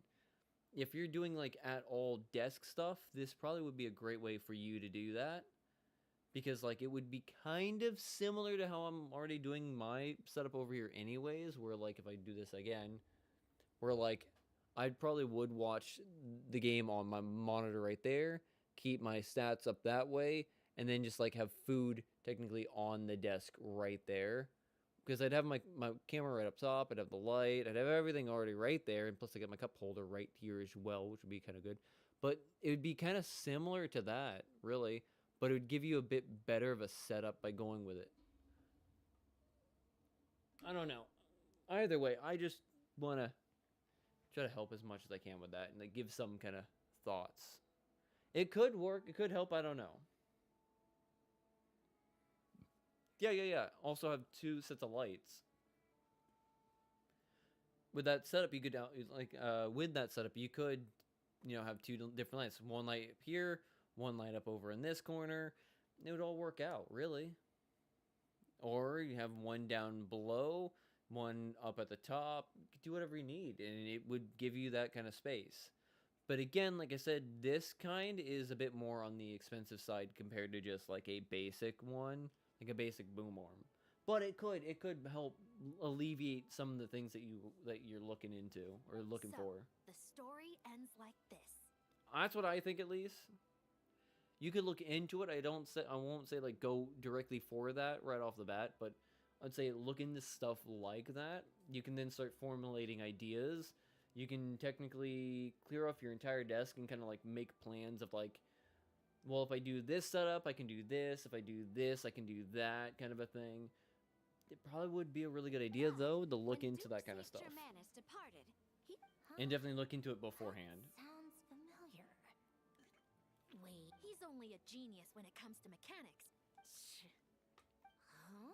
if you're doing like at all desk stuff, this probably would be a great way for you to do that, because like it would be kind of similar to how I'm already doing my setup over here anyways, where like if I do this again, where like I probably would watch the game on my monitor right there, keep my stats up that way, and then just like have food technically on the desk right there. Because I'd have my camera right up top, I'd have the light, I'd have everything already right there, and plus I got my cup holder right here as well, which would be kind of good. But it would be kind of similar to that, really, but it would give you a bit better of a setup by going with it. I don't know. Either way, I just want to try to help as much as I can with that, and like give some kind of thoughts. It could work, it could help, I don't know. Yeah. Also have two sets of lights. With that setup, you could with that setup, you could, have two different lights. One light up here, one light up over in this corner, it would all work out, really. Or you have one down below, one up at the top. You could do whatever you need, and it would give you that kind of space. But again, like I said, this kind is a bit more on the expensive side compared to just like a basic one, like a basic boom arm. But it could help alleviate some of the things that you're looking into or looking So, for. the story ends like this. That's what I think, at least. You could look into it. I won't say like go directly for that right off the bat, but I'd say look into stuff like that. You can then start formulating ideas. You can technically clear off your entire desk and kind of like make plans of like, well, if I do this setup, I can do this. If I do this, I can do that, kind of a thing. It probably would be a really good idea, though, to look When into that kind of Duke stuff. Saint Germanus departed, he... And definitely look into it beforehand. Sounds familiar. Wait, he's only a genius when it comes to mechanics. Huh?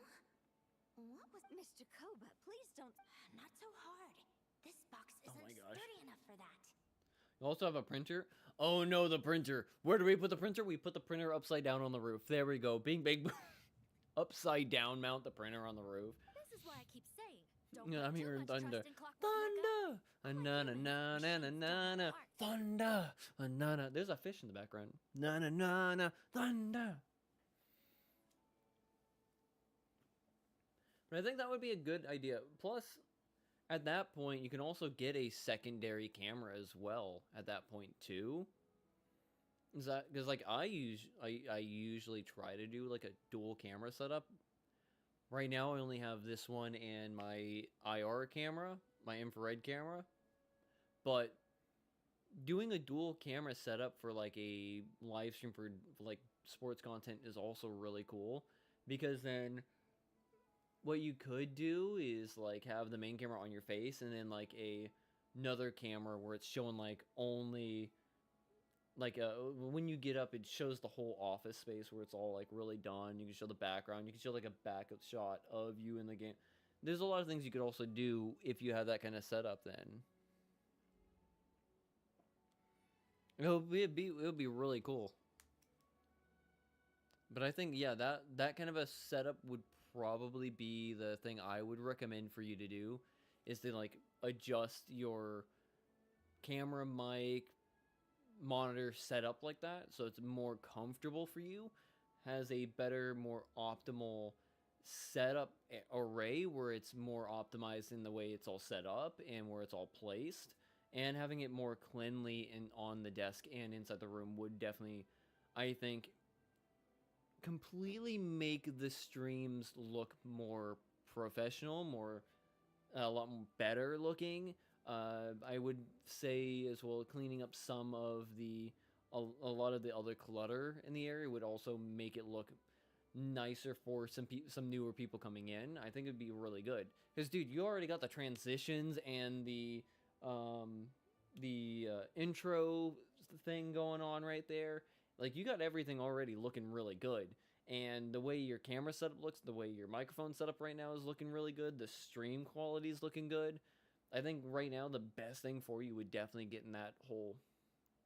What was... Miss Jacoba, please don't... Not so hard. This box Oh isn't my gosh. sturdy enough for that. You also have a printer. Oh no, the printer. Where do we put the printer? We put the printer upside down on the roof. There we go. Bing, bing, boom. Upside down mount the printer on the roof. This is why I keep saying, don't Yeah, put I'm too hearing much trust thunder. in Clockwork Mecca. Thunder. Na na na na na na. Thunder. Na na. There's a fish in the background. Na na na na. Thunder. But I think that would be a good idea. Plus, at that point, you can also get a secondary camera as well. At that point too. Is that because like I usually try to do like a dual camera setup. Right now, I only have this one and my IR camera, my infrared camera. But doing a dual camera setup for like a live stream for like sports content is also really cool, because then what you could do is like have the main camera on your face and then like another camera where it's showing like only like when you get up, it shows the whole office space where it's all like really done. You can show the background. You can show like a backup shot of you in the game. There's a lot of things you could also do if you have that kind of setup. Then it'd be really cool. But I think yeah, that kind of a setup would probably be the thing I would recommend for you to do, is to like adjust your camera, mic, monitor setup like that so it's more comfortable for you, has a better, more optimal setup array where it's more optimized in the way it's all set up and where it's all placed, and having it more cleanly and on the desk and inside the room would definitely, I think, completely make the streams look more professional, more a lot better looking. I would say as well, cleaning up some of a lot of the other clutter in the area would also make it look nicer for some newer people coming in. I think it'd be really good, because dude, you already got the transitions and the intro thing going on right there. Like, you got everything already looking really good. And the way your camera setup looks, the way your microphone setup right now is looking really good, the stream quality is looking good. I think right now the best thing for you would definitely get in that whole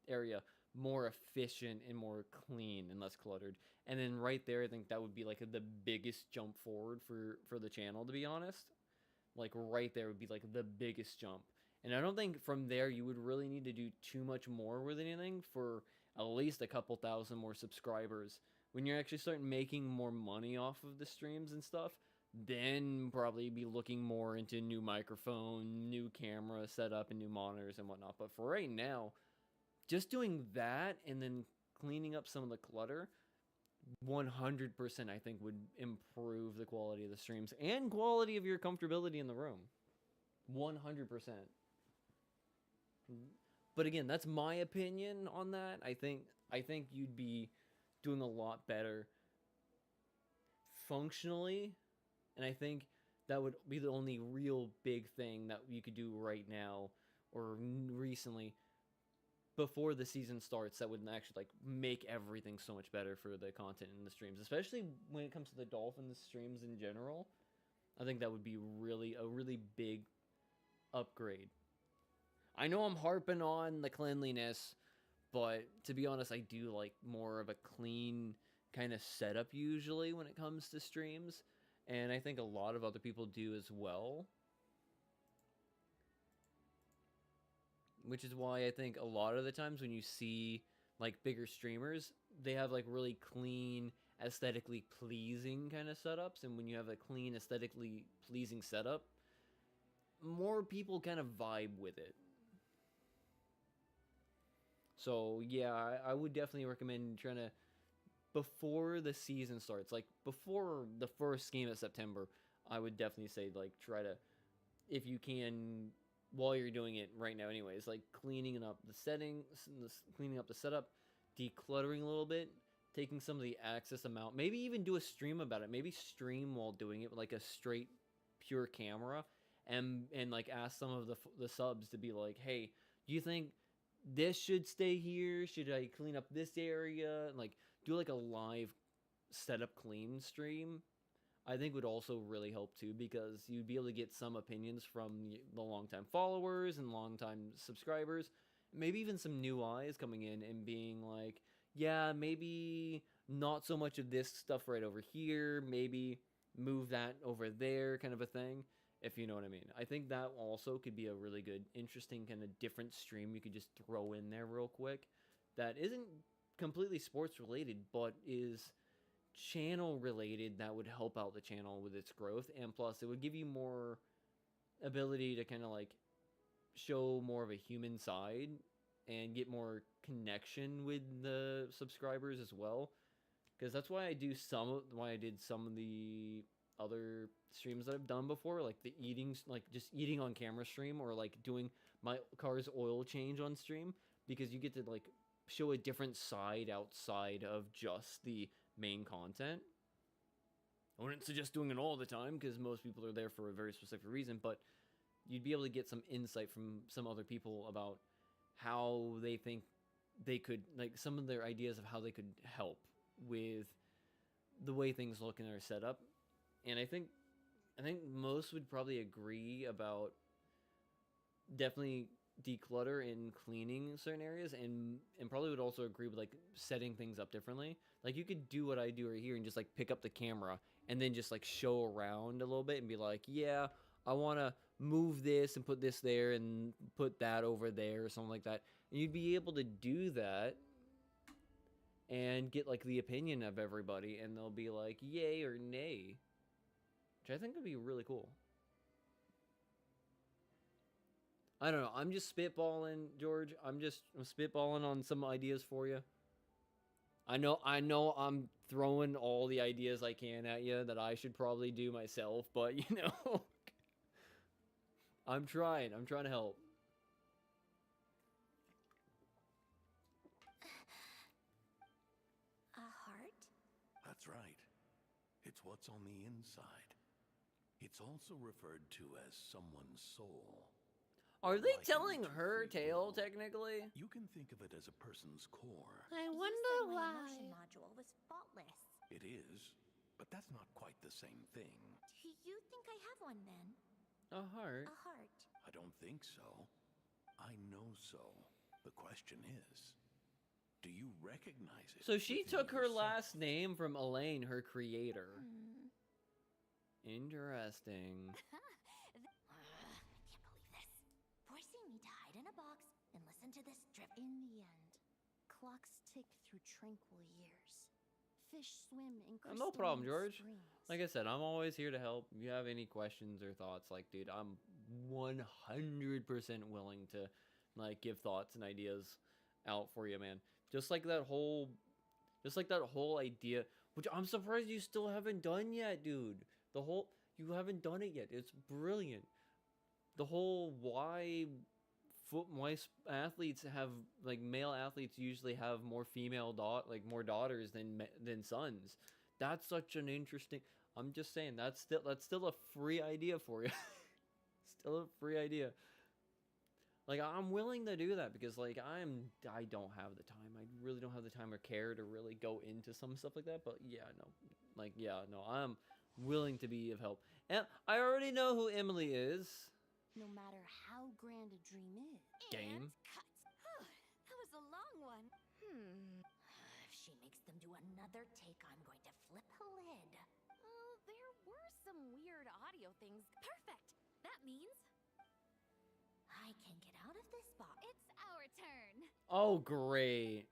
area more efficient and more clean and less cluttered. And then right there, I think that would be like the biggest jump forward for the channel, to be honest. Like right there would be like the biggest jump. And I don't think from there you would really need to do too much more with anything for at least a couple thousand more subscribers. When you're actually starting making more money off of the streams and stuff, then probably be looking more into new microphone, new camera setup, and new monitors and whatnot. But for right now, just doing that and then cleaning up some of the clutter, 100% I think would improve the quality of the streams and quality of your comfortability in the room. 100%. But again, that's my opinion on that. I think you'd be doing a lot better functionally, and I think that would be the only real big thing that you could do right now or recently before the season starts that would actually like make everything so much better for the content in the streams, especially when it comes to the Dolphins streams in general. I think that would be a really big upgrade. I know I'm harping on the cleanliness, but to be honest, I do like more of a clean kind of setup usually when it comes to streams, and I think a lot of other people do as well. Which is why I think a lot of the times when you see like bigger streamers, they have like really clean, aesthetically pleasing kind of setups, and when you have a clean, aesthetically pleasing setup, more people kind of vibe with it. So yeah, I would definitely recommend trying to, before the season starts, like before the first game of September, I would definitely say like try to, if you can, while you're doing it right now anyways, like cleaning up the settings, cleaning up the setup, decluttering a little bit, taking some of the access amount, maybe even do a stream about it, maybe stream while doing it with like a straight pure camera, and like ask some of the subs to be like, hey, do you think this should stay here, should I clean up this area, and like do like a live setup clean stream, I think would also really help too, because you'd be able to get some opinions from the longtime followers and longtime subscribers, maybe even some new eyes coming in and being like, yeah, maybe not so much of this stuff right over here, maybe move that over there, kind of a thing, if you know what I mean. I think that also could be a really good, interesting, kind of different stream you could just throw in there real quick that isn't completely sports related, but is channel related, that would help out the channel with its growth, and plus it would give you more ability to kind of like show more of a human side and get more connection with the subscribers as well, because that's why I did some of the other streams that I've done before, like the eating, like just eating on camera stream, or like doing my car's oil change on stream, because you get to like show a different side outside of just the main content. I wouldn't suggest doing it all the time because most people are there for a very specific reason, but you'd be able to get some insight from some other people about how they think they could, like some of their ideas of how they could help with the way things look in our setup. And I think most would probably agree about definitely declutter and cleaning certain areas, and probably would also agree with like setting things up differently. Like you could do what I do right here and just like pick up the camera and then just like show around a little bit and be like, yeah, I want to move this and put this there and put that over there or something like that, and you'd be able to do that and get like the opinion of everybody, and they'll be like yay or nay, which I think would be really cool. I don't know. I'm just spitballing, George. I'm spitballing on some ideas for you. I know I'm throwing all the ideas I can at you that I should probably do myself, but you know, I'm trying to help. A heart? That's right. It's what's on the inside. It's also referred to as someone's soul. Are they Like telling in her free tale, will, technically? You can think of it as a person's core. I You wonder said my why. emotion module was faultless. It is, but that's not quite the same thing. Do you think I have one then? A heart. A heart. I don't think so. I know so. The question is, do you recognize it? So she within took her yourself? last name from Elaine, her creator. Hmm. Interesting. I can't believe this. Forcing me to hide in a box and listen to this drip. In the end, clocks tick through tranquil years. Fish swim in No problem, crystalline George. springs. Like I said, I'm always here to help. If you have any questions or thoughts, like, dude, I'm 100% willing to, like, give thoughts and ideas out for you, man. Just like that whole idea, which I'm surprised you still haven't done yet, dude. You haven't done it yet. It's brilliant. The whole why athletes have, like, male athletes usually have more more daughters than sons. That's such an interesting. I'm just saying that's still a free idea for you. Still a free idea. Like, I'm willing to do that because, like, I don't have the time. I really don't have the time or care to really go into some stuff like that. But I'm willing to be of help. And I already know who Emily is. No matter how grand a dream is, Game. That was a long one. if she makes them do another take, I'm going to flip a lid. Oh, there were some weird audio things. Perfect! That means I can get out of this box. It's our turn. Oh, great.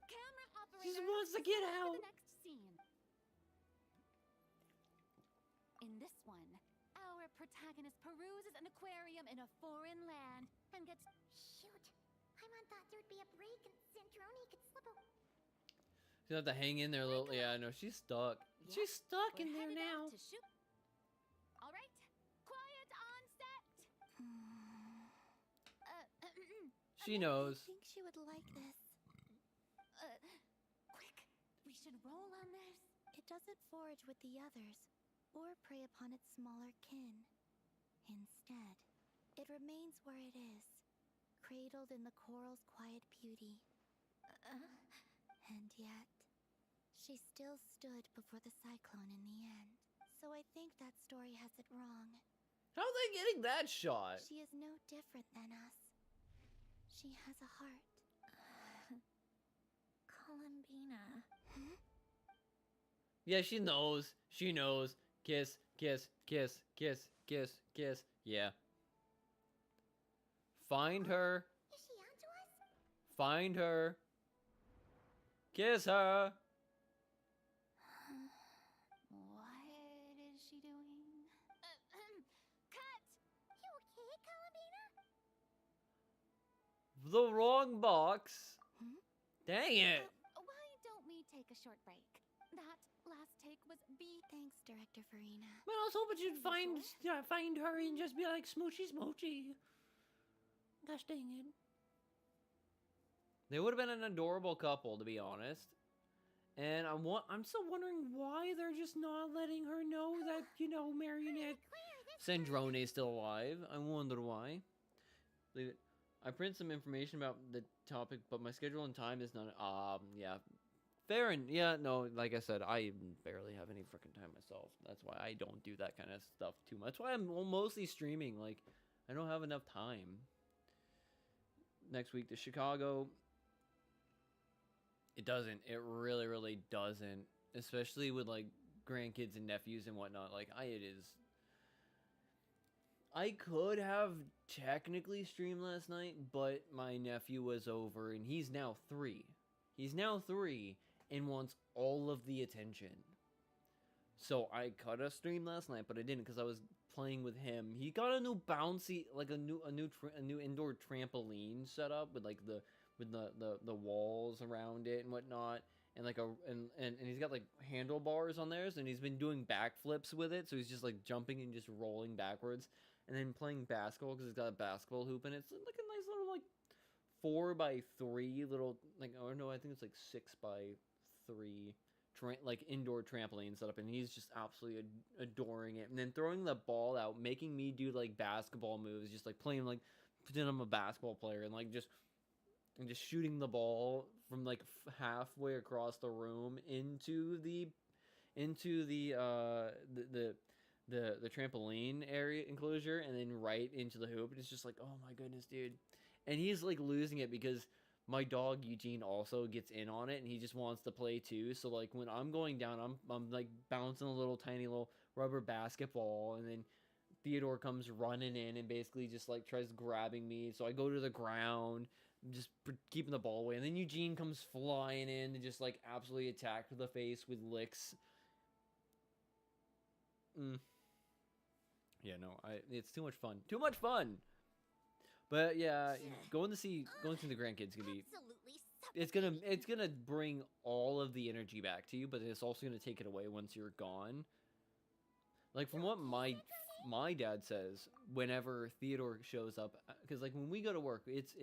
Camera operator. She just wants to get stand by out. for the next scene. In this one, our protagonist peruses an aquarium in a foreign land and gets. Shoot. I thought there'd be a break and Sandrone could slip a... She'll have to hang in there a little. Yeah, no, she's stuck. She's stuck We're in there headed now. out to shoot. All right, quiet on set. She knows. I think she would like this. Quick, we should roll on this. It doesn't forage with the others, or prey upon its smaller kin. Instead, it remains where it is, cradled in the coral's quiet beauty. And yet, she still stood before the cyclone in the end. So I think that story has it wrong. How are they getting that shot? She is no different than us. She has a heart. Columbina. Yeah, she knows. She knows. Kiss, kiss, kiss, kiss, kiss, kiss. Yeah. Find her. Is she onto us? Find her. Kiss her. What is she doing? Cut! You okay, Columbina? The wrong box. Hmm? Dang it. Why don't we take a short break? That last take was Thanks, Director Farina. But I was hoping you'd find her and just be like, smoochy, smoochy. Gosh dang it. They would have been an adorable couple, to be honest. And I'm still wondering why they're just not letting her know that, you know, Marionette Sandrone is still alive. I wonder why. Leave it. I printed some information about the topic, but my schedule and time is not. Yeah. Fair and yeah, no, like I said, I barely have any freaking time myself. That's why I don't do that kind of stuff too much. That's why I'm mostly streaming. Like, I don't have enough time. Next week to Chicago. It doesn't. It really, really doesn't. Especially with like grandkids and nephews and whatnot. Like, it is. I could have technically streamed last night, but my nephew was over and he's now 3. He's now 3 and wants all of the attention. So I could have streamed last night, but I didn't because I was playing with him. He got a new bouncy, like a new indoor trampoline set up with like the walls around it and whatnot, and like and he's got like handlebars on theirs, and he's been doing backflips with it. So he's just like jumping and just rolling backwards, and then playing basketball because he's got a basketball hoop, and it's like a nice little like 4x3 little like, or no, I think it's like 6x3 like indoor trampoline setup, and he's just absolutely adoring it. And then throwing the ball out, making me do like basketball moves, just like playing like pretend I'm a basketball player, and like just shooting the ball from like halfway across the room into the trampoline area enclosure, and then right into the hoop. And it's just like, oh my goodness, dude. And he's like losing it because my dog Eugene also gets in on it, and he just wants to play too. So like when I'm going down, I'm like bouncing a little tiny little rubber basketball, and then Theodore comes running in and basically just like tries grabbing me. So I go to the ground, just keeping the ball away, and then Eugene comes flying in and just like absolutely attack the face with licks. Yeah, no, it's too much fun. Too much fun. But yeah, going to see the grandkids can be. Absolutely It's gonna bring all of the energy back to you, but it's also gonna take it away once you're gone. Like from what my dad says, whenever Theodore shows up, because like when we go to work, it's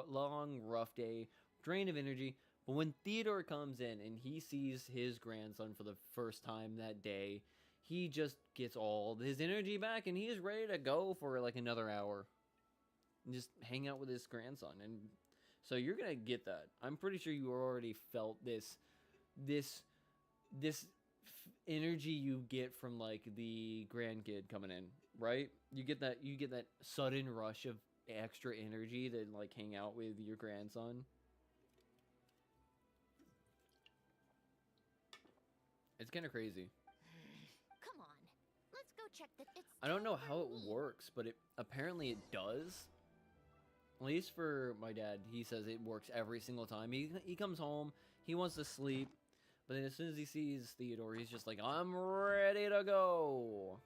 long, rough day, drain of energy. But when Theodore comes in and he sees his grandson for the first time that day, he just gets all his energy back, and he's ready to go for like another hour. And just hang out with his grandson. And so you're gonna get that. I'm pretty sure you already felt this energy you get from like the grandkid coming in, right? You get that sudden rush of extra energy to like hang out with your grandson. It's kind of crazy. Come on, let's go check the. It's I don't know time how for it me. works, but it apparently it does. At least for my dad, he says it works every single time. He comes home, he wants to sleep, but then as soon as he sees Theodore, he's just like, I'm ready to go.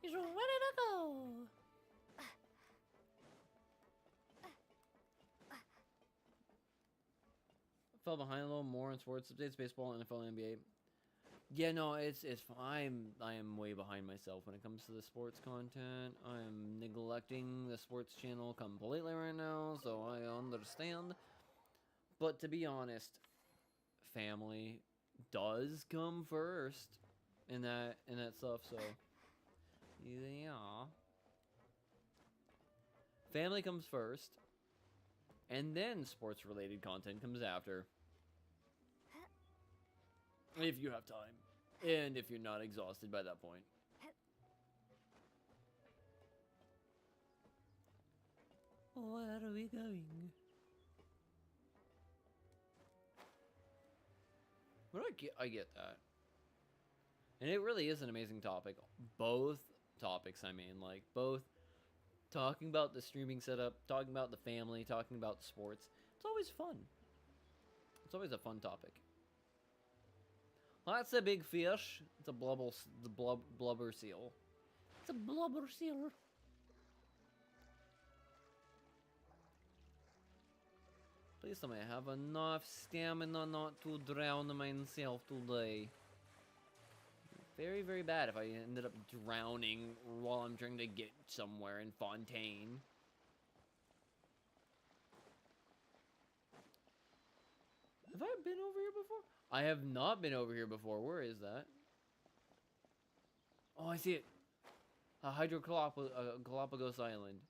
He's ready to go. Fell behind a little more on sports updates, baseball, NFL, and NBA. Yeah, no, it's fine. I am way behind myself when it comes to the sports content. I am neglecting the sports channel completely right now, so I understand. But to be honest, family does come first in that stuff. So yeah, family comes first, and then sports related content comes after. If you have time. And if you're not exhausted by that point. Where are we going? What do I get that. And it really is an amazing topic. Both topics, I mean. Like, both talking about the streaming setup, talking about the family, talking about sports. It's always fun. It's always a fun topic. Well, that's a big fish. It's a blubber seal. It's a blubber seal. Please tell me I have enough stamina not to drown myself today. Very, very bad if I ended up drowning while I'm trying to get somewhere in Fontaine. Have I been over here before? I have not been over here before. Where is that? Oh, I see it. Galapagos Island.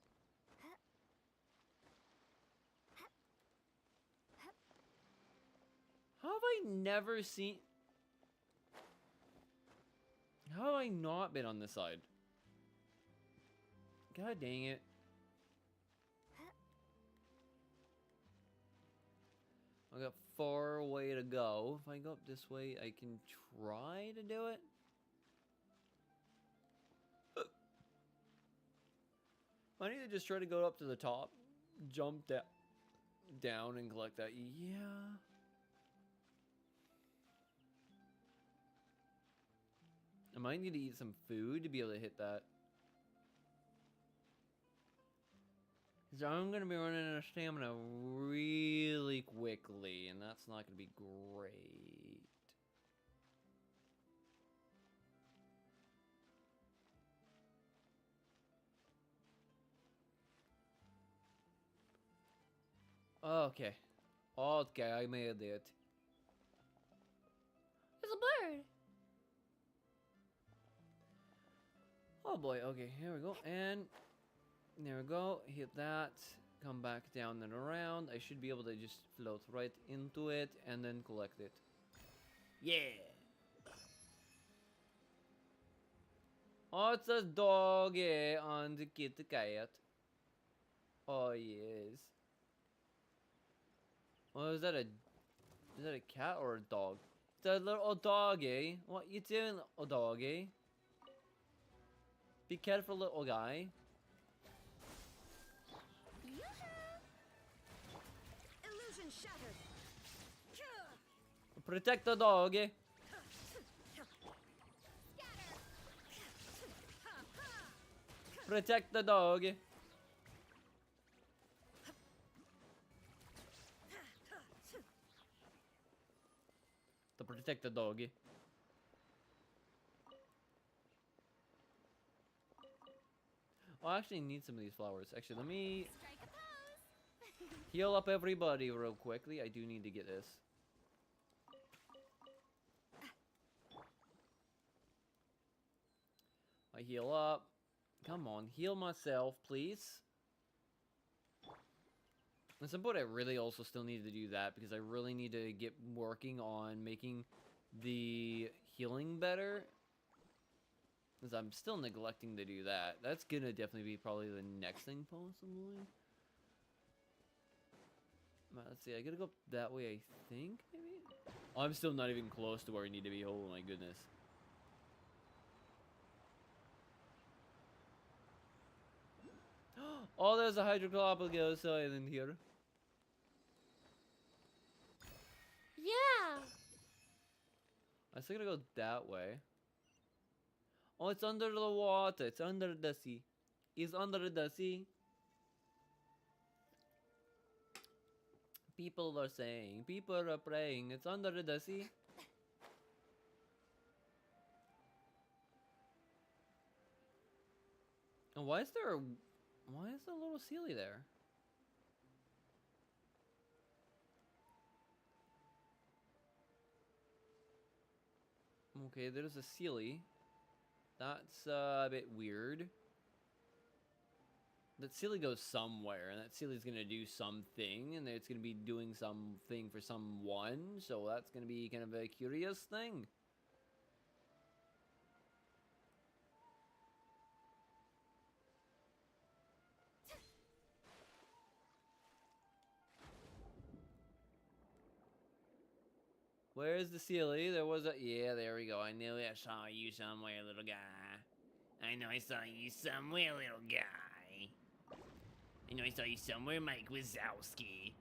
How have I never seen... How have I not been on this side? God dang it. I got far way to go. If I go up this way, I can try to do it. I need to just try to go up to the top, jump down and collect that. Yeah. I might need to eat some food to be able to hit that. So I'm going to be running out of stamina really quickly, and that's not going to be great. Okay. Okay, I made it. It's a bird. Oh boy, okay, here we go. And there we go. Hit that. Come back down and around. I should be able to just float right into it and then collect it. Yeah! Oh, it's a doggy and the kitty cat. Oh, yes. Oh, is that a cat or a dog? It's a little doggy. What you doing, little doggy? Be careful, little guy. Illusion shattered. Protect the doggy. Protect the doggy. To protect the doggy. Oh, I actually need some of these flowers. Actually, let me Strike a pose. heal up everybody real quickly. I do need to get this. I heal up. Come on, heal myself, please. At some point, I really also still need to do that because I really need to get working on making the healing better. Because I'm still neglecting to do that. That's gonna definitely be probably the next thing, possibly. Let's see, I gotta go up that way, I think, maybe? Oh, I'm still not even close to where I need to be. Oh my goodness. Oh, there's a Hydrogalapagos island here. Yeah. I still gotta go that way. Oh, it's under the water. It's under the sea. It's under the sea. People are saying, people are praying. It's under the sea. And why is there a little Sealy there? Okay, there's a Sealy. That's a bit weird. That Sealy goes somewhere, and that Sealy's gonna do something, and it's gonna be doing something for someone, so that's gonna be kind of a curious thing. Where's the Sealy? There was a... Yeah, there we go. I knew I saw you somewhere, little guy. I know I saw you somewhere, little guy. I know I saw you somewhere, Mike Wazowski.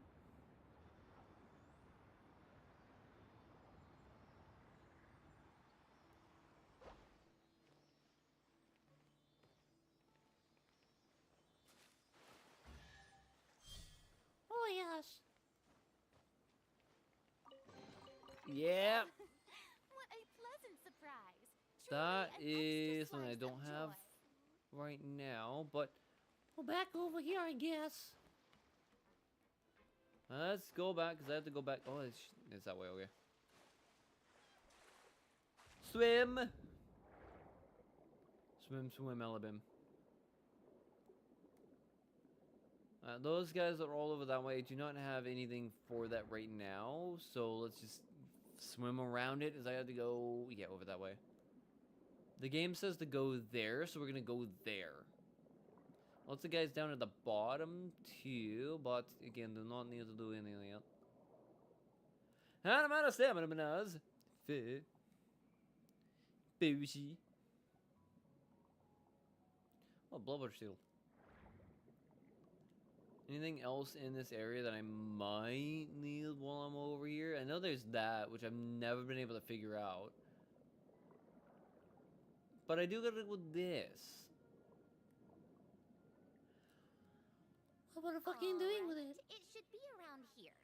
Oh yes. Yeah. What a pleasant surprise. That Truly an is extra something I slice don't of have joy. right now, but Well, back over here, I guess. let's go back, because I have to go back. Oh, it's that way, okay. Swim! Swim, swim, Alabama. Those guys are all over that way. I do not have anything for that right now, so let's just swim around it as I have to go, yeah, over that way. The game says to go there, so we're gonna go there. Lots of guys down at the bottom too, but again, do not need to do anything yet. And I'm out of stamina, bananas. Fit. Bougie. Oh, blubber seal. Anything else in this area that I might need while I'm over here? I know there's that, which I've never been able to figure out. But I do gotta go with this. What the fuck are you doing with it? It should be around here.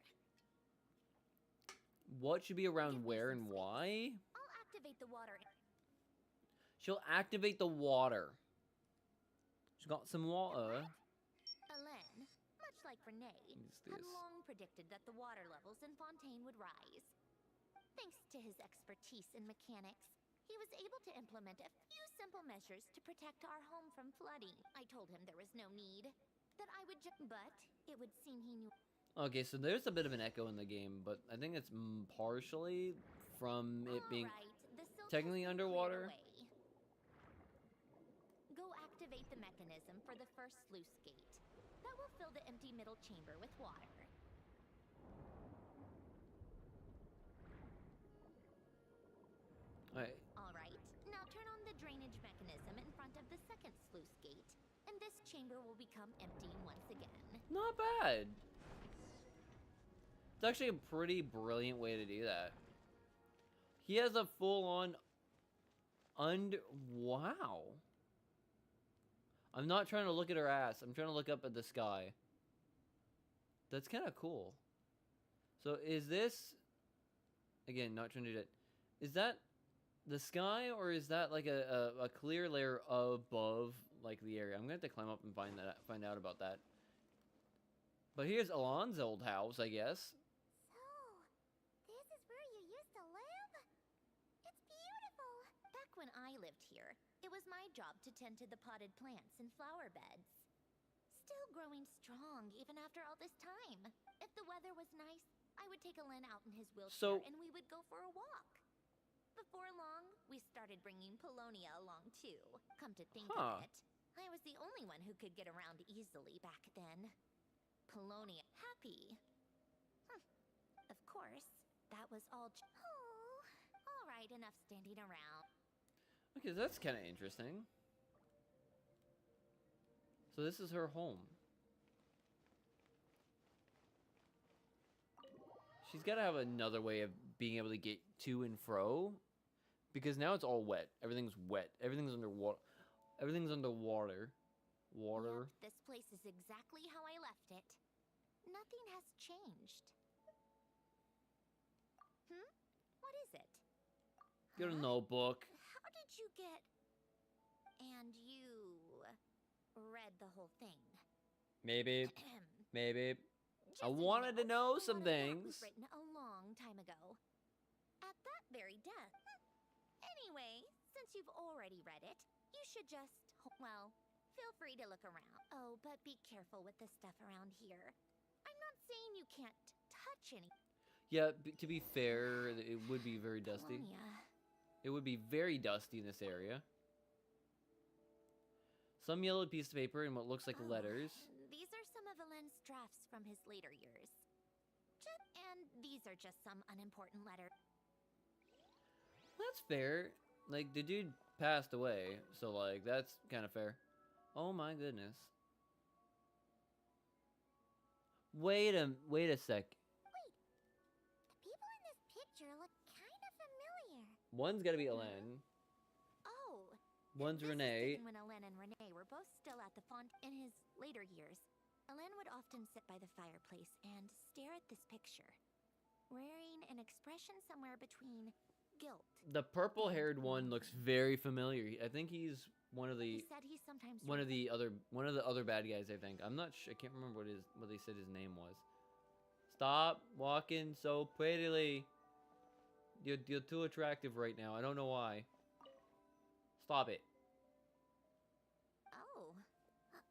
What should be around Give me where some and space. why? I'll activate the water. She'll activate the water. She's got some water. Alen, much like Renee, What's had this? long predicted that the water levels in Fontaine would rise. Thanks to his expertise in mechanics, he was able to implement a few simple measures to protect our home from flooding. I told him there was no need, that I would just... But it would seem he knew... Okay, so there's a bit of an echo in the game, but I think it's partially from it being Alright, the silt technically has been cleared underwater. away. Go activate the mechanism for the first sluice gate. That will fill the empty middle chamber with water. Alright, Alright, now turn on the drainage mechanism in front of the second sluice gate, and this chamber will become empty once again. not bad. It's actually a pretty brilliant way to do that. He has a full-on wow. I'm not trying to look at her ass. I'm trying to look up at the sky. That's kind of cool. So is this... Again, not trying to do that. Is that the sky, or is that like a clear layer above like the area? I'm gonna have to climb up and find out about that. But here's Alon's old house, I guess. So, this is where you used to live? It's beautiful! Back when I lived here, it was my job to tend to the potted plants and flower beds. Still growing strong even after all this time. If the weather was nice, I would take Alen out in his wheelchair and we would go for a walk. Before long, we started bringing Polonia along too. Come to think of it, I was the only one who could get around easily back then. Polonia happy. Of course, that was all. Oh, all right, enough standing around. Okay, that's kind of interesting. So this is her home. She's got to have another way of being able to get to and fro, because now it's all wet. Everything's wet. Everything's underwater. Everything's underwater. Water. Yep, this place is exactly how I left it. Nothing has changed. What is it? Get a notebook. How did you get... And you... read the whole thing? Maybe. Maybe. Just I so you wanted to know a some lot of that things. was written a long time ago. At that very death. Anyway, since you've already read it, you should just... Well, feel free to look around. Oh, but be careful with the stuff around here. I'm not saying you can't touch any... Yeah, to be fair, it would be very dusty. Colonia. It would be very dusty in this area. Some yellow piece of paper and what looks like Oh, letters. These are some of Alen's drafts from his later years. And these are just some unimportant letters. That's fair. Like, the dude passed away, so, like, that's kind of fair. Oh my goodness. Wait a sec. Wait, the people in this picture look kind of familiar. One's gotta be Alen. Oh. One's This is Renee. taken when Alen and Renee were both still at the font. In his later years, Alen would often sit by the fireplace and stare at this picture, wearing an expression somewhere between guilt. The purple-haired one looks very familiar. I think he's one of He the said he sometimes one of the other bad guys. I think. I'm not sure. I can't remember what they said his name was. Stop walking so prettily. You're too attractive right now. I don't know why. Stop it. Oh,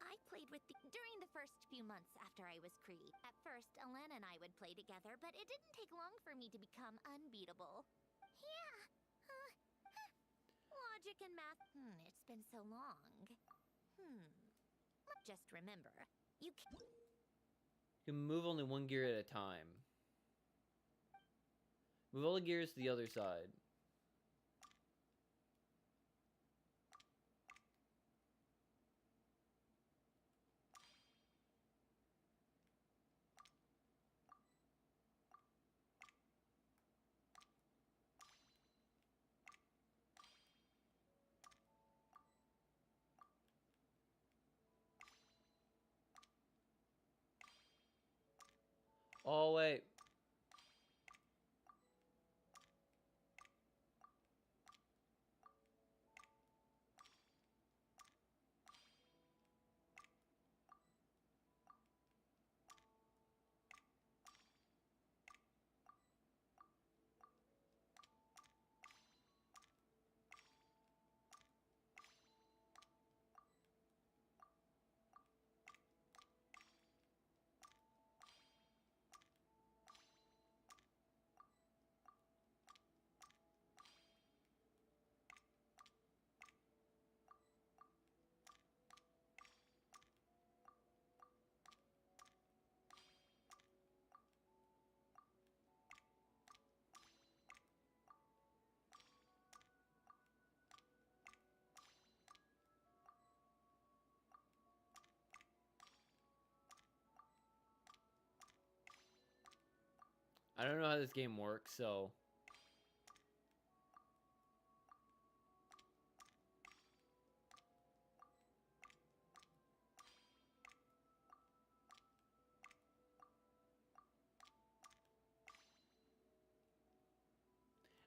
I played with during the first few months after I was created. At first, Alen and I would play together, but it didn't take long for me to become unbeatable. Yeah. Logic and math. It's been so long. Just remember, you can... You can move only one gear at a time. Move all the gears to the other side. Oh, wait. I don't know how this game works, so...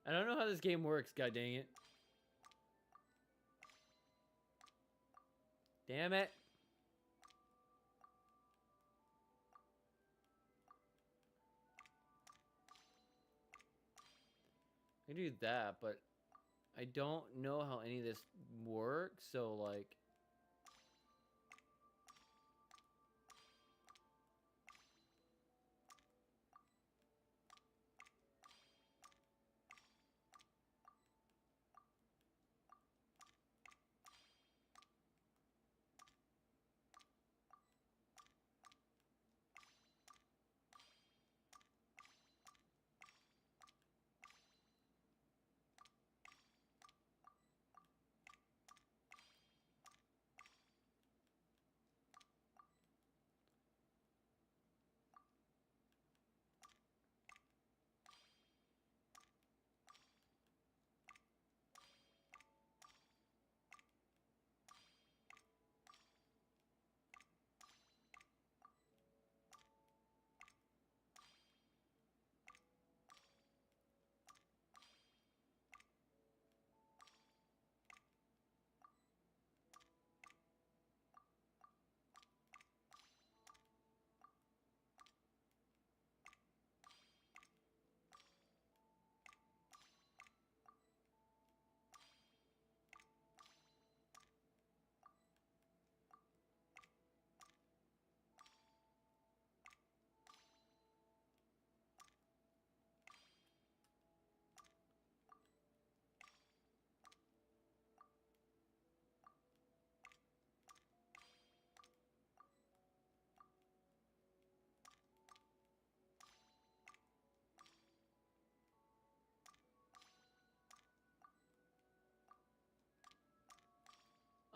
I don't know how this game works, god dang it. Damn it. I can do that, but I don't know how any of this works, so like...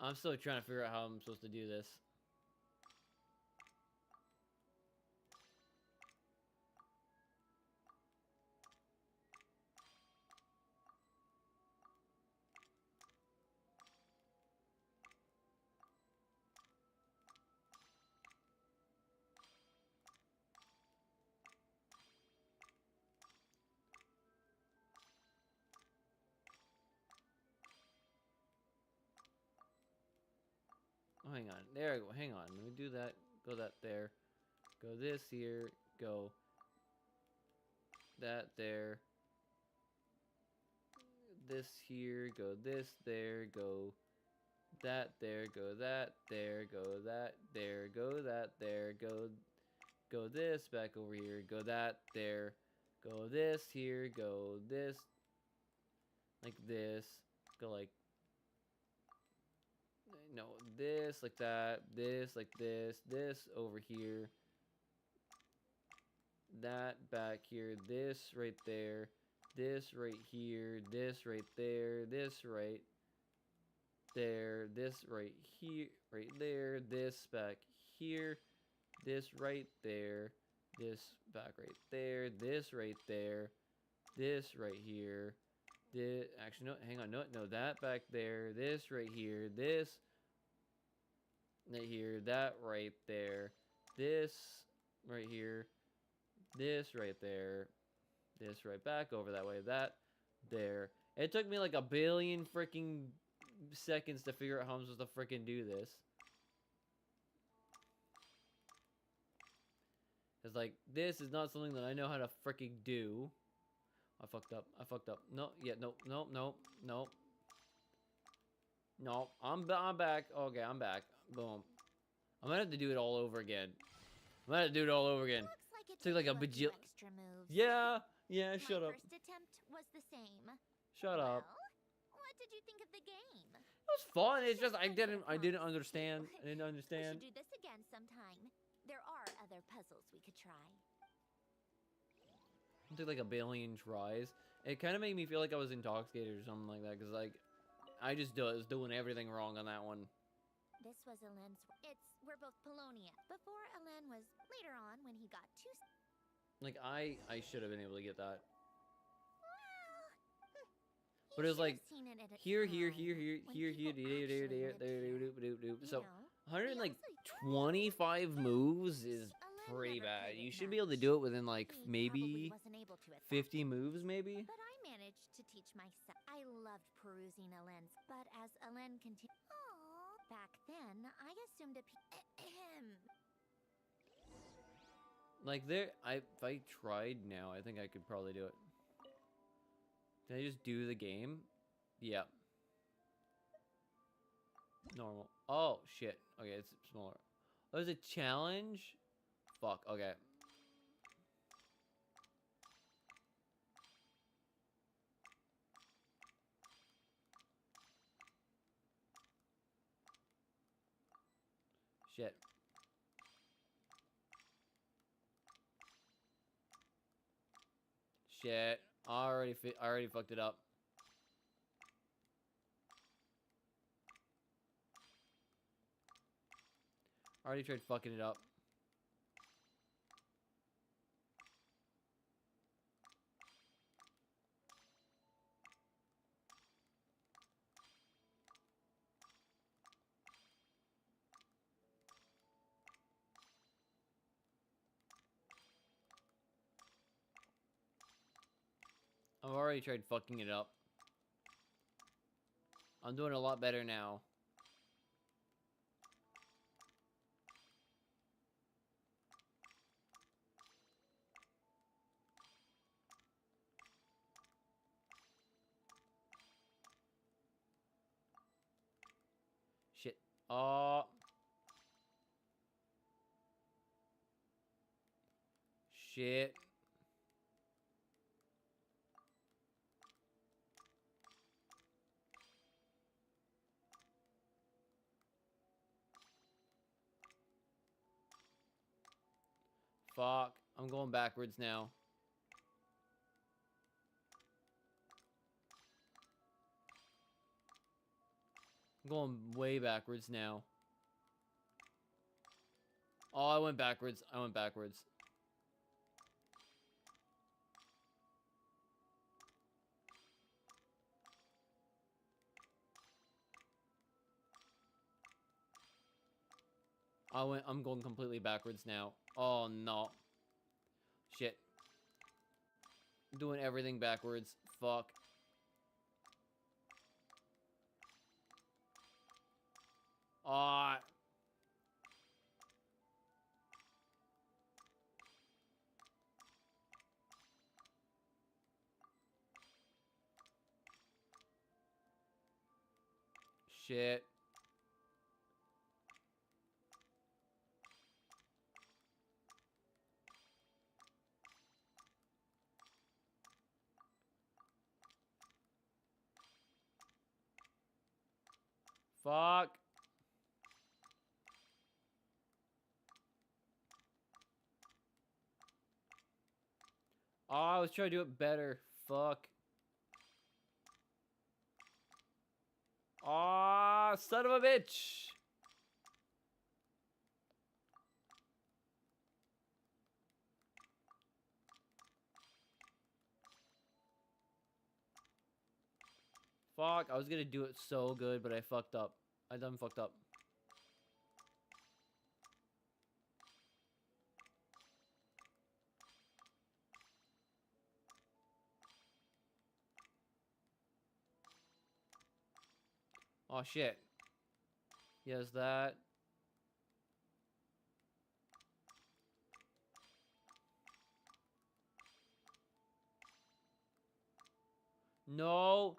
I'm still trying to figure out how I'm supposed to do this. Oh, hang on. There I go. Hang on. Let me do that. Go that there. Go this here. Go that there. This here. Go this there. Go that there. Go that there. Go that there. Go that there. Go this back over here. Go that there. Go this here. Go this like this. Go like no, this like that, this like this over here, that back here, this right there, this right here, this right there, this right there, this right here, right there, this back here, this right there, this back right there, this right there, this right here, this, actually no, hang on, no, that back there, this right here, this right here, that right there, this right here, this right there, this right back over that way, that there. It took me like a billion freaking seconds to figure out how I'm supposed to freaking do this. It's like, this is not something that I know how to freaking do. I fucked up. No, yeah, no. No, I'm back. Okay, I'm back. Boom. I'm gonna have to do it all over again. I'm gonna have to do it all over again. Looks like it Took like a took you bajil. extra moves. Yeah, My shut up. first attempt was the same. Shut up. Well, what did you think of the game? It was fun. It's just I Just didn't like it understand. was. I didn't understand. We should do this again sometime. There are other puzzles we could try. It took like a billion tries. It kind of made me feel like I was intoxicated or something like that, because like I just was doing everything wrong on that one. This was Alen's. We're both Polonia. Before Alen was later on when he got too. Like I should have been able to get that. Well, But it was like seen it at a here, time when here, people actually lived here. so You know, 125 moves is Alen pretty never bad. played You it should be able to much. do it within like He probably maybe wasn't able to at that 50 moves, maybe. But I managed to teach myself. I loved perusing Alen's, but as Alen continued, back then I assumed Like there, if I tried now, I think I could probably do it. Did I just do the game? Yeah. Normal. Oh shit. Okay, it's smaller. Oh, there's a challenge? Fuck. Okay. Shit. Shit. I already fucked it up. I already tried fucking it up. I've already tried fucking it up. I'm doing a lot better now. Shit. Oh. Shit. Fuck. I'm going backwards now. I'm going way backwards now. Oh, I went backwards. I went backwards. I'm going completely backwards now. Oh, no. Shit. Doing everything backwards. Fuck. Ah. Shit. Fuck. Oh, I was trying to do it better. Fuck. Ah, son of a bitch. Fuck, I was gonna do it so good, but I fucked up. I done fucked up. Oh shit. Yes, that. No.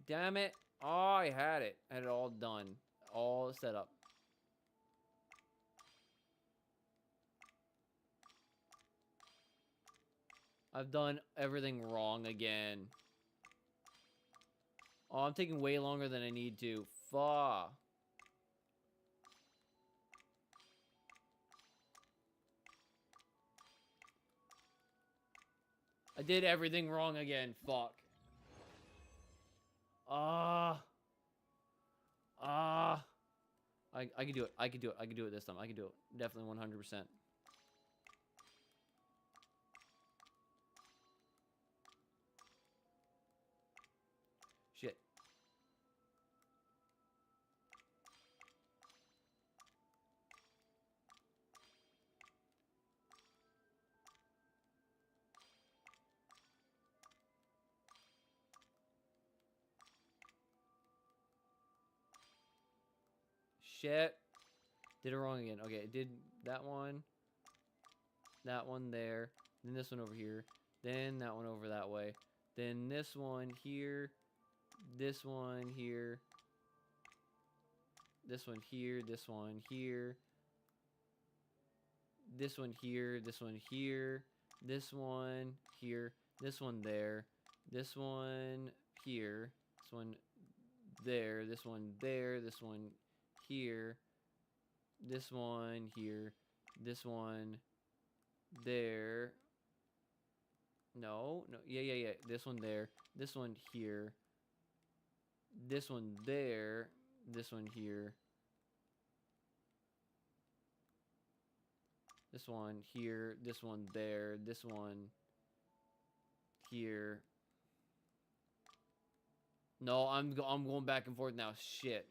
Damn it. Oh, I had it. I had it all done. All set up. I've done everything wrong again. Oh, I'm taking way longer than I need to. Fuck. I did everything wrong again. Fuck. Ah. I can do it. I can do it. I can do it this time. I can do it. Definitely 100%. Shit. Shit. Did it wrong again. Okay, it did that one. That one there. Then this one over here. Then that one over that way. Then this one here. This one here. This one here. This one here. This one here. This one here. This one here. This one there. This one here. This one there. This one there. This one here. This one here. This one there. No, no, yeah. This one there. This one here. This one there. This one here. This one here. This one there. This one here. No, I'm going back and forth now. Shit.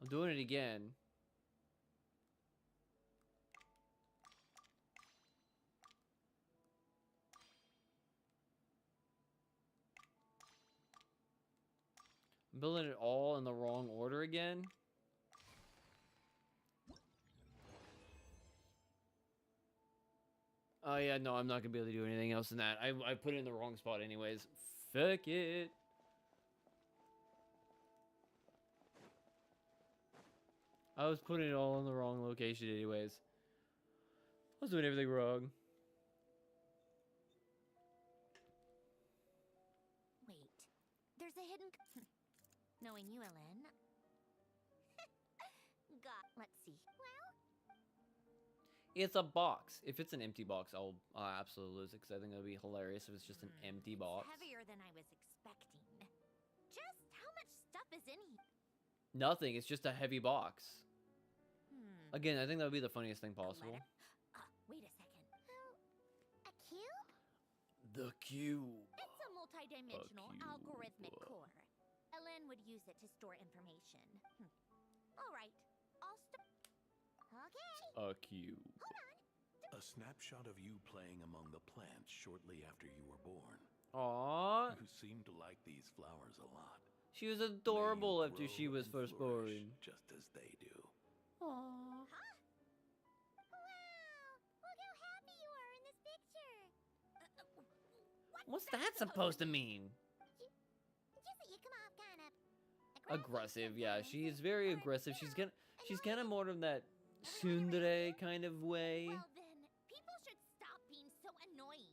I'm doing it again. I'm building it all in the wrong order again. Oh yeah, no, I'm not gonna be able to do anything else than that. I put it in the wrong spot anyways. Fuck it. I was putting it all in the wrong location anyways. I was doing everything wrong. Wait, there's a hidden. Knowing you, Ellen. God, let's see. Well, It's a box. If it's an empty box, I'll absolutely lose it because I think it'll be hilarious if it's just an empty box. heavier than I was expecting. is in here? Nothing. It's just a heavy box. Again, I think that would be the funniest thing A possible. letter? Wait a second. A cube? The cube. It's a multi-dimensional cube. algorithmic core. Ellen would use it to store information. All right, I'll start. Okay. A cube. A snapshot of you playing among the plants shortly after you were born. Aww. You seem to like these flowers a lot. She was May adorable you after grow she was and first flourish born. just as they do. Aww. Wow! Look how happy you are in this picture. What's that supposed to mean? Just that you come off kind of Aggressive, yeah. She is very aggressive. She's kind of more of that tsundere kind of way. Well then, people should stop being so annoying.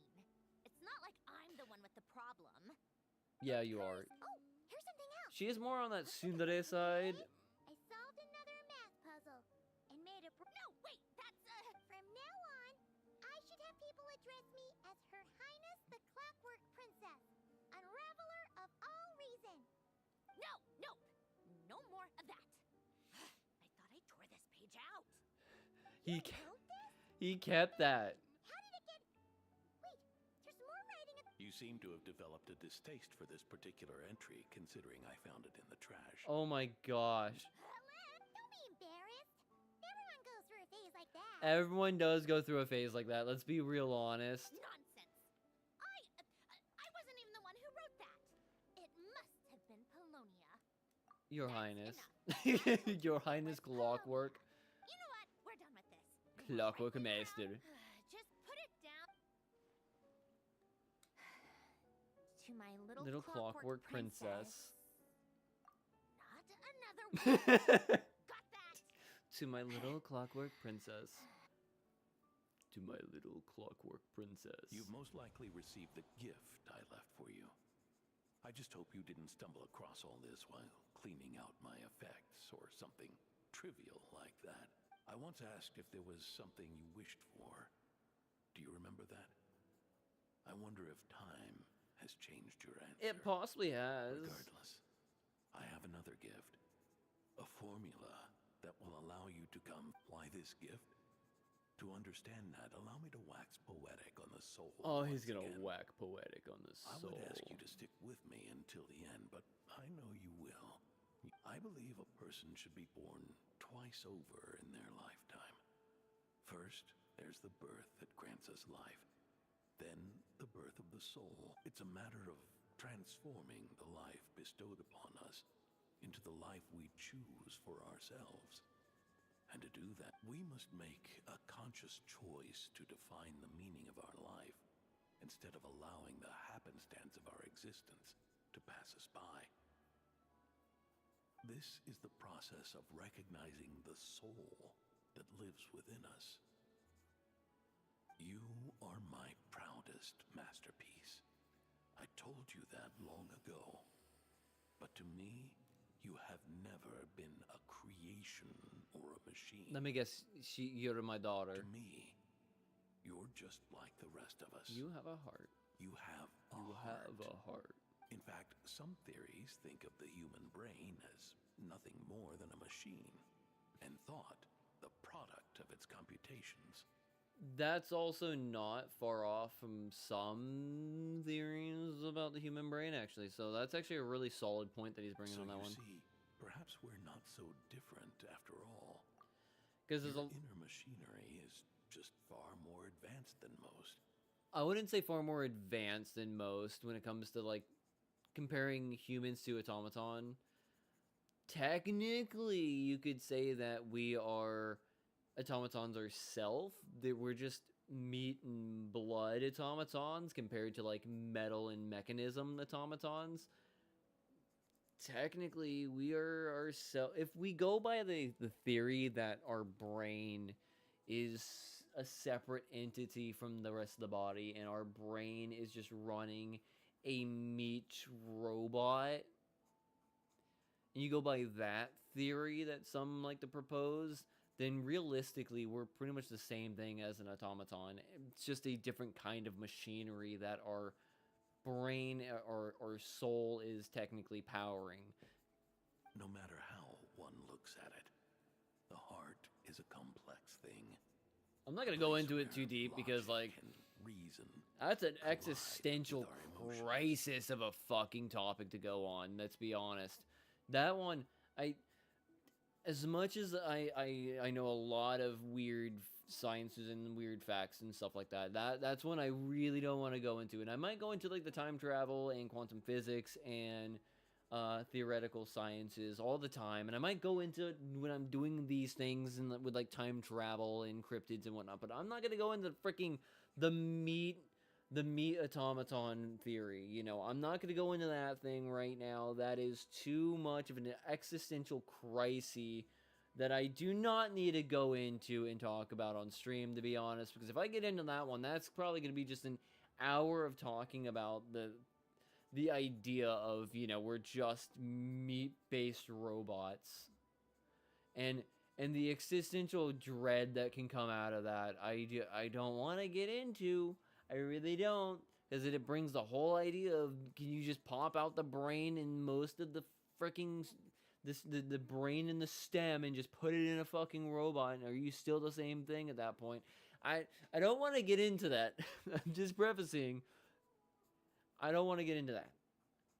It's not like I'm the one with the problem. Yeah, you are. Oh, here's something else. She is more on that tsundere side. I solved another math puzzle and made a. No, wait, that's From now on, I should have people address me as Her Highness the Clockwork Princess, unraveler of all reason. no, nope, no more of that. I thought I tore this page out. He Wrote this? he kept that. How did it get? Wait, there's more writing. You seem to have developed a distaste for this particular entry, considering I found it in the trash. Oh my gosh. Ellen, don't be embarrassed. Everyone goes through a phase like that. Everyone does go through a phase like that. Let's be real honest. Nonsense. I wasn't even the one who wrote that. It must have been Polonia. Your That's Highness. enough. Your Highness Clockwork. You know what? We're done with this. Clockwork Right now, Master. Just put it down. To my little, Little Clockwork Princess. Not another one. Got that? To my little Clockwork Princess. To my little Clockwork Princess. You've most likely received the gift I left for you. I just hope you didn't stumble across all this while cleaning out my effects or something trivial like that. I once asked if there was something you wished for. Do you remember that? I wonder if time has changed your answer. It possibly has. Regardless, I have another gift. A formula that will allow you to come. Why this gift? To understand that, allow me to wax poetic on the soul. Oh, he's once gonna again. whack poetic on the I soul. would ask you to stick with me until the end, but I know you will. I believe a person should be born twice over in their lifetime. First, there's the birth that grants us life. Then, the birth of the soul. It's a matter of transforming the life bestowed upon us into the life we choose for ourselves. And to do that, we must make a conscious choice to define the meaning of our life, instead of allowing the happenstance of our existence to pass us by. This is the process of recognizing the soul that lives within us. You are my proudest masterpiece. I told you that long ago. But to me, you have never been a creation or a machine. Let me guess, you're my daughter. To me, you're just like the rest of us. You have a heart. You have a You heart. have a heart. In fact, some theories think of the human brain as nothing more than a machine, and thought the product of its computations. That's also not far off from some theories about the human brain, actually. So that's actually a really solid point that he's bringing So on that you one. see, perhaps we're not so different after all. Because there's Your a, inner machinery is just far more advanced than most. I wouldn't say far more advanced than most when it comes to like comparing humans to automaton. Technically, you could say that we are automatons ourselves. That we're just meat and blood automatons compared to like metal and mechanism automatons. Technically, we are ourselves. If we go by the theory that our brain is a separate entity from the rest of the body and our brain is just running a meat robot, and you go by that theory that some like to propose, then realistically we're pretty much the same thing as an automaton. It's just a different kind of machinery that our brain or soul is technically powering. no matter how one looks at it. The heart is a complex thing. I'm not gonna go into it too deep because, like, reason. That's an collide existential with our emotions. crisis of a fucking topic to go on. Let's be honest. That one, as much as I know a lot of weird sciences and weird facts and stuff like that. That's one I really don't want to go into, and I might go into like the time travel and quantum physics and theoretical sciences all the time, and I might go into it when I'm doing these things and with like time travel and cryptids and whatnot. But I'm not gonna go into freaking the meat automaton theory. You know, I'm not gonna go into that thing right now. That is too much of an existential crisis that I do not need to go into and talk about on stream, to be honest. Because if I get into that one, that's probably gonna be just an hour of talking about the idea of, you know, we're just meat-based robots, and the existential dread that can come out of that. I don't want to get into. I really don't, because it brings the whole idea of, can you just pop out the brain and most of the freaking the brain and the stem and just put it in a fucking robot, and are you still the same thing at that point? I don't want to get into that. I'm just prefacing. I don't want to get into that,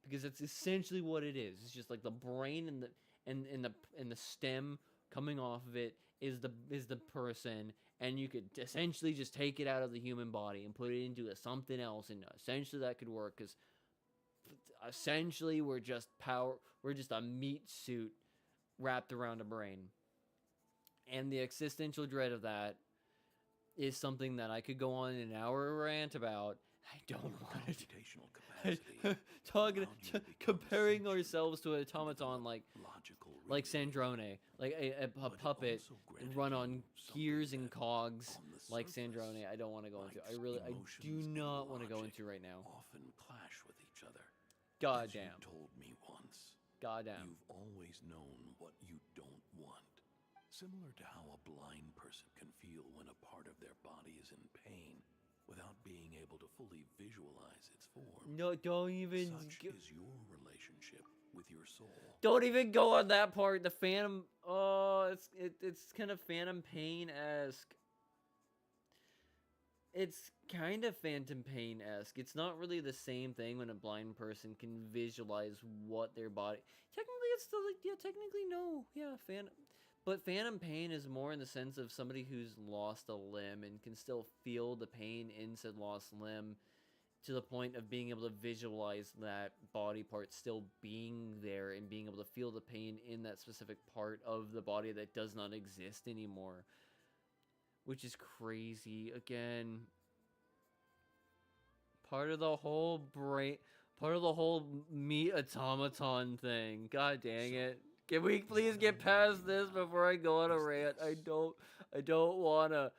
because it's essentially what it is. It's just like the brain and the stem coming off of it is the person, and you could essentially just take it out of the human body and put it into something else, and essentially that could work, because essentially we're just a meat suit wrapped around a brain. And the existential dread of that is something that I could go on an hour rant about. I don't want to. Comparing ourselves to an automaton like Sandrone, like a puppet run on gears and cogs like Sandrone. I don't want to go into. I do not want to go into right now. Often clash with each other. Goddamn. You told me once. Goddamn. You've always known what you don't want. Similar to how a blind person can feel when a part of their body is in pain without being able to fully visualize its form. No, don't even. Such is your relationship with your soul. Don't even go on that part. The Phantom. Oh, it's kind of Phantom Pain-esque. It's kind of Phantom Pain-esque. It's not really the same thing when a blind person can visualize what their body. Technically, it's still like, yeah. Technically, no. Yeah, Phantom. But Phantom Pain is more in the sense of somebody who's lost a limb and can still feel the pain in said lost limb, to the point of being able to visualize that body part still being there and being able to feel the pain in that specific part of the body that does not exist anymore. Which is crazy. Again, part of the whole meat automaton thing. God dang it. Can we please get past this before I go on a rant? I don't wanna.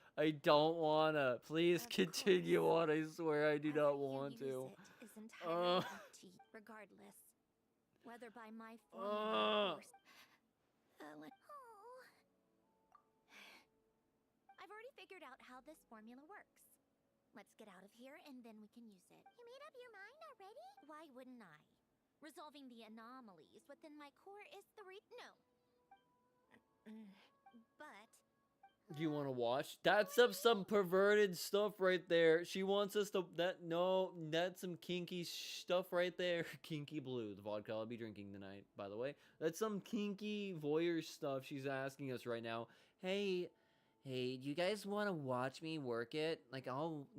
Please continue on. I swear I do not want to. Is entirely up to you, regardless, whether by my formula or I've already figured out how this formula works. Let's get out of here and then we can use it. You made up your mind already? Why wouldn't I? Resolving the anomalies within my core is no. But Do you want to watch? That's some perverted stuff right there. She wants us to that's some kinky stuff right there. Kinky blue, the vodka I'll be drinking tonight, by the way. That's some kinky voyeur stuff she's asking us right now. Hey, do you guys want to watch me work it? Like,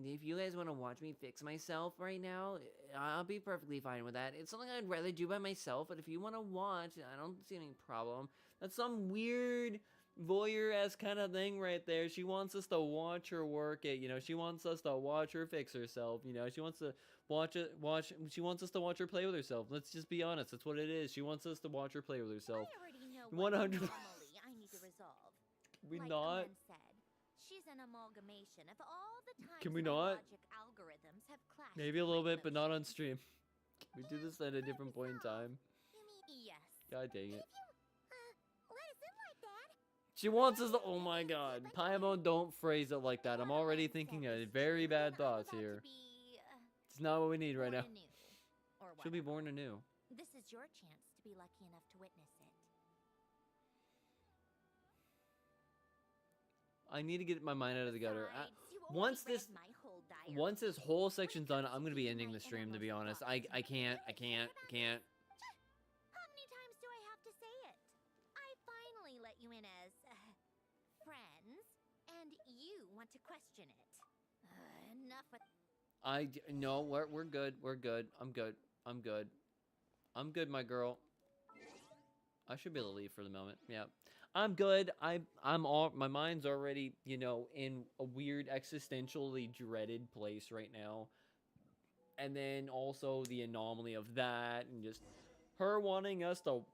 if you guys want to watch me fix myself right now, I'll be perfectly fine with that. It's something I'd rather do by myself, but if you want to watch, I don't see any problem. That's some weird voyeur-esque kind of thing right there. She wants us to watch her work it, you know. She wants us to watch her fix herself, you know. She wants to she wants us to watch her play with herself. Let's just be honest. That's what it is. She wants us to watch her play with herself. I already know what 100%. anomaly I need to resolve. We Like not? Amen said, she's an amalgamation of all the times Can we my not? logic algorithms have clashed. Maybe a with little my bit, but not on emotions. stream. Can we do this at a different point in time? You mean yes? God dang it. Let us in like that. She wants us to. Oh my god. Paimon, don't phrase it like that. I'm already thinking of very bad thoughts here. It's not what we need right now. She'll be born anew. This is your chance to be lucky enough to witness it. I need to get my mind out of the gutter. Besides, you Once already this, read my whole diary. once this whole section's done, comes I'm to gonna be keeping ending my the stream. To be innermost honest, thoughts, I can't. How many times do I have to say it? I finally let you in as friends, and you want to question it. Enough with. No, we're good. We're good. I'm good. I'm good. I'm good, my girl. I should be able to leave for the moment. Yeah. I'm good. I'm all my mind's already, you know, in a weird existentially dreaded place right now. And then also the anomaly of that and just her wanting us to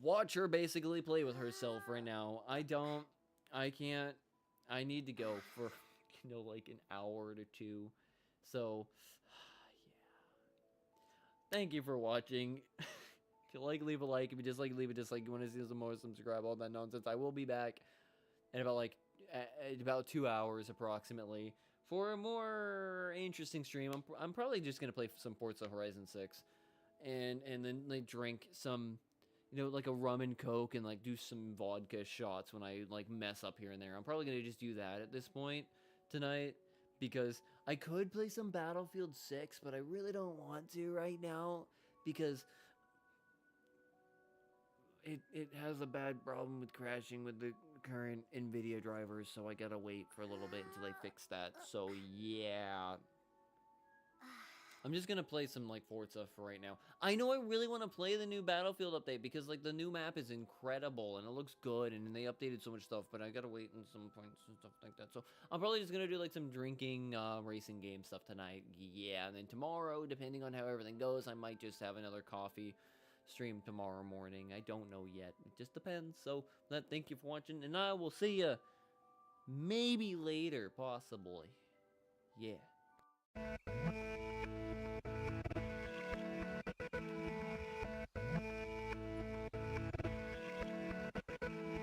watch her basically play with herself right now. I can't I need to go for you know like an hour to two. So yeah. Thank you for watching. If you like, leave a like. If you dislike, leave a dislike. You want to see some more, subscribe, all that nonsense. I will be back in about 2 hours approximately for a more interesting stream. I'm probably just gonna play some Forza Horizon 6 and then like drink some, you know, like a rum and coke and like do some vodka shots when I like mess up here and there. I'm probably gonna just do that at this point tonight because I could play some Battlefield 6, but I really don't want to right now because it has a bad problem with crashing with the current NVIDIA drivers, so I gotta wait for a little bit until they fix that. So yeah, I'm just gonna play some like Forza for right now. I know I really want to play the new Battlefield update because like the new map is incredible and it looks good and they updated so much stuff, but I gotta wait in some points and stuff like that. So I'm probably just gonna do like some drinking, racing game stuff tonight. Yeah, and then tomorrow, depending on how everything goes, I might just have another coffee stream tomorrow morning. I don't know yet. It just depends. So thank you for watching, and I will see you maybe later, possibly. Yeah.